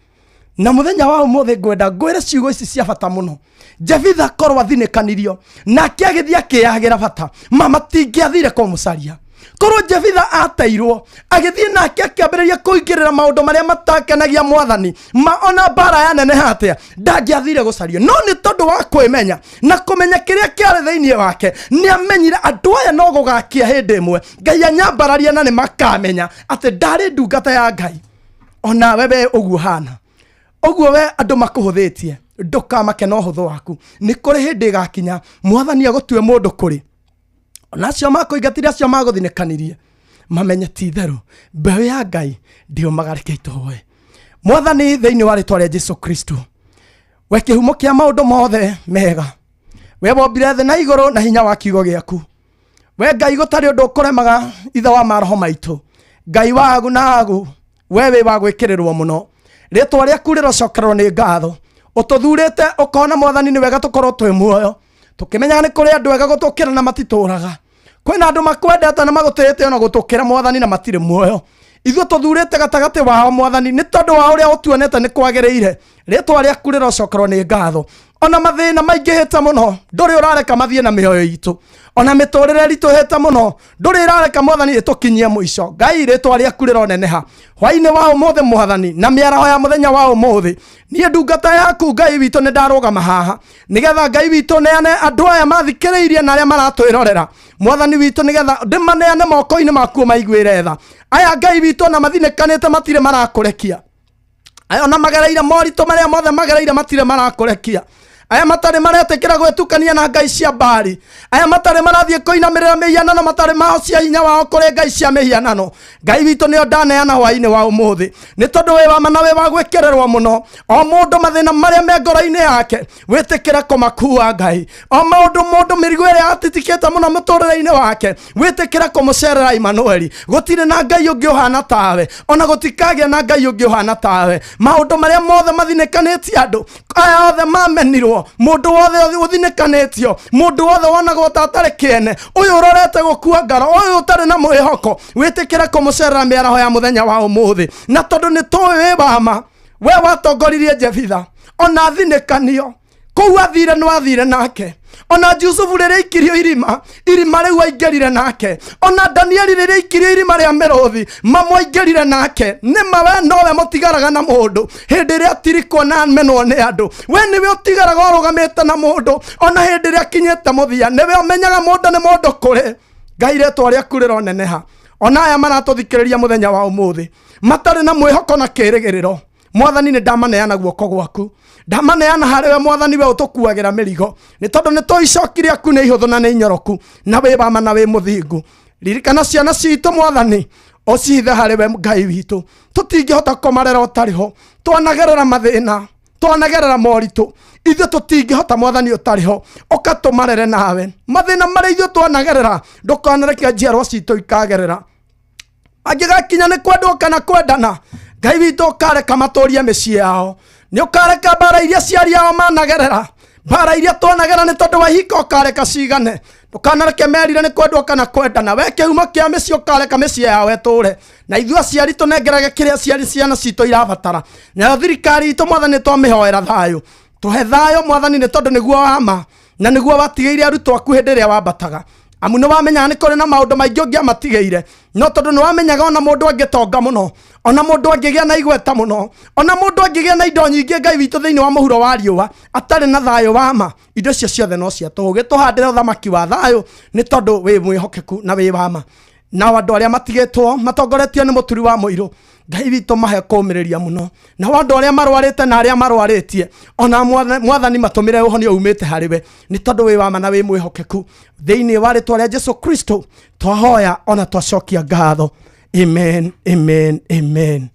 Na muthenya wa umuthi ngwenda ngwire ciugo ici cia bata muno. Jefitha korwo athinekanirio na kiagithia akiagira bata mama tingiathire kumucaria. Korwo Jefitha ateirwo agithie nake akiambiriria kuingirira maundu maria matakenagia Mwathani, ona bara ya nene hatia ndangiathire gucario, no ni tondu wa kwimenya na kumenya kiria kiari thiini wake ni amenyire andu aya no gugakia hindi imwe Ngai anyambararia na ni makamenya ati ndari ndungata ya Ngai. Ona wewe uguo hana oguo we andu makuhuthitie ndukamake no huthu waku, ni kuri hindi gakinya Mwathani agutue mundu kuri onacio makuingatire acio maguthinekanirie mamenye ti theru mbeu ya Ngai ndiumagarike itoe. Mwathani thiini wa ritwa ria Jesu Kristo, we kihumo kia maundu mothe mega, we wombire thi na iguru na hinya wa kiugo giaku, we Ngai gutari undu ukuremaga ithe wa maroho maitu, Ngai wagu nagu wewe wa gwikirirwo muno, ritwa riaku rirocokerwo ni ngatho, ututhurite ukona Mwathani ni wega tukorwo twi muoyo, tukimenyaga ni kuri andu ega gutukira na matituraga, kwina andu makwendete na magutete ona gutukira Mwathani na matire muoyo. Ithuĩ tuthurite gatagati wao Mwathani ni tondu wa uria utuonete ni kwagiriire, ritwa riaku rirocokerwo ni ngatho. Ona mathina maingihite muno nduri urareka mathie na mioyo itu, ona miturire rituhite muno nduri irareka Mwathani itukinyie muico. Ngai ritwa riaku rironeneha hwaini wa umuthi Mwathani na miaraho ya muthenya wa umuthi, nie ndungata yaku Ngai witu ni ndarugama haha nigetha Ngai witu neane andu aya mathikiriirie na aria maratwirorera Mwathani witu nigetha ndimaneane moko-ini maku maiguire tha. Aya Ngai witu na mathinekanite matire marakurekia, aya ona magereire moritu maria mothe magereire matire marakurekia, aya matari maretekera gwetukania na ngai cia mbari, aya matari marathie kuinamirira mihianano matari mao cia hinya wao kuri ngai cia mihianano. Ngai witu nio ndaneana hwaini wa umuthi ni tondu we wama na we wa gwekererwo muno, o mundu mathina maria me ngoro-ini yake witikire kumakua Ngai, o mundu mirigo iria atitikite muno muturire-ini wake witikire kumucerera Imanueli. Gutire na Ngai ungi uhana tawe, ona gutikagia na Ngai ungi uhana tawe. Maundu maria mothe mathinekanitie andu aya othe mamenirwo, mundu wothe uthinekanitio, mundu wothe wonagwo tatari kiene, uyu urorete gukua ngaro, uyu utari na mwihoko witikire kumucerera miaraho ya muthenya wa umuthi. Na tondu ni tuwi wi wama we watongoririe Jefitha ona thinekanio kou athire no athire nake, ona Jusufu riria ikirio irima riu aingirire nake, ona Danieli riria ikirio irima ria miruthi mamwaingirire nake. Ni mawe nowe mutigaraga na mundu hindi ria tirikwo na menwo ni andu, we niwe utigaraga urugamite na mundu ona hindi ria kinyite muthia, niwe umenyaga mundu ni mundu kuri. Ngai ritwa riaku rironeneha, ona aya maratuthikiriria muthenya wa umuthi matari na mwihoko na kirigiriro. Mwathani ni ndamaneana guoko gwaku, ndamaneana hariwe Mwathani we utukuagira mirigo, ni tondu ni tuicokire aku ni ihuthu na ni nyoroku na we bama na we muthingu. Ririkana ciana citu Mwathani ocihithe hariwe Ngai witu, tutingihota kumarera utariho, twanagerera mathina, twanagerera moritu, ithuĩ tutingihota Mwathani utariho, ukatumarere nawe. Mathina maria ithuĩ twanagerera ndukanareke njiarwa citu ikagerera, angigakinya ni kwendwo kana kwendana Ngai witu ukareka maturie micii yao, ni ukareka bara iria ciari yao managerera, bara iria twanagera ni tondu wa hika ukareka cigane, ndukanareke merire ni kwendwo kana kwendana. We kihumo kia micii ukareka micii yao eture, na ithuĩ aciari tunengerage kiria ciana citu irabatara. Na thirikari itu Mwathani twamihoera thayo, tuhe thayo Mwathani ni tondu niguo wama na niguo watigeire arutwo aku hindi ria wambataga. amu nĩ wamenya nĩ kũrĩ na maũndũ maingĩ ũngĩamatigĩire no tondũ nĩ wamenyaga ona mũndũ angĩtonga mũno ona mũndũ angĩgĩa na igweta mũno ona mũndũ angĩgĩa na indo nyingĩ Ngai witũ thĩinĩ wa mũhuro wa riũa atarĩ na thayũ wa ma indo cio ciothe no cia tũhũ gĩtũhandĩre ũthamaki wa thayũ nĩ tondũ wĩ mwĩhokeku na wĩ wa ma na andũ arĩa matigĩtwo matongoretio nĩ mũturi wa mũirũ Ngai witũ mahe kũũmĩrĩria mũno na andũ arĩa marwarĩte na arĩa marwarĩtie ona mwathani matũmĩre ũhonio umĩte harĩ we nĩ tondũ wĩ wa ma na wĩ mwĩhokeku thĩinĩ wa rĩtwa rĩa Jesũ Kristo twahoya ona twacokia ngatho amen amen amen.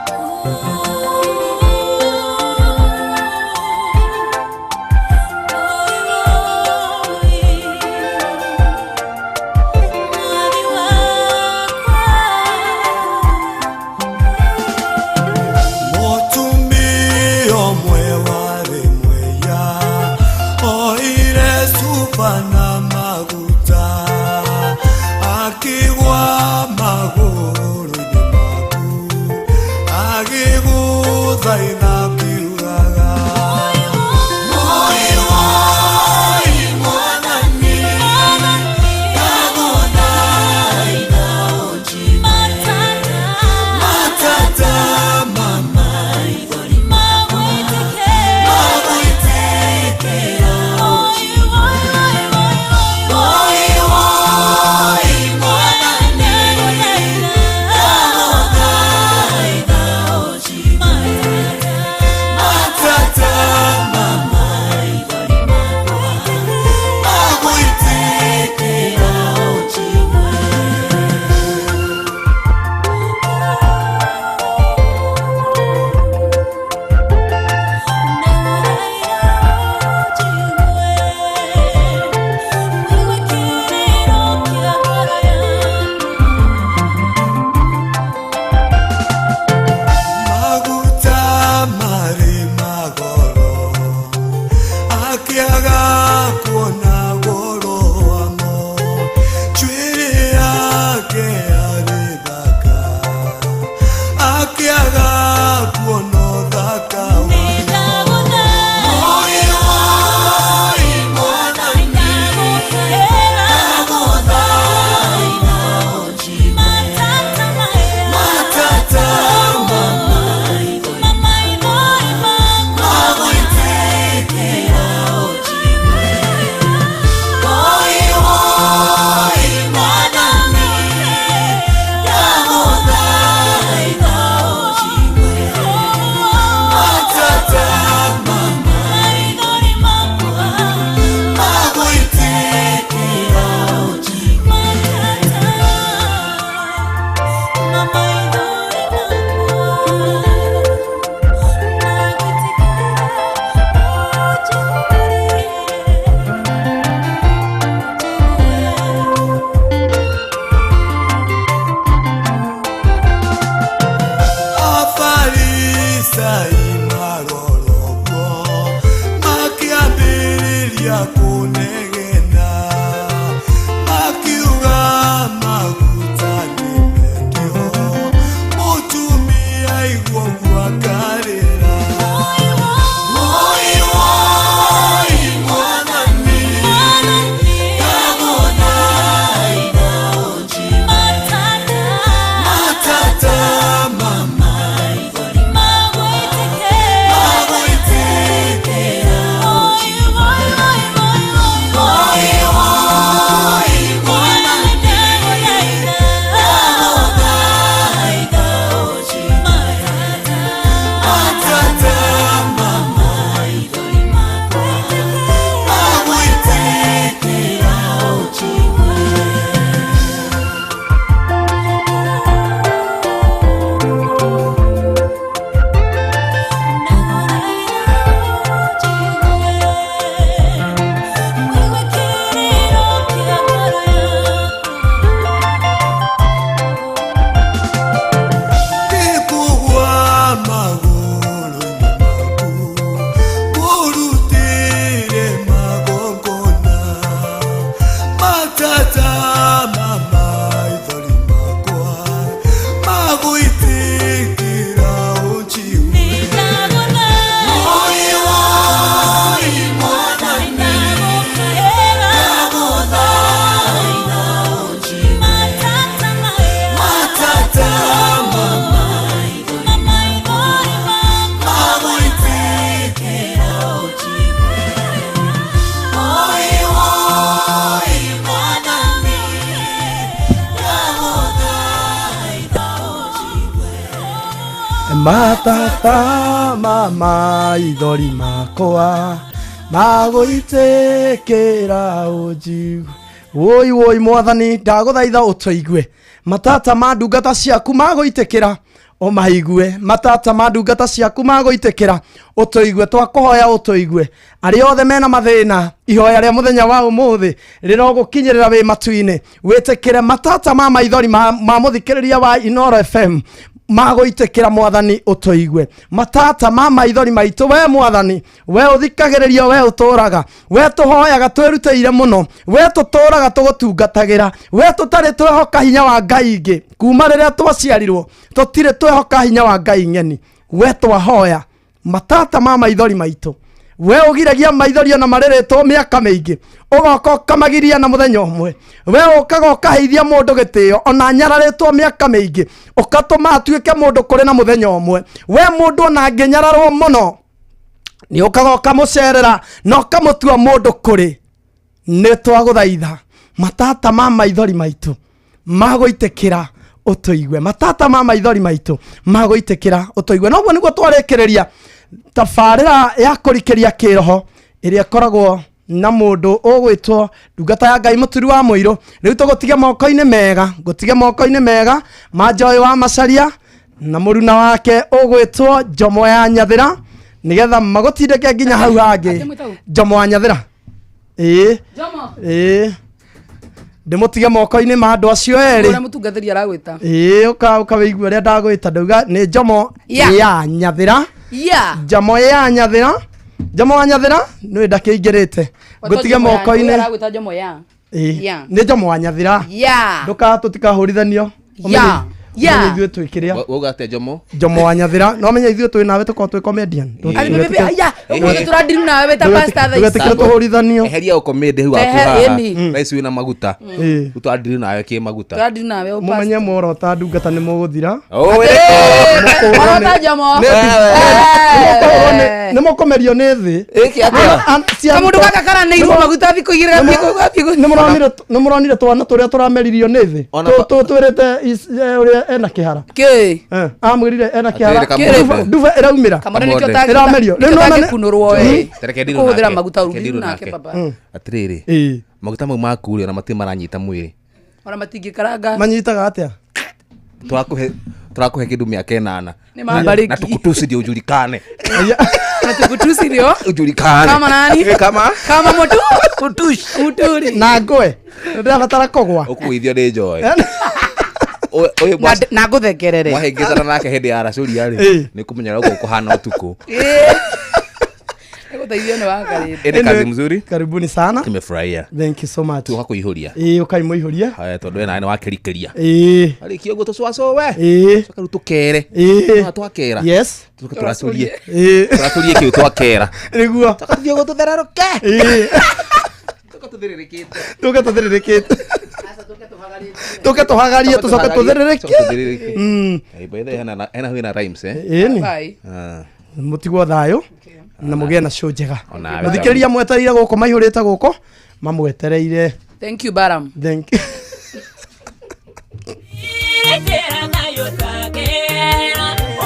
matata mama idori makwa magoitekera ujigu woi mwathani ndaguthaitha utoigue matata ma ndungata ciaku magoitekera o mahigue matata ma ndungata ciaku magoitekera utoigue twakuhoya utoigue ari othe mena mathina ihoya ria muthenya wa umuthi rirogukinyirira wi matuine witekere matata ma maithori ma muthikiriria wa Inoro FM magoitekera mwathani utoigue matata ma maithori maitu we mwathani we uthikagiriria we uturaga we tuhoyaga twiruteire muno we tuturaga tugutungatagira we tutari twehoka hinya wa Ngai ingi kuma riria twaciarirwo tutire twehoka hinya wa Ngai ng'eni we twahoya matata ma maithori maitu we ugiragia maithori na mareretwo miaka mingi ugoka kamagiria na muthenya umwe we ukaga ukaheithia mundu gitio ona nyararetwo miaka mingi ukatuma atuike mundu kuri na muthenya umwe we mundu ona nginyararwo muno ni ukaga ukamucerera no kamutua mundu kuri ni twaguthaitha matata ma maithori maitu magoitekera utoigue matata ma maithori maitu magoitekera utoigue noguo niguo twarekereria tafarira ya kurikiria kiroho iria koragwo na mundu ugwitwo ndungata ya Ngai muturi wa muiro riu tugutige moko-ini mega ma Joy wa Macharia na muruna wake ugwitwo Jomo ya Nyathira nigetha magutindike nginya hau hangi Jomo wa Nyathira ndimutige moko-ini ma andu acio eri ura mutungathiri aragwita ukaweigua ria ndagwita ndauga ni Jomo ya Nyathira Jomo ya Nyathira Jomo wa Nyathira nĩ ndakĩingĩrĩte ngutige moko-inĩ aragwita Jomo ya nĩ Jomo wa Nyathira nduka tutikahũrithanio ithuĩ twĩ kĩrĩa uga ate Jomo wa Nyathira no menya ithuĩ twĩ nawe tukorwo twĩ comedian tũradiru nawe wĩta pastor thaa ici tũhũrithanio eheria ukomedi hau waku haha raici wĩna maguta tũradiru nawe kĩ maguta tũradiru nawe mũmenye muorota ndungata nĩ mũgũthira muorota Jomo nĩ mũkomerio nĩ thĩ kamũndũ gaka karanĩirwo maguta thikũ igĩrĩ nĩ mũronire twana tũrĩa tũrameririo nĩ thĩ twĩrĩte ũrĩa ena kĩhara amwĩrire ena kĩhara nduba ĩraumĩra ĩramerio kũhũthĩra maguta ũrugiru nake papa atĩrĩrĩ maguta mau maku rĩ na matĩ maranyita mwĩrĩ ona matingĩkaranga manyitaga atĩa tũrakũhe kĩndũ mĩaka 8 na tukutusirio ujulikane na tukutusirio ujulikane kama nani kama muturi na ngwe ndĩrabatara kũgwa ũkũithio nĩ Joy na nguthekerere mwahĩngĩcana nake hĩndĩ ya aracuria rĩ nĩ kũmenyera ũguo kũhana ũtukũ Ini kazi mzuri. Karibuni sana. Tumefurahia. Thank you so much. Tuka kuihuria. Ukaimuihuria. Haya tondu ena ni wakirikeria. Ali kiogo tuswaso we. Tuka rutukere. Twakera. Yes. Tuka turaturie. Turaturie kiu twakera. Niguo. Tuka thio gututheraruke. Tuka tuthiririkite. Tuka tuhagarie tucoke tuthiririke. By the way ena hwina rhymes Bye. Mutigwo thayo. Na mugie na show njega muthikiriria mwetereire guku maihurite guku mamwetereire. Thank you Baram. Thank you.